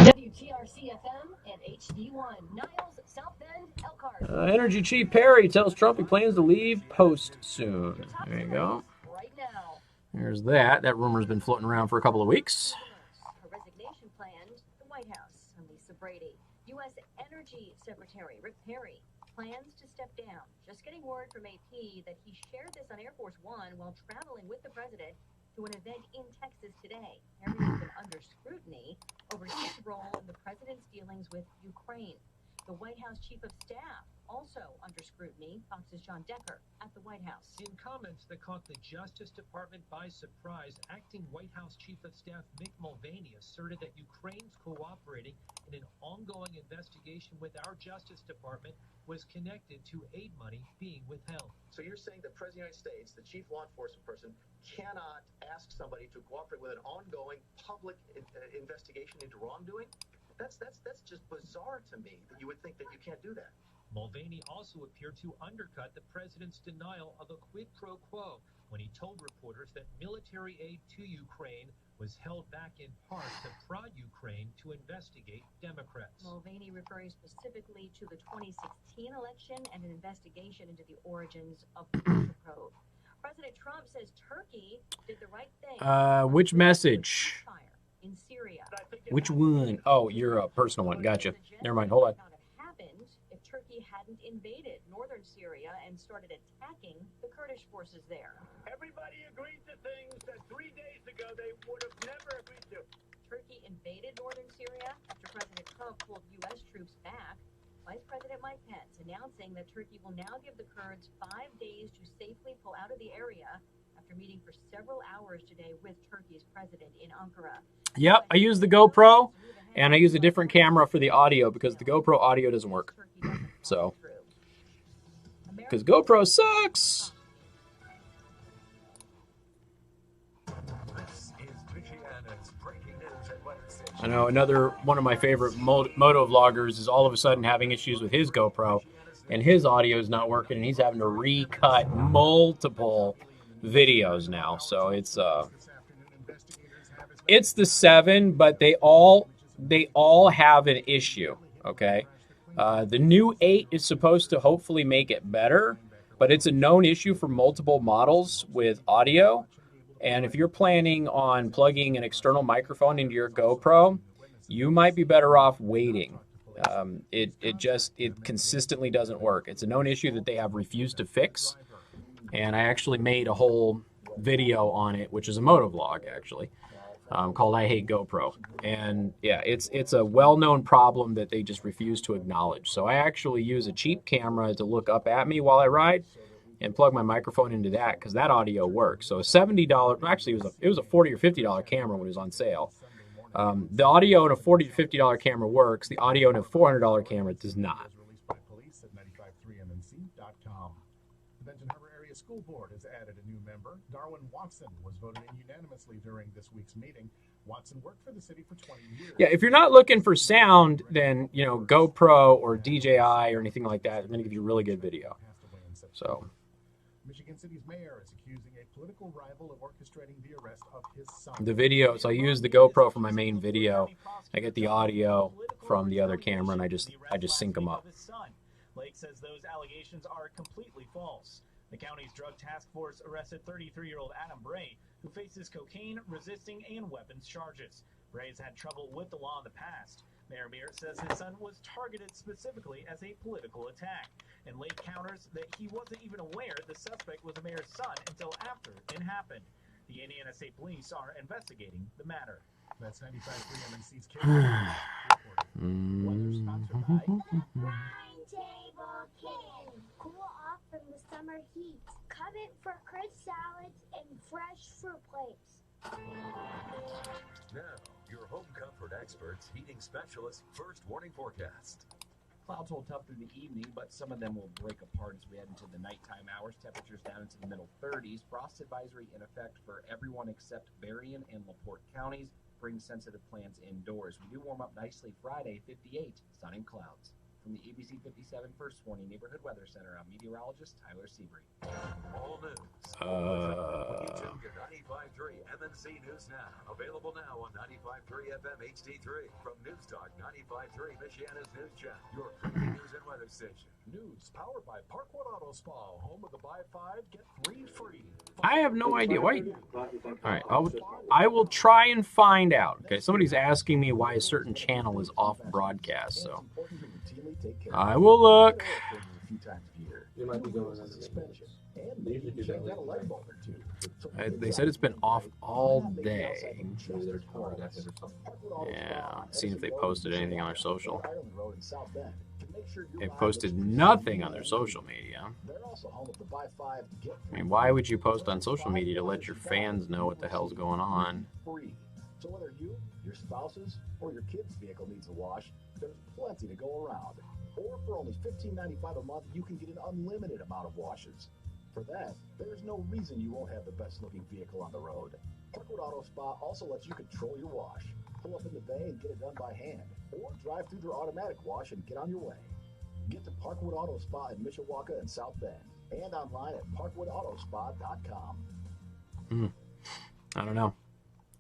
WTRC-FM and HD1, Niles, South Bend, Elkhart. Energy Chief Perry tells Trump he plans to leave post soon. There you go. There's that. That rumor's been floating around for a couple of weeks. Her resignation planned. The White House and Lisa Brady. U.S. Energy Secretary Rick Perry plans to step down. Just getting word from AP that he shared this on Air Force One while traveling with the president to an event in Texas today. Perry has been under scrutiny over his role in the president's dealings with Ukraine. The White House Chief of Staff also under scrutiny. Fox's John Decker at the White House. In comments that caught the Justice Department by surprise, acting White House Chief of Staff Mick Mulvaney asserted that Ukraine's cooperating in an ongoing investigation with our Justice Department was connected to aid money being withheld. So you're saying the President of the United States, the chief law enforcement person, cannot ask somebody to cooperate with an ongoing public investigation into wrongdoing? That's just bizarre to me that you would think that you can't do that. Mulvaney also appeared to undercut the president's denial of a quid pro quo when he told reporters that military aid to Ukraine was held back in part to prod Ukraine to investigate Democrats. Mulvaney referring specifically to the 2016 election and an investigation into the origins of the Russia probe. President Trump says Turkey did the right thing. Which message? In Syria. Which one? Oh, your personal one. Gotcha. Never mind. Hold on. Happened if Turkey hadn't invaded northern Syria and started attacking the Kurdish forces there. Everybody agreed to things that 3 days ago they would have never agreed to. Turkey invaded northern Syria after President Trump pulled U.S. troops back. Vice President Mike Pence announcing that Turkey will now give the Kurds 5 days to safely pull out of the area after meeting for several hours today with Turkey's president in Ankara. Yep, I use the GoPro, and I use a different camera for the audio because the GoPro audio doesn't work. So, because GoPro sucks. I know another one of my favorite moto vloggers is all of a sudden having issues with his GoPro, and his audio is not working, and he's having to recut multiple videos now. So it's the 7, but they all have an issue. Okay, the new 8 is supposed to hopefully make it better, but it's a known issue for multiple models with audio. And if you're planning on plugging an external microphone into your GoPro, you might be better off waiting. It consistently doesn't work. It's a known issue that they have refused to fix. And I actually made a whole video on it, which is a moto vlog actually, called I Hate GoPro. And yeah, it's a well-known problem that they just refuse to acknowledge. So I actually use a cheap camera to look up at me while I ride, and plug my microphone into that because that audio works. So a $70, actually it was a $40 or $50 camera when it was on sale. The audio in a $40 to $50 camera works. The audio in a $400 camera does not. The Benton Harbor Area School Board has added a new member. Darwin Watson was voted in unanimously during this week's meeting. Watson worked for the city for 20 years. Yeah, if you're not looking for sound, then GoPro or DJI or anything like that is going to give you a really good video. So. Michigan City's mayor is accusing a political rival of orchestrating the arrest of his son. The video, so I use the GoPro for my main video. I get the audio from the other camera, and I just sync them up. Lake says those allegations are completely false. The county's drug task force arrested 33-year-old Adam Bray, who faces cocaine, resisting, and weapons charges. Bray's had trouble with the law in the past. Mayor Mears says his son was targeted specifically as a political attack, and Lake counters that he wasn't even aware the suspect was the mayor's son until after it happened. The Indiana State Police are investigating the matter. That's 95.3 MNC's Weather sponsored by Table King. Cool off from the summer heat. Come in for crisp salads and fresh fruit plates. Now, your home comfort experts, heating specialists, first warning forecast. Clouds hold tough through the evening, but some of them will break apart as we head into the nighttime hours. Temperatures down into the middle 30s. Frost advisory in effect for everyone except Berrien and LaPorte counties. Bring sensitive plants indoors. We do warm up nicely Friday, 58, sun and clouds. From the ABC 57 First Warning Neighborhood Weather Center, I'm meteorologist Tyler Seabury. All news. You tuned to 95.3 MNC News Now. Available now on 95.3 FM HD3 from News Talk 95.3 Michiana's News Channel. Your premium news and weather station. News powered by Parkwood Auto Spa, home of the buy 5 get 3 free. I have no idea. Why? All right, I will try and find out. Okay, somebody's asking me why a certain channel is off broadcast, so I will look. They said it's been off all day. Yeah, seeing if they posted anything on their social. They posted nothing on their social media. I mean, why would you post on social media to let your fans know what the hell's going on? So whether you, your spouse's, or your kid's vehicle needs a wash, there's plenty to go around. Or for only $15.95 a month, you can get an unlimited amount of washes. For that, there's no reason you won't have the best-looking vehicle on the road. Parkwood Auto Spa also lets you control your wash. Pull up in the bay and get it done by hand, or drive through their automatic wash and get on your way. Get to Parkwood Auto Spa in Mishawaka and South Bend, and online at parkwoodautospa.com. I don't know.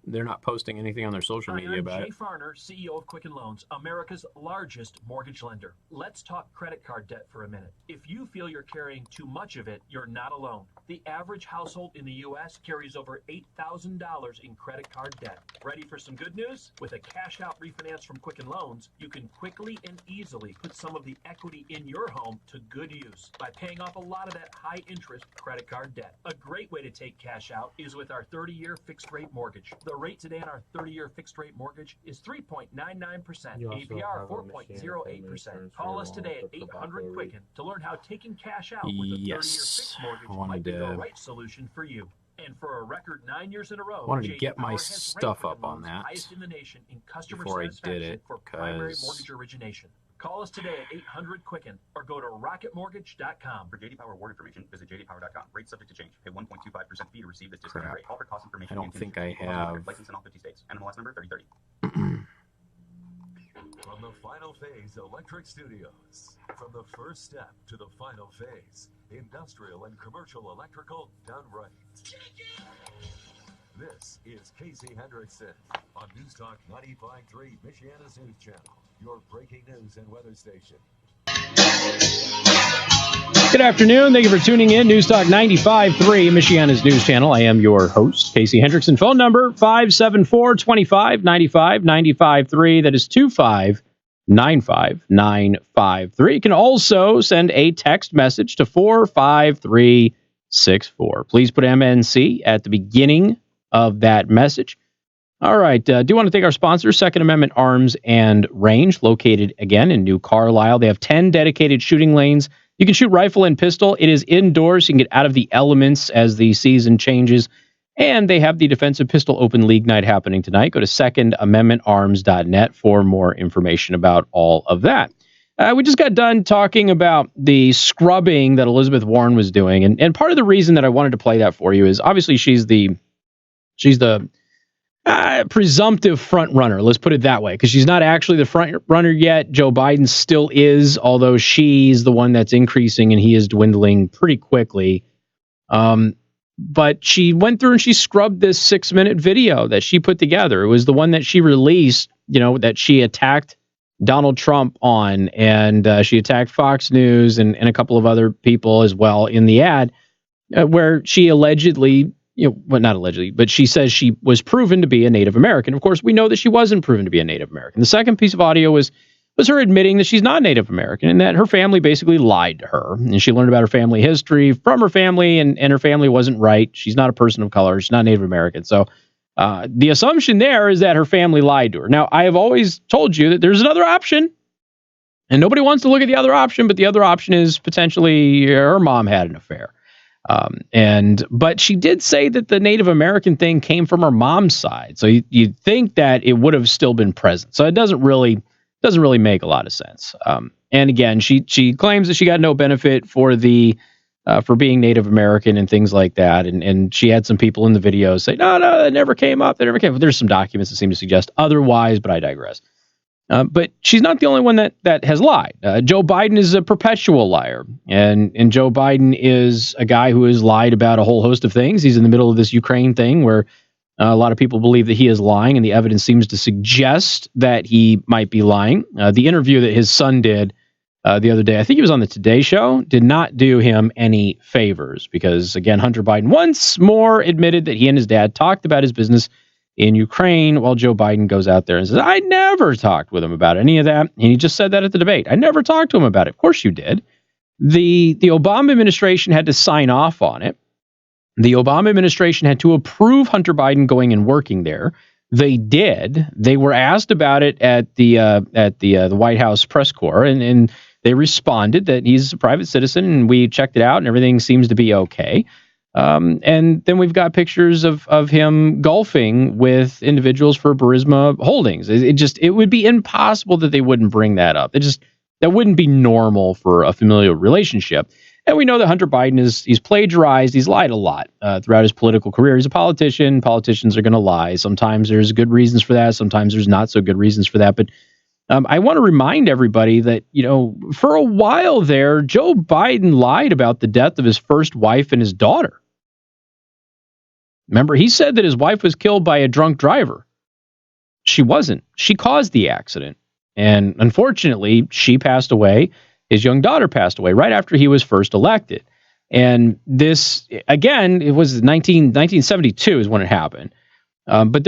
They're not posting anything on their social media about Jay it. Farner, CEO of Quicken Loans, America's largest mortgage lender. Let's talk credit card debt for a minute. If you feel you're carrying too much of it, you're not alone. The average household in the U.S. carries over $8,000 in credit card debt. Ready for some good news? With a cash-out refinance from Quicken Loans, you can quickly and easily put some of the equity in your home to good use by paying off a lot of that high-interest credit card debt. A great way to take cash out is with our 30-year fixed-rate mortgage. The The rate today on our 30-year fixed-rate mortgage is 3.99%, APR 4.08%. Call us today at 800-QUICKEN to learn how taking cash out with a 30-year fixed mortgage might be the right solution for you. And for a record 9 years in a row, wanted to get my stuff up on that highest in the nation in customer before I did satisfaction it, for primary because mortgage origination. Call us today at 800-QUICKEN or go to rocketmortgage.com. For JD Power award information, visit jdpower.com. Rates subject to change. Pay 1.25% fee to receive this discount Crap. rate. All for cost information. I don't think I have. License in all 50 states. NMLS number 3030. From the Final Phase Electric Studios. From the first step to the final phase. Industrial and commercial electrical done right. This is Casey Hendrickson on News Talk 95.3, Michiana's News Channel, your breaking news and weather station. Good afternoon. Thank you for tuning in. News Talk 95.3, Michiana's News Channel. I am your host, Casey Hendrickson. Phone number 574-25-95-95.3. That is 25-95953. You can also send a text message to 45364. Please put MNC at the beginning of that message. All right. Do want to thank our sponsor, Second Amendment Arms and Range, located again in New Carlisle. They have 10 dedicated shooting lanes. You can shoot rifle and pistol. It is indoors. You can get out of the elements as the season changes. And they have the Defensive Pistol Open League Night happening tonight. Go to secondamendmentarms.net for more information about all of that. We just got done talking about the scrubbing that Elizabeth Warren was doing. And part of the reason that I wanted to play that for you is obviously she's the presumptive front runner. Let's put it that way, because she's not actually the front runner yet. Joe Biden still is, although she's the one that's increasing and he is dwindling pretty quickly. But she went through and she scrubbed this 6-minute video that she put together. It was the one that she released, that she attacked Donald Trump on, and she attacked Fox News and a couple of other people as well in the ad, where she allegedly, not allegedly, but she says she was proven to be a Native American. Of course, we know that she wasn't proven to be a Native American. The second piece of audio was her admitting that she's not Native American and that her family basically lied to her. And she learned about her family history from her family, and her family wasn't right. She's not a person of color. She's not Native American. So the assumption there is that her family lied to her. Now, I have always told you that there's another option, and nobody wants to look at the other option, but the other option is potentially her mom had an affair. But she did say that the Native American thing came from her mom's side. So you'd think that it would have still been present. So it doesn't really make a lot of sense. And again, she claims that she got no benefit for being Native American and things like that. And she had some people in the video say, no, that never came up. That never came up. There's some documents that seem to suggest otherwise, but I digress. But she's not the only one that has lied. Joe Biden is a perpetual liar. And Joe Biden is a guy who has lied about a whole host of things. He's in the middle of this Ukraine thing where a lot of people believe that he is lying, and the evidence seems to suggest that he might be lying. The interview that his son did the other day, I think he was on the Today Show, did not do him any favors because, again, Hunter Biden once more admitted that he and his dad talked about his business in Ukraine, while Joe Biden goes out there and says, I never talked with him about any of that. And he just said that at the debate. I never talked to him about it. Of course you did. The Obama administration had to sign off on it. The Obama administration had to approve Hunter Biden going and working there. They did. They were asked about it at the White House press corps, and they responded that he's a private citizen, and we checked it out, and everything seems to be okay. And then we've got pictures of him golfing with individuals for Burisma Holdings. It would be impossible that they wouldn't bring that up. That wouldn't be normal for a familial relationship. And we know that Hunter Biden he's plagiarized. He's lied a lot throughout his political career. He's a politician. Politicians are going to lie. Sometimes there's good reasons for that. Sometimes there's not so good reasons for that. But I want to remind everybody that, for a while there, Joe Biden lied about the death of his first wife and his daughter. Remember, he said that his wife was killed by a drunk driver. She wasn't. She caused the accident. And unfortunately, she passed away. His young daughter passed away right after he was first elected. And this, again, it was 1972 is when it happened. But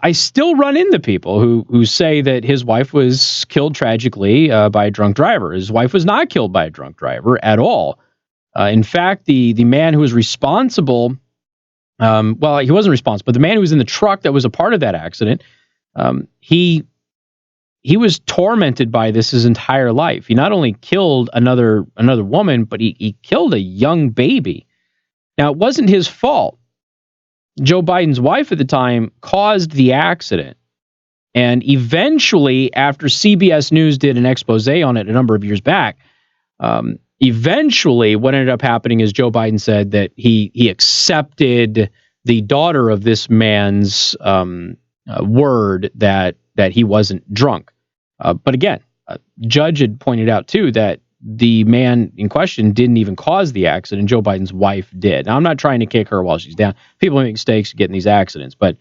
I still run into people who say that his wife was killed tragically by a drunk driver. His wife was not killed by a drunk driver at all. In fact, the man who was responsible Well, he wasn't responsible, but the man who was in the truck that was a part of that accident, he was tormented by this his entire life. He not only killed another woman, but he killed a young baby. Now, it wasn't his fault. Joe Biden's wife at the time caused the accident. And eventually, after CBS News did an expose on it a number of years back, eventually what ended up happening is Joe Biden said that he accepted the daughter of this man's word that he wasn't drunk. But again, a judge had pointed out, too, that the man in question didn't even cause the accident. Joe Biden's wife did. Now, I'm not trying to kick her while she's down. People make mistakes, get in these accidents. But,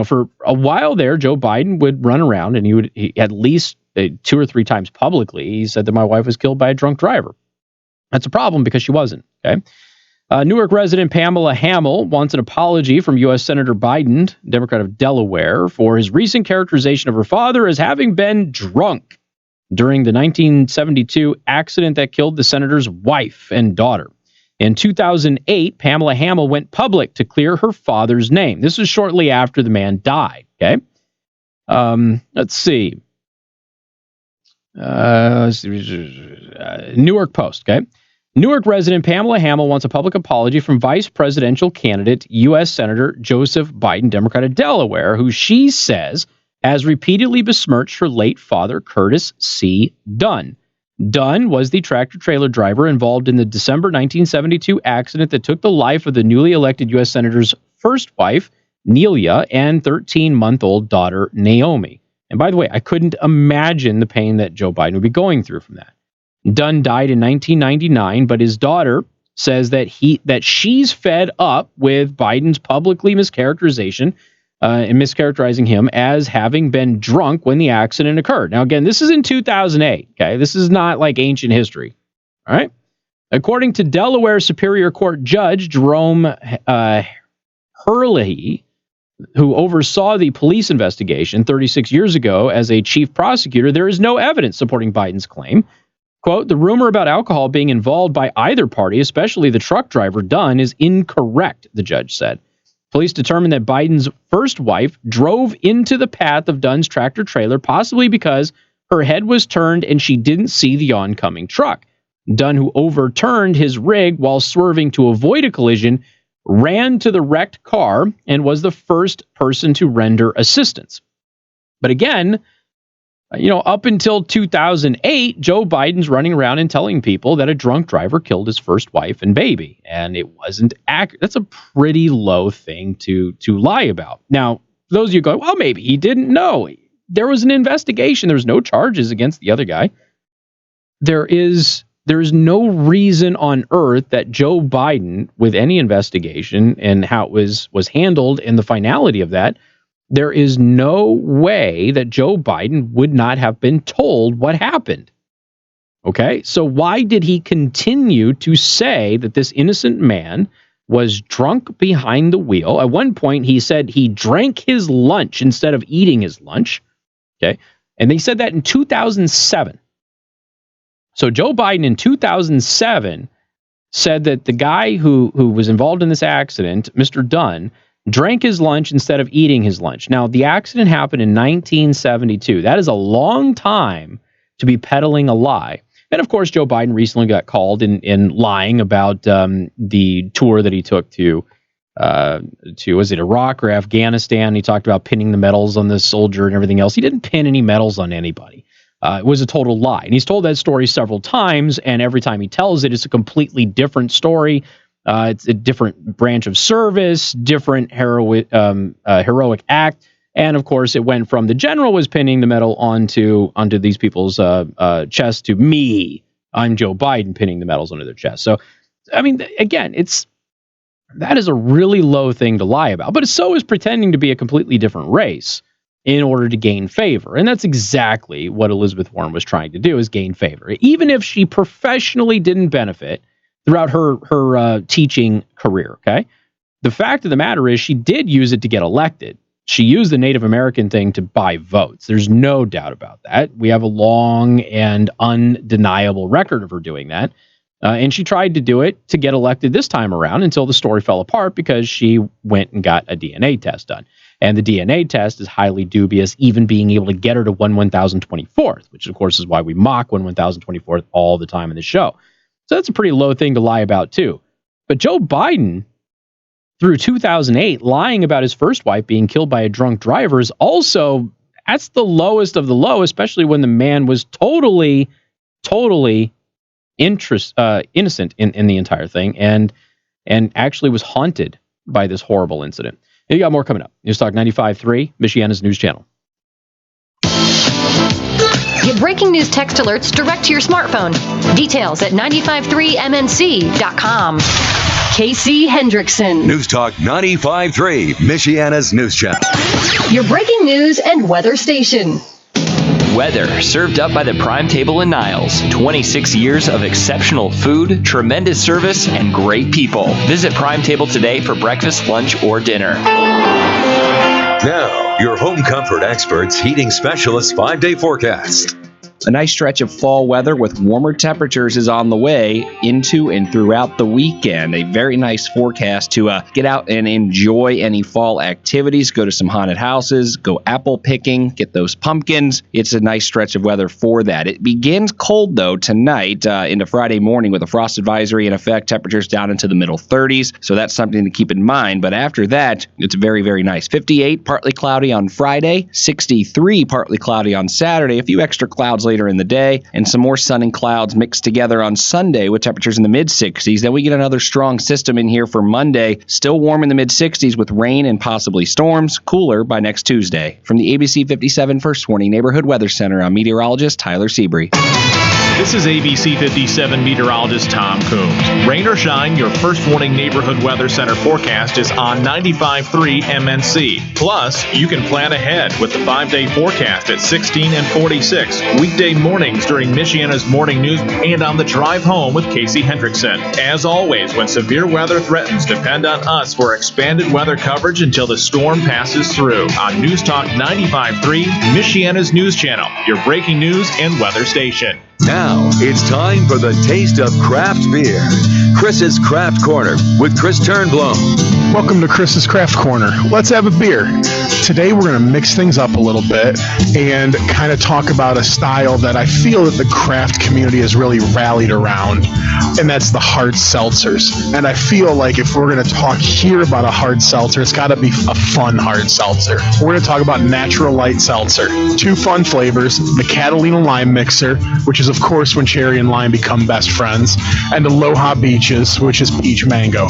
for a while there, Joe Biden would run around and he at least 2 or 3 times publicly, he said that my wife was killed by a drunk driver. That's a problem because she wasn't. Okay. Newark resident Pamela Hamill wants an apology from U.S. Senator Biden, Democrat of Delaware, for his recent characterization of her father as having been drunk during the 1972 accident that killed the senator's wife and daughter. In 2008, Pamela Hamill went public to clear her father's name. This was shortly after the man died. Okay. Let's see. Newark Post. Okay. Newark resident Pamela Hamill wants a public apology from vice presidential candidate U.S. Senator Joseph Biden, Democrat of Delaware, who she says has repeatedly besmirched her late father, Curtis C. Dunn. Dunn was the tractor-trailer driver involved in the December 1972 accident that took the life of the newly elected U.S. Senator's first wife, Nelia, and 13-month-old daughter, Naomi. And by the way, I couldn't imagine the pain that Joe Biden would be going through from that. Dunn died in 1999, but his daughter says that she's fed up with Biden's publicly mischaracterization and mischaracterizing him as having been drunk when the accident occurred. Now, again, this is in 2008. Okay, this is not like ancient history. All right. According to Delaware Superior Court Judge Jerome Hurley, who oversaw the police investigation 36 years ago as a chief prosecutor, there is no evidence supporting Biden's claim. Quote, the rumor about alcohol being involved by either party, especially the truck driver Dunn, is incorrect, the judge said. Police determined that Biden's first wife drove into the path of Dunn's tractor trailer, possibly because her head was turned and she didn't see the oncoming truck. Dunn, who overturned his rig while swerving to avoid a collision, ran to the wrecked car and was the first person to render assistance. But again, up until 2008, Joe Biden's running around and telling people that a drunk driver killed his first wife and baby, and it wasn't accurate. That's a pretty low thing to lie about. Now, those of you go, well, maybe he didn't know. There was an investigation. There was no charges against the other guy. There is no reason on earth that Joe Biden, with any investigation and how it was handled and the finality of that, there is no way that Joe Biden would not have been told what happened. Okay, so why did he continue to say that this innocent man was drunk behind the wheel? At one point, he said he drank his lunch instead of eating his lunch. Okay, and they said that in 2007. So Joe Biden in 2007 said that the guy who was involved in this accident, Mr. Dunn, drank his lunch instead of eating his lunch. Now, the accident happened in 1972. That is a long time to be peddling a lie. And of course, Joe Biden recently got called in lying about the tour that he took to was it Iraq or Afghanistan? He talked about pinning the medals on the soldier and everything else. He didn't pin any medals on anybody. It was a total lie. And he's told that story several times, and every time he tells it, it's a completely different story. It's a different branch of service, different heroic act. And of course, it went from the general was pinning the medal onto these people's chest to me. I'm Joe Biden pinning the medals onto their chest. So, I mean, again, that is a really low thing to lie about. But so is pretending to be a completely different race in order to gain favor. And that's exactly what Elizabeth Warren was trying to do, is gain favor. Even if she professionally didn't benefit throughout her teaching career, okay? The fact of the matter is she did use it to get elected. She used the Native American thing to buy votes. There's no doubt about that. We have a long and undeniable record of her doing that. And she tried to do it to get elected this time around until the story fell apart because she went and got a DNA test done. And the DNA test is highly dubious, even being able to get her to 1/1024th, which of course is why we mock 1/1024th all the time in the show. So that's a pretty low thing to lie about too. But Joe Biden, through 2008, lying about his first wife being killed by a drunk driver is also, that's the lowest of the low, especially when the man was totally innocent in the entire thing and actually was haunted by this horrible incident. You got more coming up. News Talk 95.3, Michiana's news channel. Get breaking news text alerts direct to your smartphone. Details at 953mnc.com. Casey Hendrickson. News Talk 95.3, Michiana's news channel. Your breaking news and weather station. Weather served up by the Prime Table in Niles. 26 years of exceptional food, tremendous service, and great people. Visit Prime Table today for breakfast, lunch, or dinner. Now, your home comfort experts, heating specialists 5-day forecast. A nice stretch of fall weather with warmer temperatures is on the way into and throughout the weekend. A very nice forecast to get out and enjoy any fall activities. Go to some haunted houses, go apple picking, get those pumpkins. It's a nice stretch of weather for that. It begins cold, though, tonight into Friday morning with a frost advisory in effect. Temperatures down into the middle 30s, so that's something to keep in mind. But after that, it's very, very nice. 58, partly cloudy on Friday. 63, partly cloudy on Saturday. A few extra clouds later in the day, and some more sun and clouds mixed together on Sunday with temperatures in the mid-60s. Then we get another strong system in here for Monday, still warm in the mid-60s with rain and possibly storms, cooler by next Tuesday. From the ABC 57 First Warning Neighborhood Weather Center, I'm meteorologist Tyler Seabree. This is ABC 57 meteorologist Tom Coombs. Rain or shine, your First Warning Neighborhood Weather Center forecast is on 95.3 MNC. Plus, you can plan ahead with the 5-day forecast at 16 and 46, weekday mornings during Michiana's morning news and on the drive home with Casey Hendrickson. As always, when severe weather threatens, depend on us for expanded weather coverage until the storm passes through. On News Talk 95.3, Michiana's news channel, your breaking news and weather station. Now, it's time for the taste of craft beer. Chris's Craft Corner with Chris Turnblom. Welcome to Chris's Craft Corner. Let's have a beer. Today we're going to mix things up a little bit and kind of talk about a style that I feel that the craft community has really rallied around, and that's the hard seltzers. And I feel like if we're going to talk here about a hard seltzer, it's got to be a fun hard seltzer. We're going to talk about Natural Light Seltzer. 2 fun flavors, the Catalina Lime Mixer, which is of course when cherry and lime become best friends, and Aloha Beaches, which is peach mango.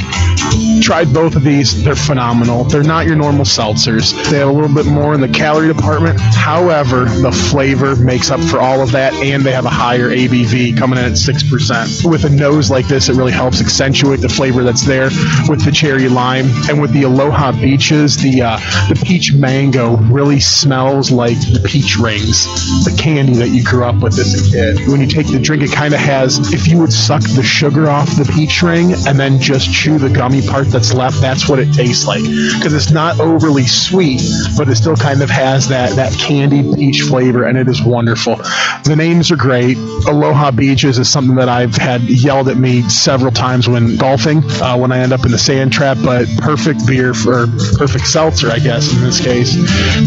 Tried both of these, they're phenomenal. They're not your normal seltzers. They have a little bit more in the calorie department. However, the flavor makes up for all of that, and they have a higher ABV coming in at 6%. With a nose like this, it really helps accentuate the flavor that's there with the cherry lime. And with the Aloha Beaches, the peach mango really smells like the peach rings, the candy that you grew up with as a kid. When you take the drink, it kind of has, if you would suck the sugar off the peach ring and then just chew the gummy part that's left, that's what it tastes like. Because it's not overly sweet, but it still kind of has that candied peach flavor, and it is wonderful. The names are great. Aloha Beaches is something that I've had yelled at me several times when golfing, when I end up in the sand trap, but perfect beer for perfect seltzer, I guess, in this case,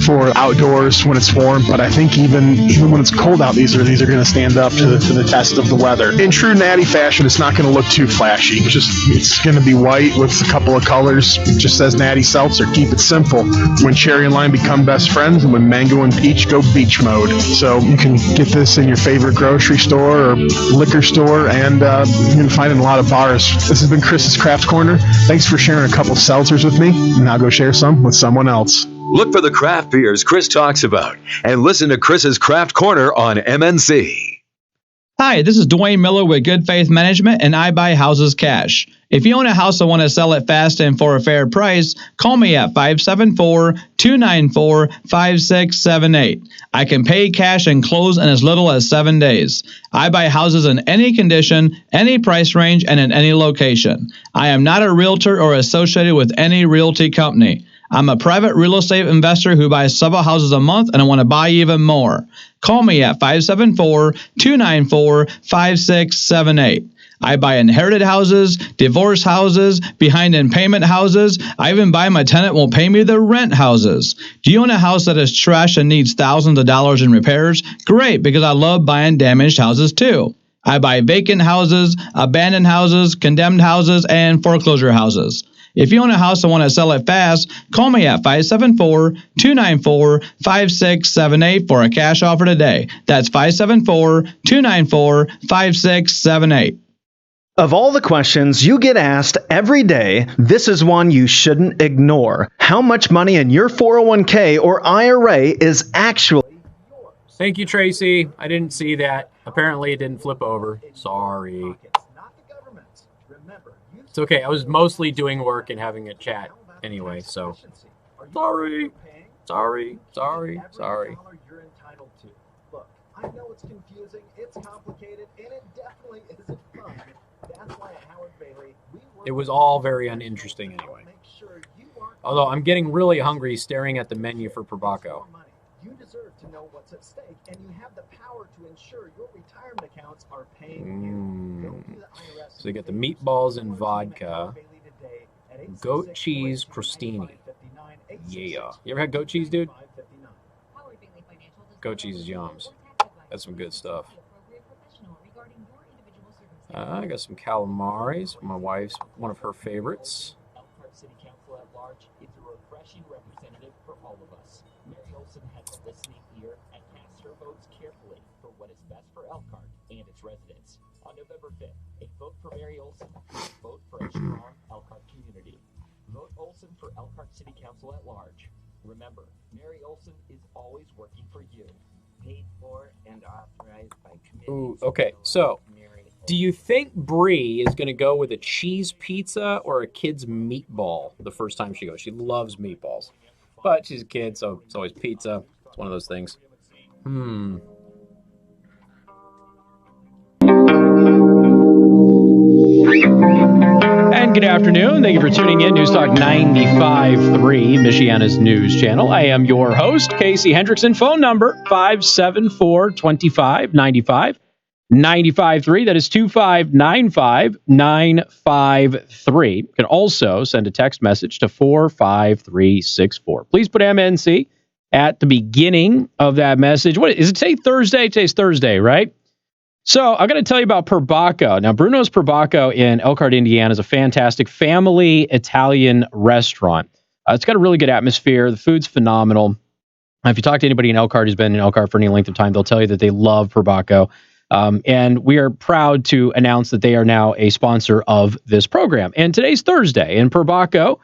for outdoors when it's warm. But I think even when it's cold out, these are going to stand up to the test of the weather. In true natty fashion, it's not going to look too flashy. It's going to be white with a couple of colors. It just says Natty Seltzer. Keep it simple. When cherry and lime become best friends, and when mango and peach go beach mode. So you can get this in your favorite grocery store or liquor store, and you can find it in a lot of bars. This has been Chris's Craft Corner. Thanks for sharing a couple seltzers with me. Now go share some with someone else. Look for the craft beers Chris talks about and listen to Chris's Craft Corner on MNC. Hi, this is Dwayne Miller with Good Faith Management, and I buy houses cash. If you own a house and want to sell it fast and for a fair price, call me at 574-294-5678. I can pay cash and close in as little as 7 days. I buy houses in any condition, any price range, and in any location. I am not a realtor or associated with any realty company. I'm a private real estate investor who buys several houses a month, and I want to buy even more. Call me at 574-294-5678. I buy inherited houses, divorce houses, behind in payment houses. I even buy my tenant won't pay me the rent houses. Do you own a house that is trash and needs thousands of dollars in repairs? Great, because I love buying damaged houses too. I buy vacant houses, abandoned houses, condemned houses, and foreclosure houses. If you own a house and want to sell it fast, call me at 574-294-5678 for a cash offer today. That's 574-294-5678. Of all the questions you get asked every day, this is one you shouldn't ignore. How much money in your 401k or IRA is actually... Thank you, Tracy. I didn't see that. Apparently it didn't flip over. Sorry. It's okay. I was mostly doing work and having a chat anyway, so. Sorry. Sorry. You're entitled to. Look, I know it's confusing, it's complicated, and it definitely isn't fun. That's why at Howard Bailey, It was all very uninteresting anyway. Although I'm getting really hungry staring at the menu for Probaco. you deserve to know what's at stake, and you have the power to ensure your retirement accounts are paying you. So you get the meatballs and vodka, goat cheese crostini. Yeah. You ever had goat cheese, dude? Goat cheese is yums. That's some good stuff. I got some calamaris. My wife's one of her favorites. Elkhart City Council at large is a refreshing representative for all of us. Mary Olson has a listening ear and casts her votes carefully for what is best for Elkhart and its residents. On November 5th, a vote for Mary Olson is a vote for a strong Elkhart community. Vote Olson for Elkhart City Council at large. Remember, Mary Olson is always working for you. Paid for and authorized by committee. Ooh, okay, so do you think Bree is going to go with a cheese pizza or a kid's meatball the first time she goes? She loves meatballs, but she's a kid, so it's always pizza. It's one of those things. And good afternoon. Thank you for tuning in. News Talk 95.3, Michiana's news channel. I am your host, Casey Hendrickson. Phone number 574-2595. 95.3. That is 2595-953. You can also send a text message to 45364. Please put MNC at the beginning of that message. What is it? Today Thursday? Today's Thursday, right? So I'm going to tell you about Probaco. Now, Bruno's Probaco in Elkhart, Indiana is a fantastic family Italian restaurant. It's got a really good atmosphere. The food's phenomenal. If you talk to anybody in Elkhart who's been in Elkhart for any length of time, they'll tell you that they love Probaco. And we are proud to announce that they are now a sponsor of this program. And today's Thursday, and Probaco,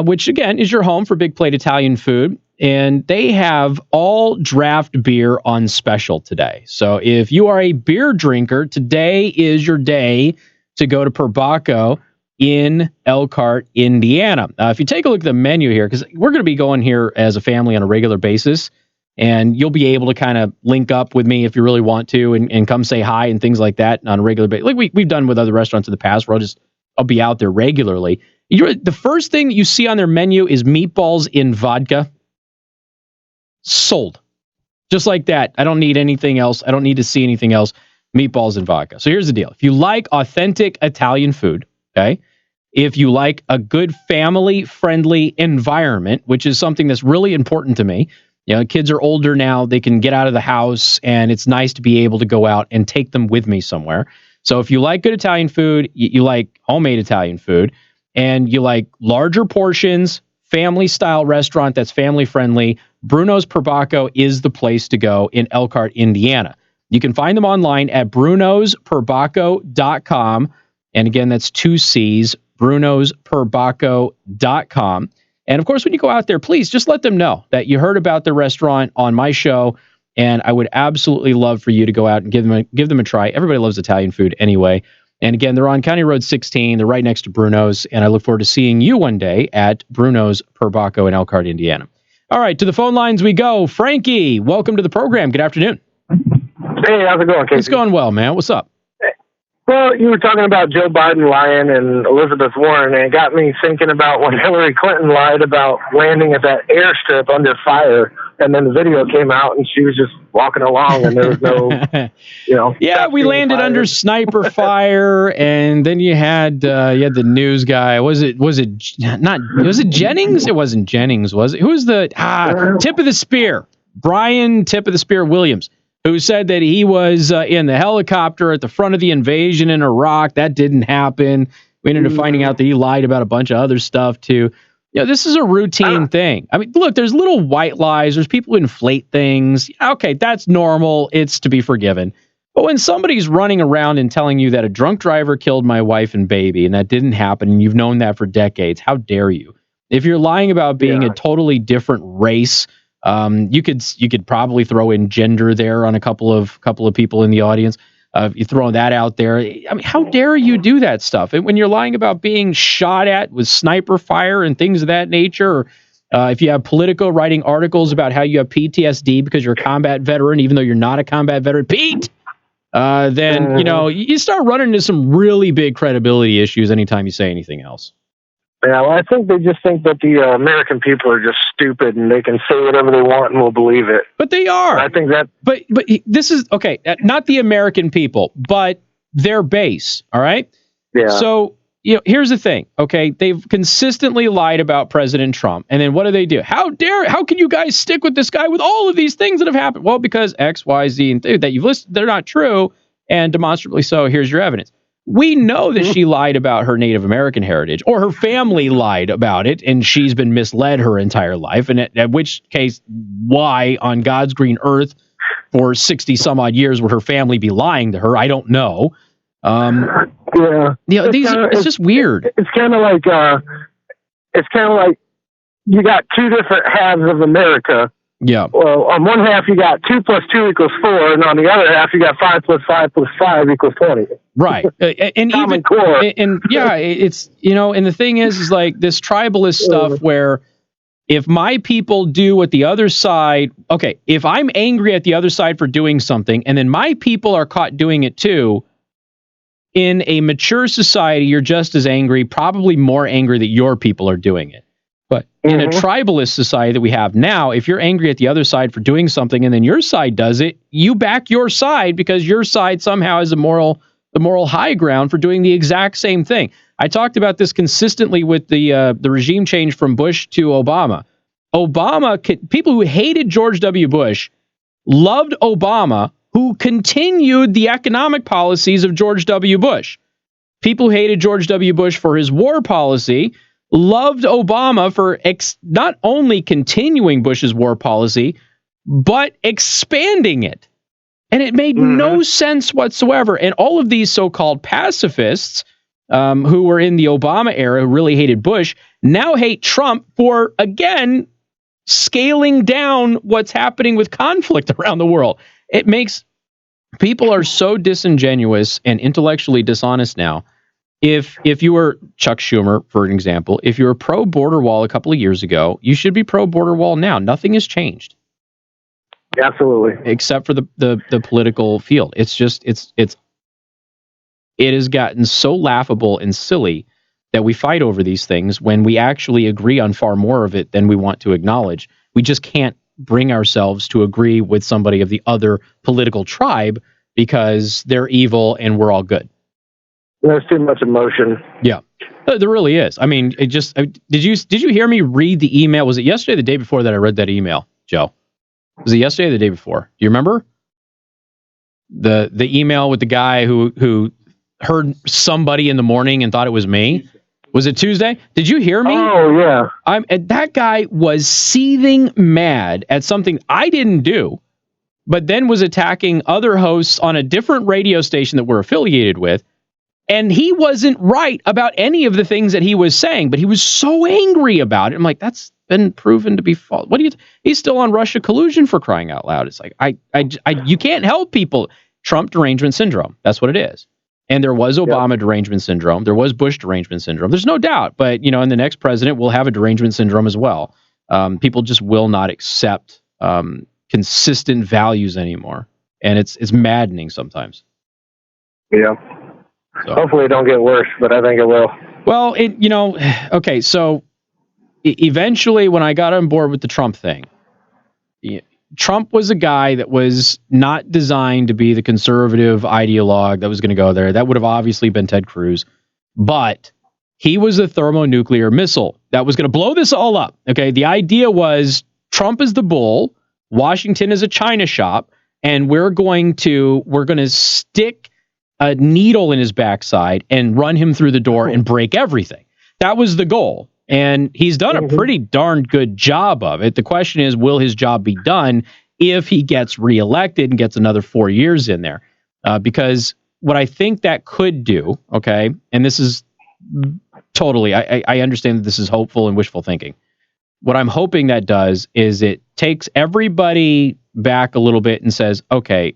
which again is your home for big plate Italian food, and they have all draft beer on special today. So if you are a beer drinker, today is your day to go to Probaco in Elkhart, Indiana. If you take a look at the menu here, because we're going to be going here as a family on a regular basis, and you'll be able to kind of link up with me if you really want to and come say hi and things like that on a regular basis. Like we've done with other restaurants in the past where I'll be out there regularly. The first thing you see on their menu is meatballs in vodka. Sold. Just like that. I don't need anything else. I don't need to see anything else. Meatballs and vodka. So here's the deal. If you like authentic Italian food, okay, if you like a good family-friendly environment, which is something that's really important to me. You know, kids are older now. They can get out of the house, and it's nice to be able to go out and take them with me somewhere. So if you like good Italian food, you like homemade Italian food, and you like larger portions, family-style restaurant that's family-friendly, Bruno's Probaco is the place to go in Elkhart, Indiana. You can find them online at brunosperbaco.com. And again, that's 2 C's, brunosperbaco.com. And of course, when you go out there, please just let them know that you heard about the restaurant on my show. And I would absolutely love for you to go out and give them a try. Everybody loves Italian food anyway. And again, they're on County Road 16. They're right next to Bruno's. And I look forward to seeing you one day at Bruno's Probaco in Elkhart, Indiana. All right, to the phone lines we go. Frankie, welcome to the program. Good afternoon. Hey, how's it going, Casey? It's going well, man. What's up? Well, you were talking about Joe Biden lying and Elizabeth Warren, and it got me thinking about when Hillary Clinton lied about landing at that airstrip under fire And then the video came out, and she was just walking along, and there was no, Yeah, we landed under sniper fire, and then you had the news guy. Was it Jennings? It wasn't Jennings, was it? Who was the tip of the spear? Brian Tip of the Spear Williams, who said that he was in the helicopter at the front of the invasion in Iraq. That didn't happen. We ended up finding out that he lied about a bunch of other stuff too. This is a routine thing. I mean, look, there's little white lies. There's people who inflate things. Okay, that's normal. It's to be forgiven. But when somebody's running around and telling you that a drunk driver killed my wife and baby, and that didn't happen, and you've known that for decades, how dare you? If you're lying about being a totally different race, you could probably throw in gender there on a couple of people in the audience. You throw that out there. I mean, how dare you do that stuff? And when you're lying about being shot at with sniper fire and things of that nature, or if you have Politico writing articles about how you have PTSD because you're a combat veteran, even though you're not a combat veteran, Pete, then you start running into some really big credibility issues anytime you say anything else. Yeah, well, I think they just think that the American people are just stupid and they can say whatever they want and we'll believe it. But they are. I think that. But this is okay. Not the American people, but their base. All right. Yeah. So here's the thing. Okay, they've consistently lied about President Trump, and then what do? How can you guys stick with this guy with all of these things that have happened? Well, because X, Y, Z, and that you've listed, they're not true, and demonstrably so. Here's your evidence. We know that she lied about her Native American heritage, or her family lied about it, and she's been misled her entire life. And at which case, why on God's green earth for 60 some odd years would her family be lying to her? I don't know. It's just weird. It's kind of like you got two different halves of America. Yeah. Well, on one half you got 2 + 2 = 4, and on the other half you got 5 + 5 + 5 = 20. Right. And Common even core. and yeah, it's and the thing is like this tribalist stuff where if my people do what the other side, okay, if I'm angry at the other side for doing something and then my people are caught doing it too, in a mature society, you're just as angry, probably more angry that your people are doing it. But in a tribalist society that we have now, if you're angry at the other side for doing something and then your side does it, you back your side because your side somehow has the moral high ground for doing the exact same thing. I talked about this consistently with the regime change from Bush to Obama. People who hated George W. Bush loved Obama, who continued the economic policies of George W. Bush. People who hated George W. Bush for his war policy loved Obama for not only continuing Bush's war policy, but expanding it. And it made no sense whatsoever. And all of these so-called pacifists who were in the Obama era, who really hated Bush, now hate Trump for, again, scaling down what's happening with conflict around the world. It makes people are so disingenuous and intellectually dishonest now. If you were Chuck Schumer, for an example, if you were pro-border wall a couple of years ago, you should be pro-border wall now. Nothing has changed. Absolutely. Except for the political field. It has gotten so laughable and silly that we fight over these things when we actually agree on far more of it than we want to acknowledge. We just can't bring ourselves to agree with somebody of the other political tribe because they're evil and we're all good. There's too much emotion. Yeah, there really is. I mean, did you hear me read the email? Was it yesterday or the day before that I read that email, Joe? Was it yesterday or the day before? Do you remember? The email with the guy who heard somebody in the morning and thought it was me? Was it Tuesday? Did you hear me? Oh, yeah. That guy was seething mad at something I didn't do, but then was attacking other hosts on a different radio station that we're affiliated with. And he wasn't right about any of the things that he was saying, but he was so angry about it. I'm like, that's been proven to be false. He's still on Russia collusion, for crying out loud. It's like, you can't help people. Trump derangement syndrome. That's what it is. And there was Obama derangement syndrome. There was Bush derangement syndrome. There's no doubt. But, and the next president will have a derangement syndrome as well. People just will not accept consistent values anymore. And it's maddening sometimes. Yeah. So. Hopefully it don't get worse, but I think it will. Well, okay, so eventually when I got on board with the Trump thing, Trump was a guy that was not designed to be the conservative ideologue that was going to go there. That would have obviously been Ted Cruz. But he was a thermonuclear missile that was going to blow this all up. Okay, the idea was Trump is the bull, Washington is a china shop, and we're going to stick a needle in his backside and run him through the door and break everything. That was the goal. And he's done a pretty darn good job of it. The question is, will his job be done if he gets reelected and gets another 4 years in there? Because what I think that could do, okay, and this is totally, I understand that this is hopeful and wishful thinking. What I'm hoping that does is it takes everybody back a little bit and says, okay,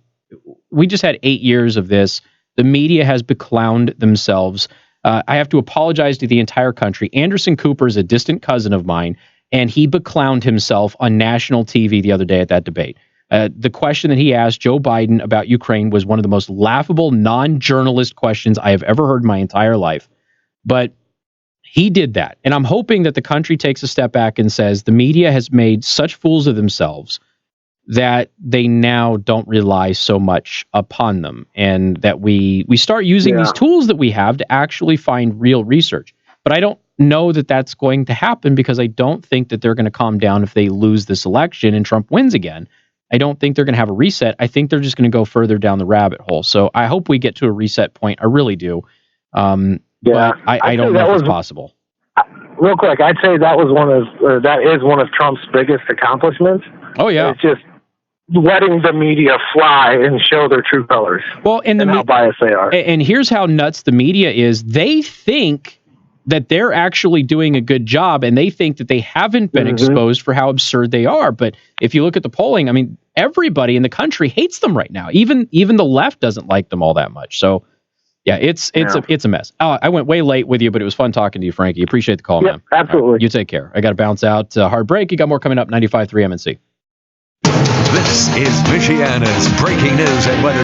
we just had 8 years of this. The media has beclowned themselves. I have to apologize to the entire country. Anderson Cooper is a distant cousin of mine, and he beclowned himself on national TV the other day at that debate. The question that he asked Joe Biden about Ukraine was one of the most laughable non-journalist questions I have ever heard in my entire life. But he did that. And I'm hoping that the country takes a step back and says the media has made such fools of themselves that they now don't rely so much upon them, and that we start using these tools that we have to actually find real research. But I don't know that that's going to happen, because I don't think that they're going to calm down if they lose this election and Trump wins again. I don't think they're going to have a reset. I think they're just going to go further down the rabbit hole. So I hope we get to a reset point. I really do. But I don't know if it's possible. Real quick, I'd say that is one of Trump's biggest accomplishments. Oh yeah, it's just letting the media fly and show their true colors. Well, and how biased they are. And here's how nuts the media is. They think that they're actually doing a good job, and they think that they haven't been exposed for how absurd they are. But if you look at the polling, I mean, everybody in the country hates them right now. Even the left doesn't like them all that much. So yeah, it's a mess. I went way late with you, but it was fun talking to you, Frankie. Appreciate the call, man. Absolutely. Right, you take care. I got to bounce out. Hard break. You got more coming up. 95.3 MNC. This is Michiana's breaking news and weather.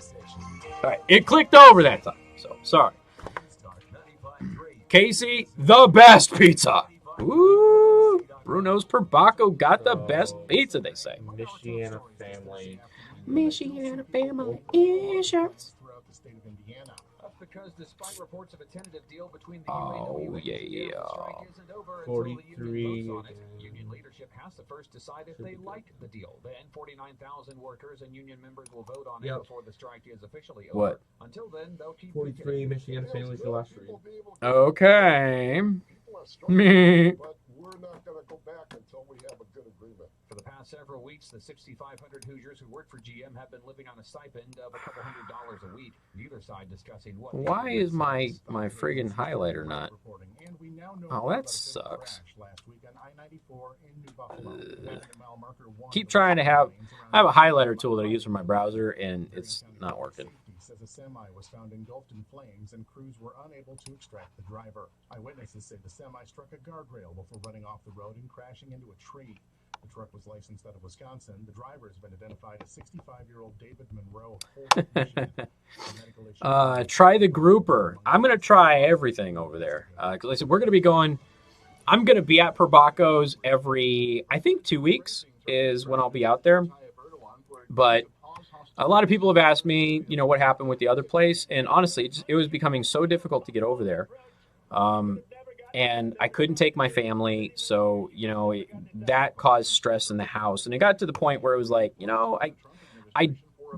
All right, it clicked over that time, so sorry. Casey, the best pizza. Ooh, Bruno's per Bacco got the best pizza, they say. Michiana family. Michiana family insurance. Because despite reports of a tentative deal between the UAW and the strike isn't over 43 union leadership has to first decide if they like the deal. Then 49,000 workers and union members will vote on it before the strike is officially over. What? Until then, they'll keep 43 Michiana families the last read. Okay. But we're not going to go back until we have a good agreement. For the past several weeks, the 6,500 Hoosiers who work for GM have been living on a stipend of a couple $100 a week. Neither side discussing what. Why is my friggin' highlighter not? Oh, that sucks. Keep trying to have. I have a highlighter tool that I use for my browser, and it's not working. Says a semi was found engulfed in flames and crews were unable to extract the driver. Eyewitnesses say the semi struck a guardrail before running off the road and crashing into a tree. The truck was licensed out of Wisconsin. The driver has been identified as 65-year-old David Monroe. Try the grouper. I'm going to try everything over there. Because I said, we're going to be going. I'm going to be at Perbacco's every, I think 2 weeks is when I'll be out there. But a lot of people have asked me, what happened with the other place. And honestly, it was becoming so difficult to get over there. And I couldn't take my family. So, that caused stress in the house. And it got to the point where it was like,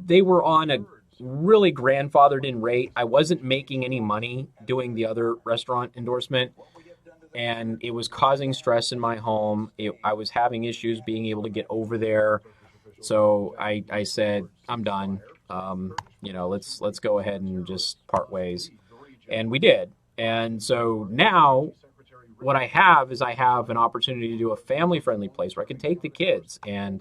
they were on a really grandfathered in rate. I wasn't making any money doing the other restaurant endorsement. And it was causing stress in my home. I was having issues being able to get over there. So I said, I'm done. Let's go ahead and just part ways. And we did. And so now what I have is an opportunity to do a family-friendly place where I can take the kids and,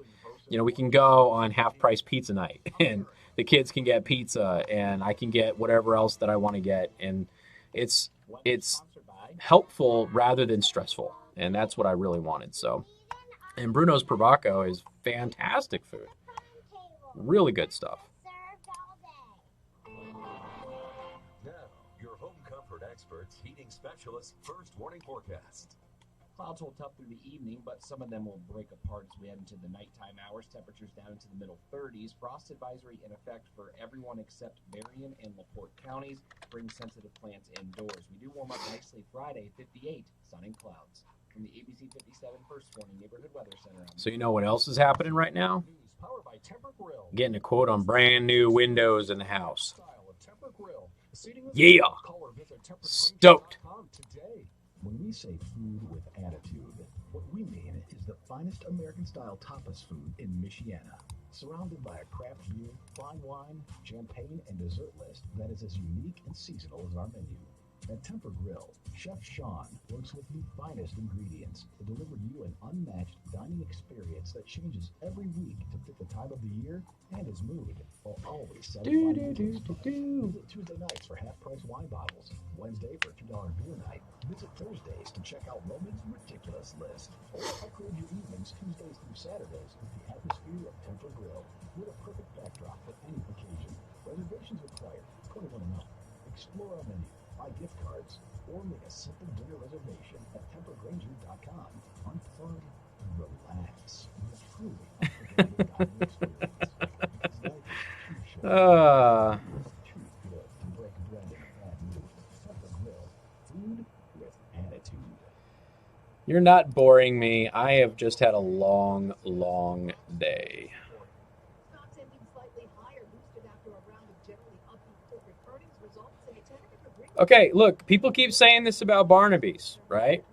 we can go on half-price pizza night and the kids can get pizza and I can get whatever else that I want to get. And it's helpful rather than stressful. And that's what I really wanted. So, and Bruno's per Bacco is fantastic food. Really good stuff. Now, your home comfort experts, heating specialists, first warning forecast. Clouds hold tough through the evening, but some of them will break apart as we head into the nighttime hours. Temperatures down into the middle 30s. Frost advisory in effect for everyone except Berrien and LaPorte counties. Bring sensitive plants indoors. We do warm up nicely Friday, 58, sun and clouds. From the ABC 57 First Warning Neighborhood Weather Center. So you know what else is happening right now? Powered by Temper Grill. Getting a quote on brand new windows in the house. Style of Temper Grill. Seating with Yeah. call or visit Stoked. tempercrane.com today. When we say food with attitude, what we mean is the finest American-style tapas food in Mishawaka, surrounded by a craft view, fine wine, champagne, and dessert list that is as unique and seasonal as our menu. At Temper Grill, Chef Sean works with the finest ingredients to deliver you an unmatched dining experience that changes every week to fit the time of the year and his mood, while always satisfying your taste buds. Visit Tuesday nights for half-price wine bottles, Wednesday for $2 beer night. Visit Thursdays to check out Roman's ridiculous list, or upgrade your evenings Tuesdays through Saturdays with the atmosphere of Temper Grill. We're a perfect backdrop for any occasion. Reservations required, 21 and up. Explore our menu, buy gift cards, or make a simple dinner reservation at tempergranger.com. Unplug and relax. It's truly unforgettable dining experience. Because life is too short. It's too good to break bread in a bad mood. Temper Grill, food with attitude. You're not boring me. I have just had a long, long day. Stocks ending slightly higher, boosted after a round of generally upbeat corporate earnings results and a tentative agreement. Okay, look, people keep saying this about Barnaby's, right?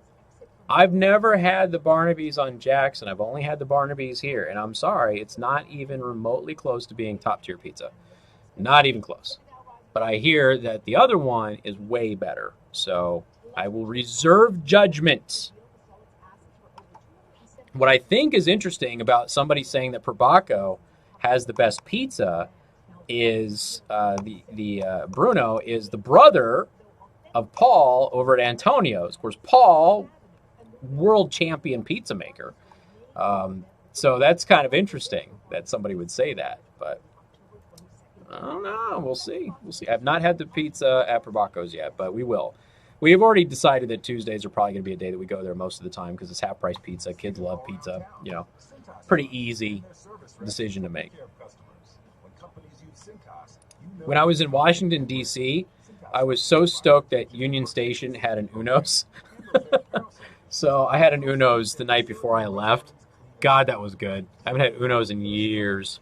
I've never had the Barnaby's on Jackson. I've only had the Barnaby's here, and I'm sorry, it's not even remotely close to being top-tier pizza. Not even close. But I hear that the other one is way better, so I will reserve judgment. What I think is interesting about somebody saying that Perbacco has the best pizza is Bruno is the brother of Paul over at Antonio's. Of course, Paul, world champion pizza maker. So that's kind of interesting that somebody would say that, but I don't know. We'll see. We'll see. I've not had the pizza at Perbacco's yet, but we will. We have already decided that Tuesdays are probably going to be a day that we go there most of the time because it's half-price pizza. Kids love pizza. You know, pretty easy decision to make. When I was in Washington, D.C., I was so stoked that Union Station had an Uno's. So I had an Uno's the night before I left. God, that was good. I haven't had Uno's in years,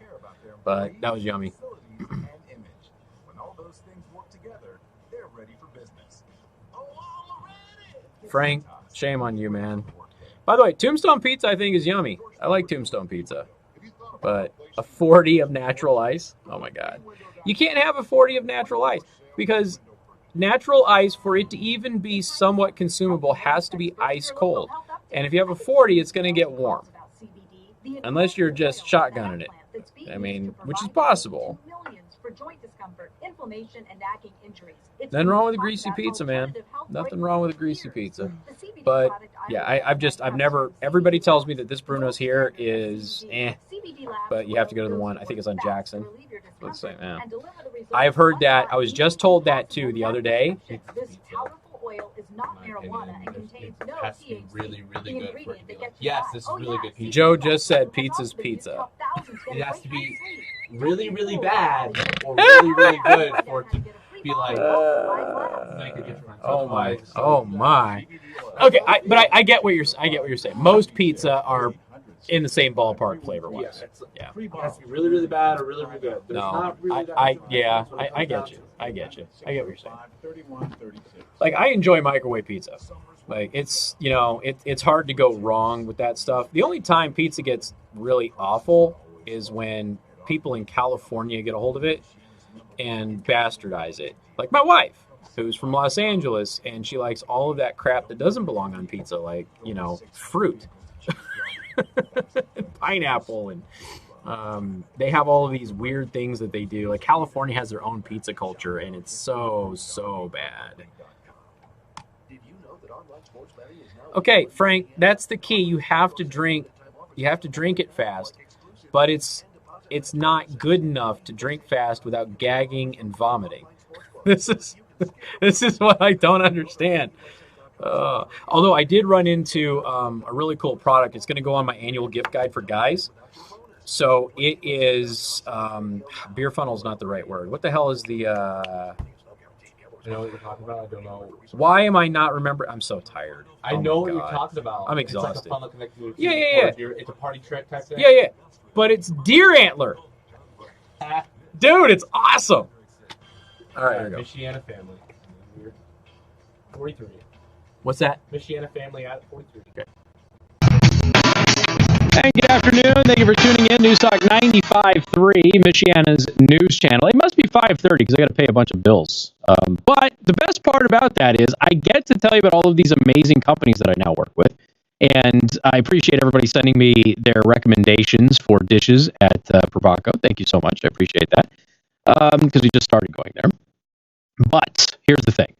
but that was yummy. Frank, shame on you, man. By the way, Tombstone Pizza I think is yummy. I like Tombstone Pizza. But a 40 of natural ice? Oh my God. You can't have a 40 of natural ice because natural ice, for it to even be somewhat consumable, has to be ice cold. And if you have a 40, it's going to get warm. Unless you're just shotgunning it. I mean, which is possible. Nothing wrong with a greasy pizza, man. Nothing wrong with a greasy pizza. But yeah, I've never, everybody tells me that this Bruno's here is but you have to go to the one, I think it's on Jackson. Let's say, yeah. I've heard that, I was just told that too the other day. Oil is not marijuana and contains no THC. Really, really good for it to be like, yes, this is really good pizza. Joe just said pizza's pizza. It has to be really, really bad or really, really good for it to be like, make a difference. Oh my. Okay, I get what you're saying. Most pizza are in the same ballpark flavor-wise. Yeah. It has to be really, really bad or really, really good. There's not really I get you. I get what you're saying. Like, I enjoy microwave pizza. Like, it's, you know, it's hard to go wrong with that stuff. The only time pizza gets really awful is when people in California get a hold of it and bastardize it. Like my wife, who's from Los Angeles, and she likes all of that crap that doesn't belong on pizza, like, you know, fruit. Pineapple, and they have all of these weird things that they do. Like, California has their own pizza culture, and it's so bad. Okay, Frank, that's the key. You have to drink it fast, but it's not good enough to drink fast without gagging and vomiting. This is what I don't understand. Although I did run into a really cool product. It's going to go on my annual gift guide for guys. So it is beer funnel is not the right word. What the hell is the? I know what you're talking about. I don't know. Why am I not remembering? I'm so tired. I know what you're talking about. I'm It's like exhausted. a funnel connected to Yeah. It's a party trick type thing. Yeah. But it's deer antler. Dude, it's awesome. All right, here we go. Mishawaka family. 43. What's that? Mishawaka family at 43. Okay. And good afternoon. Thank you for tuning in. News Talk 95.3, Michiana's news channel. It must be 5:30 because I got to pay a bunch of bills. But the best part about that is I get to tell you about all of these amazing companies that I now work with. And I appreciate everybody sending me their recommendations for dishes at Provaco. Thank you so much. I appreciate that. Because we just started going there. But here's the thing.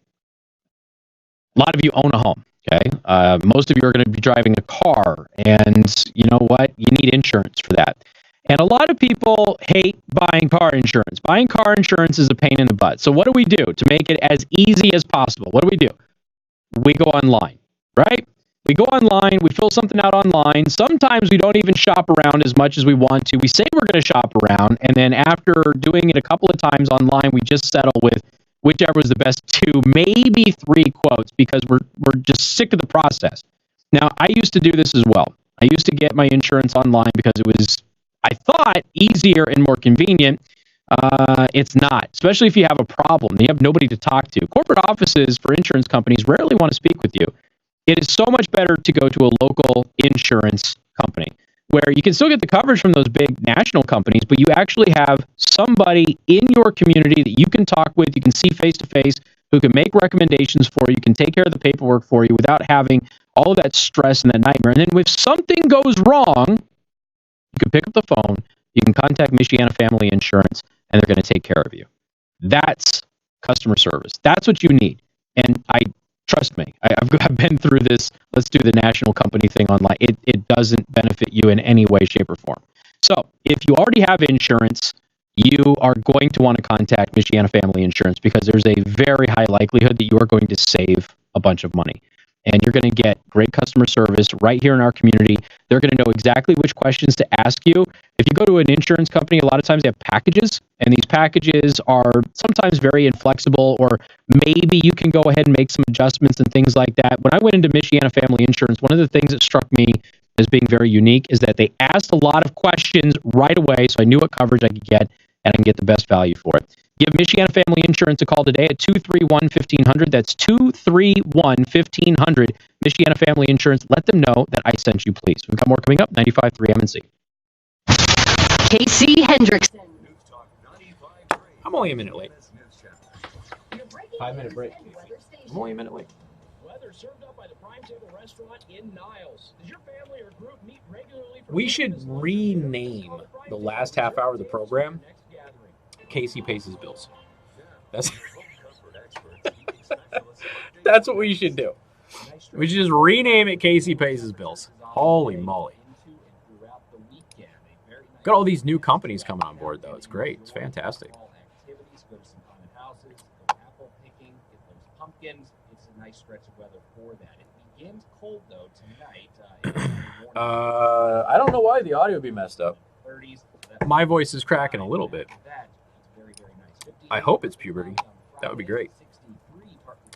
A lot of you own a home. Okay. Most of you are going to be driving a car, and you know what? You need insurance for that. And a lot of people hate buying car insurance. Buying car insurance is a pain in the butt. So what do we do to make it as easy as possible? What do? We go online, right? We go online, we fill something out online. Sometimes we don't even shop around as much as we want to. We say we're going to shop around, and then after doing it a couple of times online, we just settle with whichever is the best 2, maybe 3 quotes because we're just sick of the process. Now, I used to do this as well. I used to get my insurance online because it was, I thought, easier and more convenient. It's not, especially if you have a problem. You have nobody to talk to. Corporate offices for insurance companies rarely want to speak with you. It is so much better to go to a local insurance company where you can still get the coverage from those big national companies, but you actually have somebody in your community that you can talk with, you can see face to face, who can make recommendations for you, can take care of the paperwork for you without having all of that stress and that nightmare. And then if something goes wrong, you can pick up the phone, you can contact Michiana Family Insurance, and they're going to take care of you. That's customer service. That's what you need. And trust me, I've been through this. Let's do the national company thing online. It doesn't benefit you in any way, shape, or form. So if you already have insurance, you are going to want to contact Michiana Family Insurance because there's a very high likelihood that you are going to save a bunch of money. And you're going to get great customer service right here in our community. They're going to know exactly which questions to ask you. If you go to an insurance company, a lot of times they have packages, and these packages are sometimes very inflexible, or maybe you can go ahead and make some adjustments and things like that. When I went into Michiana Family Insurance, one of the things that struck me as being very unique is that they asked a lot of questions right away, so I knew what coverage I could get, and I can get the best value for it. Give Michiana Family Insurance a call today at 231-1500. That's 231-1500. Michiana Family Insurance. Let them know that I sent you, please. We've got more coming up. 95.3 MNC. Casey Hendrickson. I'm only a minute late. 5-minute break. I'm only a minute late. Weather served up by the Prime Table Restaurant in Niles. Does your family or group meet regularly? We should rename the last half hour of the program Casey Pays His Bills. That's that's what we should do. We should just rename it Casey Pays His Bills. Holy moly. Got all these new companies coming on board, though. It's great. It's fantastic. Pumpkins. It's a nice stretch of weather for that. It begins cold though tonight. I don't know why the audio would be messed up. My voice is cracking a little bit. I hope it's puberty. That would be great.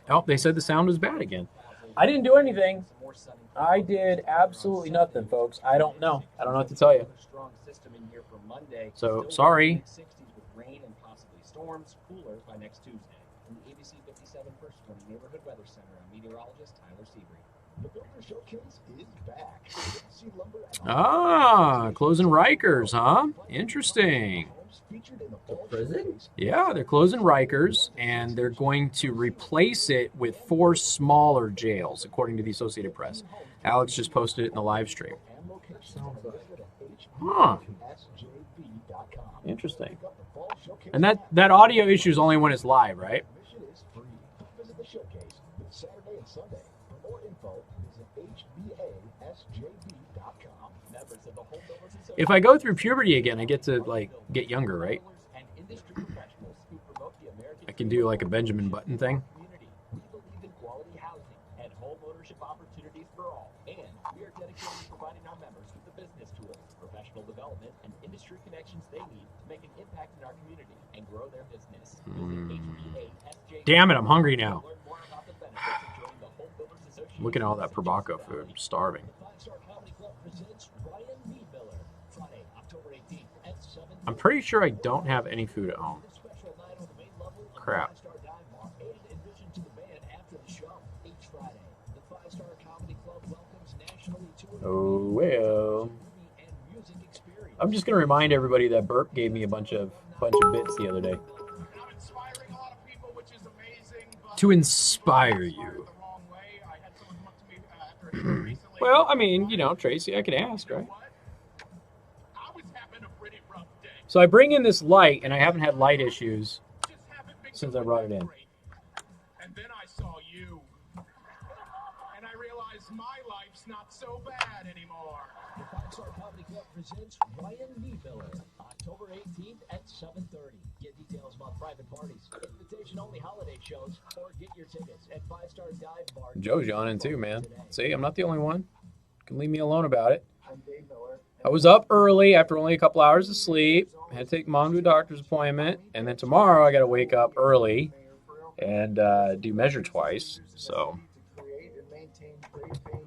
Oh, they said the sound was bad again. I didn't do anything. I did absolutely nothing, folks. I don't know. I don't know what to tell you. So, sorry. Rain and possibly storms, cooler by next Tuesday. From the ABC 57 First 20 Neighborhood Weather Center, I'm meteorologist Tyler Seabury. The Builder Showcase is back. See lumber and Ah, closing Rikers, huh? Interesting. Prison? Yeah, they're closing Rikers, and they're going to replace it with 4 smaller jails, according to the Associated Press. Alex just posted it in the live stream. Huh. Interesting. And that audio issue is only when it's live, right? Visit the showcase Saturday and Sunday. For more info, visit hbasjb.com. Members of the Home Builders Association. If I go through puberty again, I get to get younger, right? I can do like a Benjamin Button thing. home ownership opportunities for all. And we are dedicated to providing our members with the business tools, professional development, and industry connections they need to make an impact in our community and grow their business. Damn it, I'm hungry now. Looking at all that Probaco food. I'm starving. I'm pretty sure I don't have any food at home. Crap. Oh, well. I'm just going to remind everybody that Burp gave me a bunch of bits the other day. To inspire you. Well, I mean, you know, Tracy, I could ask, right? So I bring in this light, and I haven't had light issues since I brought it in. And then I saw you, and I realized my life's not so bad anymore. The 5-Star Comedy Club presents Ryan Niemiller, October 18th at 7:30. Get details about private parties, invitation-only holiday shows, or get your tickets at 5-Star Dive Bar. Joe's yawning too, man. See, I'm not the only one. You can leave me alone about it. I was up early after only a couple hours of sleep. I had to take Mom to a doctor's appointment. And then tomorrow I got to wake up early and do measure twice. So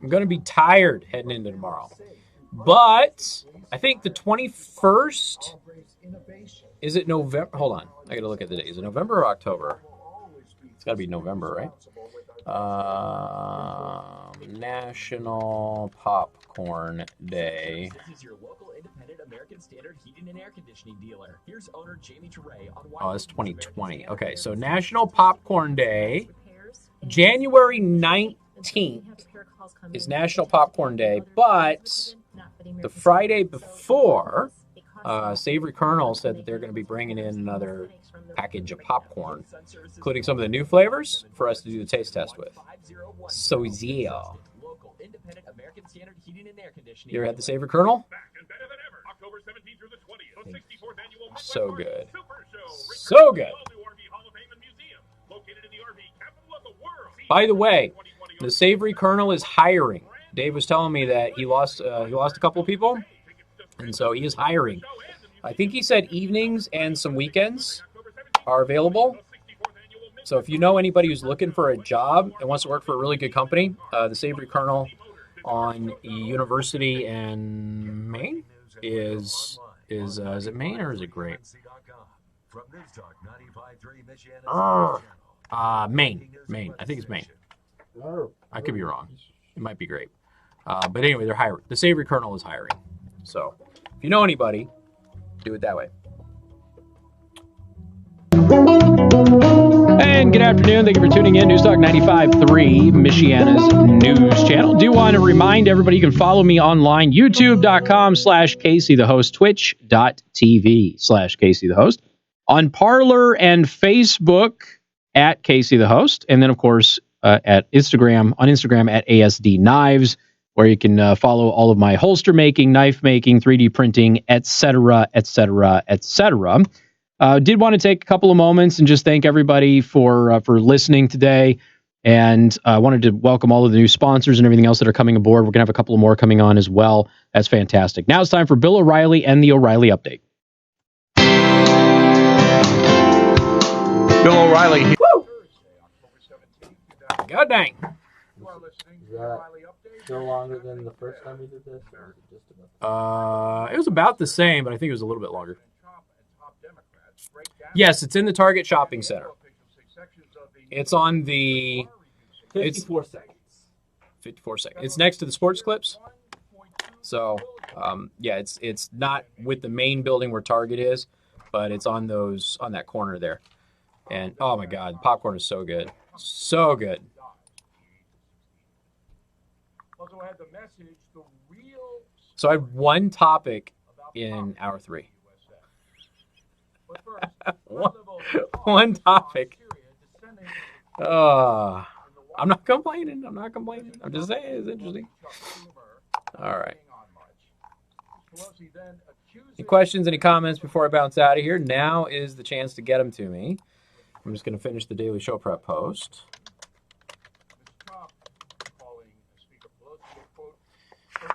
I'm going to be tired heading into tomorrow. But I think the 21st, is it November? Hold on. I got to look at the date. Is it November or October? It's got to be November, right? National Popcorn Day. This is your local independent American Standard heating and air conditioning dealer. Here's owner Jamie Teray on why. Oh, that's 2020. Okay, so National Popcorn Day, January 19th is National Popcorn Day, but the Friday before, Savory Colonel said that they're going to be bringing in another package of popcorn, including some of the new flavors for us to do the taste test with. So yeah. You ever had the Savory Colonel? So good. So good. By the way, the Savory Colonel is hiring. Dave was telling me that he lost a couple of people, and so he is hiring. I think he said evenings and some weekends are available. So if you know anybody who's looking for a job and wants to work for a really good company, the Savory Colonel on University and Maine is it Maine or is it Grape? Maine. I think it's Maine. I could be wrong. It might be Grape. But anyway, they're hiring. The Savory Colonel is hiring. So if you know anybody, do it that way. And good afternoon. Thank you for tuning in. Newstalk 95.3, Michiana's news channel. Do want to remind everybody you can follow me online, youtube.com/CaseyTheHost, twitch.tv/CaseyTheHost, on Parler and Facebook at Casey the Host, and then, of course, at Instagram, at ASD Knives, where you can follow all of my holster making, knife making, 3D printing, etc., etc., etc. Did want to take a couple of moments and just thank everybody for listening today, and I wanted to welcome all of the new sponsors and everything else that are coming aboard. We're going to have a couple of more coming on as well. That's fantastic. Now it's time for Bill O'Reilly and the O'Reilly Update. Bill O'Reilly. Woo! God dang. Is that still longer than the first time we did this, or is it just about? It was about the same, but I think it was a little bit longer. Yes, it's in the Target Shopping Center. It's on the 54 seconds. 54 seconds. It's next to the Sports Clips. So, yeah, it's not with the main building where Target is, but it's on that corner there. And oh my God, the popcorn is so good, so good. So I had one topic in hour 3. one topic. I'm not complaining. I'm just saying it's interesting. All right. Any questions, any comments before I bounce out of here? Now is the chance to get them to me. I'm just going to finish the Daily Show Prep post.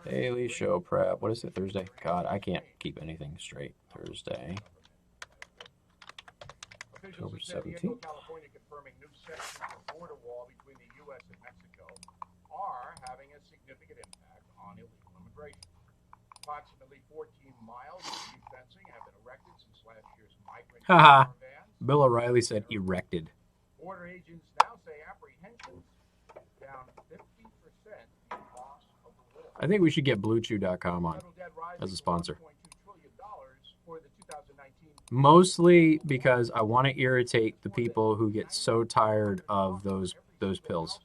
Daily show prep. What is it? Thursday? God, I can't keep anything straight. Thursday. October 17th. California confirming new sections of border wall between the U.S. and Mexico are having a significant impact on illegal immigration. Approximately 14 miles of new fencing have been erected since last year's migrant Haha. caravan. Bill O'Reilly said erected. Border agents now say apprehensions down 50% in loss of the war. I think we should get BlueChew.com on as a sponsor. For the 2019 Mostly because I want to irritate the people who get so tired of those pills.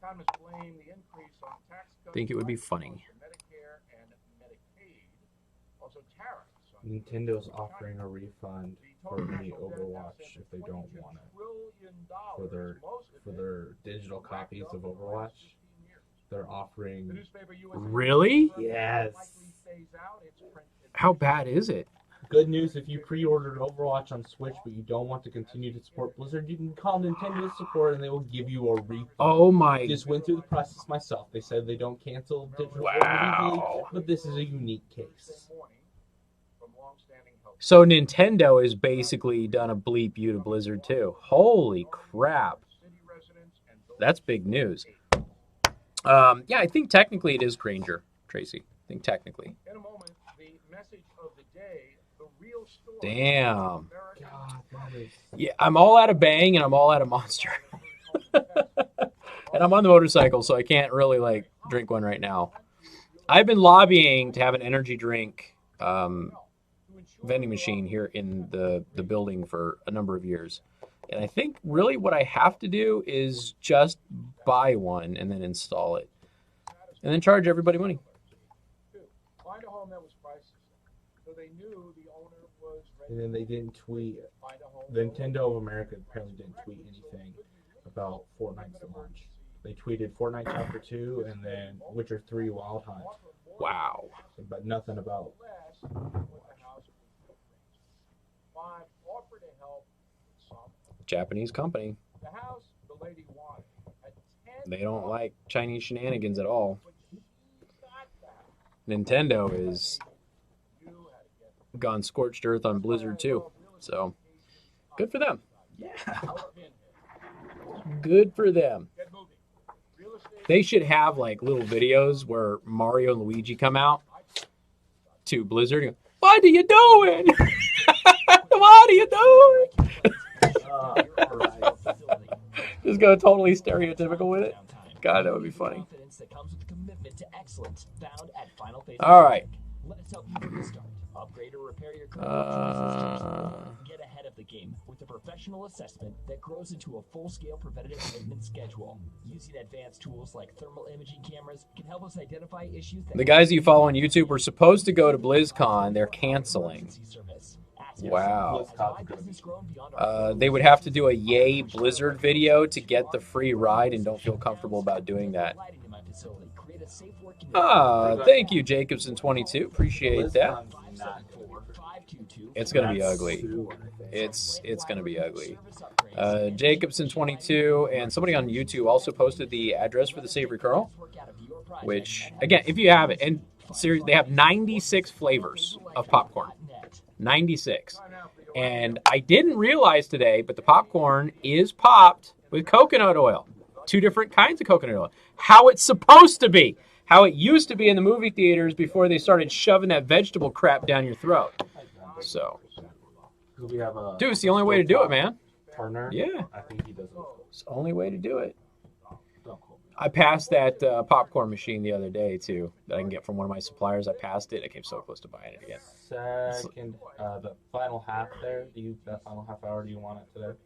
Economists blame the increase on tax I cuts, think it would be funny. Medicare and Medicaid, also tariffs. Nintendo's offering a refund for any Overwatch if they don't want it. For their digital copies of Overwatch, they're offering. Really? Yes. How bad is it? Good news, if you pre-ordered Overwatch on Switch but you don't want to continue to support Blizzard, you can call Nintendo support and they will give you a refund. Oh my. Just went through the process myself. They said they don't cancel digital orders easily, but this is a unique case. So Nintendo has basically done a bleep you to Blizzard too. Holy crap. That's big news. Yeah, I think technically it is Granger, Tracy. I think technically. In a moment, the message of the day, the real story. Damn. God, that is... Yeah, I'm all out of Bang and I'm all out of Monster. And I'm on the motorcycle, so I can't really like drink one right now. I've been lobbying to have an energy drink vending machine here in the building for a number of years. And I think really what I have to do is just buy one and then install it. And then charge everybody money. Find a home that was priceless. So they knew the owner was ready. And then they didn't tweet. Nintendo of America apparently didn't tweet anything about Fortnite's launch. They tweeted Fortnite Chapter 2 and then Witcher 3 Wild Hunt. Wow. But nothing about. Japanese company. The house the lady wanted. They don't like Chinese shenanigans at all. Nintendo is gone scorched earth on Blizzard too. So good for them. Yeah. Good for them. They should have like little videos where Mario and Luigi come out to Blizzard and go, "What are you doing? What are you doing?" Just go totally stereotypical with it. God, that would be funny. All right. Let us help you get the start. Upgrade or repair your current Get ahead of the game with a professional assessment that grows into a full-scale preventative maintenance schedule. Using advanced tools like thermal imaging cameras can help us identify issues that The guys you follow on YouTube were supposed to go to BlizzCon. They're canceling. Wow. They would have to do a Yay Blizzard video to get the free ride and don't feel comfortable about doing that. Thank you, Jacobson22. Appreciate that. It's going to be ugly. It's going to be ugly. Jacobson22 and somebody on YouTube also posted the address for the Savory Kernel, which, again, if you have it, and seriously, they have 96 flavors of popcorn. 96. And I didn't realize today, but the popcorn is popped with coconut oil. 2 different kinds of coconut oil. How it's supposed to be. How it used to be in the movie theaters before they started shoving that vegetable crap down your throat. So, We have a dude, it's the only way to do it, man. Partner. Yeah. I think he does it. It's the only way to do it. I passed that popcorn machine the other day, too, that I can get from one of my suppliers. I passed it. I came so close to buying it again. Second, the final half there. That final half hour, do you want it today?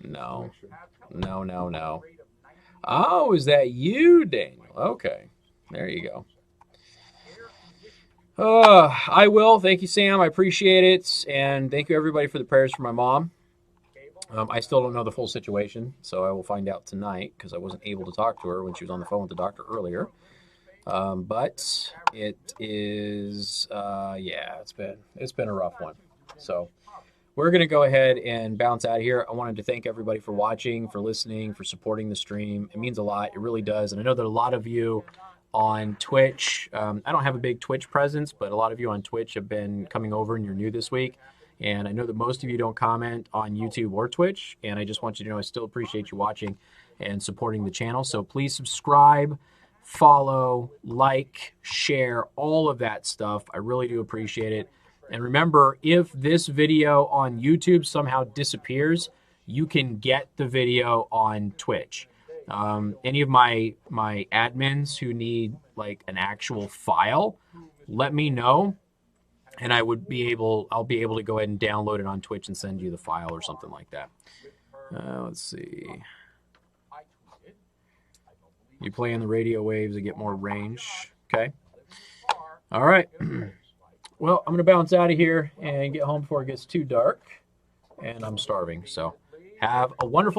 No. Oh, is that you, Daniel? Okay. There you go. I will. Thank you, Sam. I appreciate it. And thank you, everybody, for the prayers for my mom. I still don't know the full situation, so I will find out tonight because I wasn't able to talk to her when she was on the phone with the doctor earlier. But it is, it's been a rough one. So we're going to go ahead and bounce out of here. I wanted to thank everybody for watching, for listening, for supporting the stream. It means a lot. It really does. And I know that a lot of you on Twitch, I don't have a big Twitch presence, but a lot of you on Twitch have been coming over and you're new this week. And I know that most of you don't comment on YouTube or Twitch. And I just want you to know I still appreciate you watching and supporting the channel. So please subscribe, follow, like, share, all of that stuff. I really do appreciate it. And remember, if this video on YouTube somehow disappears, you can get the video on Twitch. Any of my admins who need like an actual file, let me know, and I'll be able to go ahead and download it on Twitch and send you the file or something like that. Let's see. You play on the radio waves to get more range. Okay. All right. Well, I'm going to bounce out of here and get home before it gets too dark. And I'm starving. So have a wonderful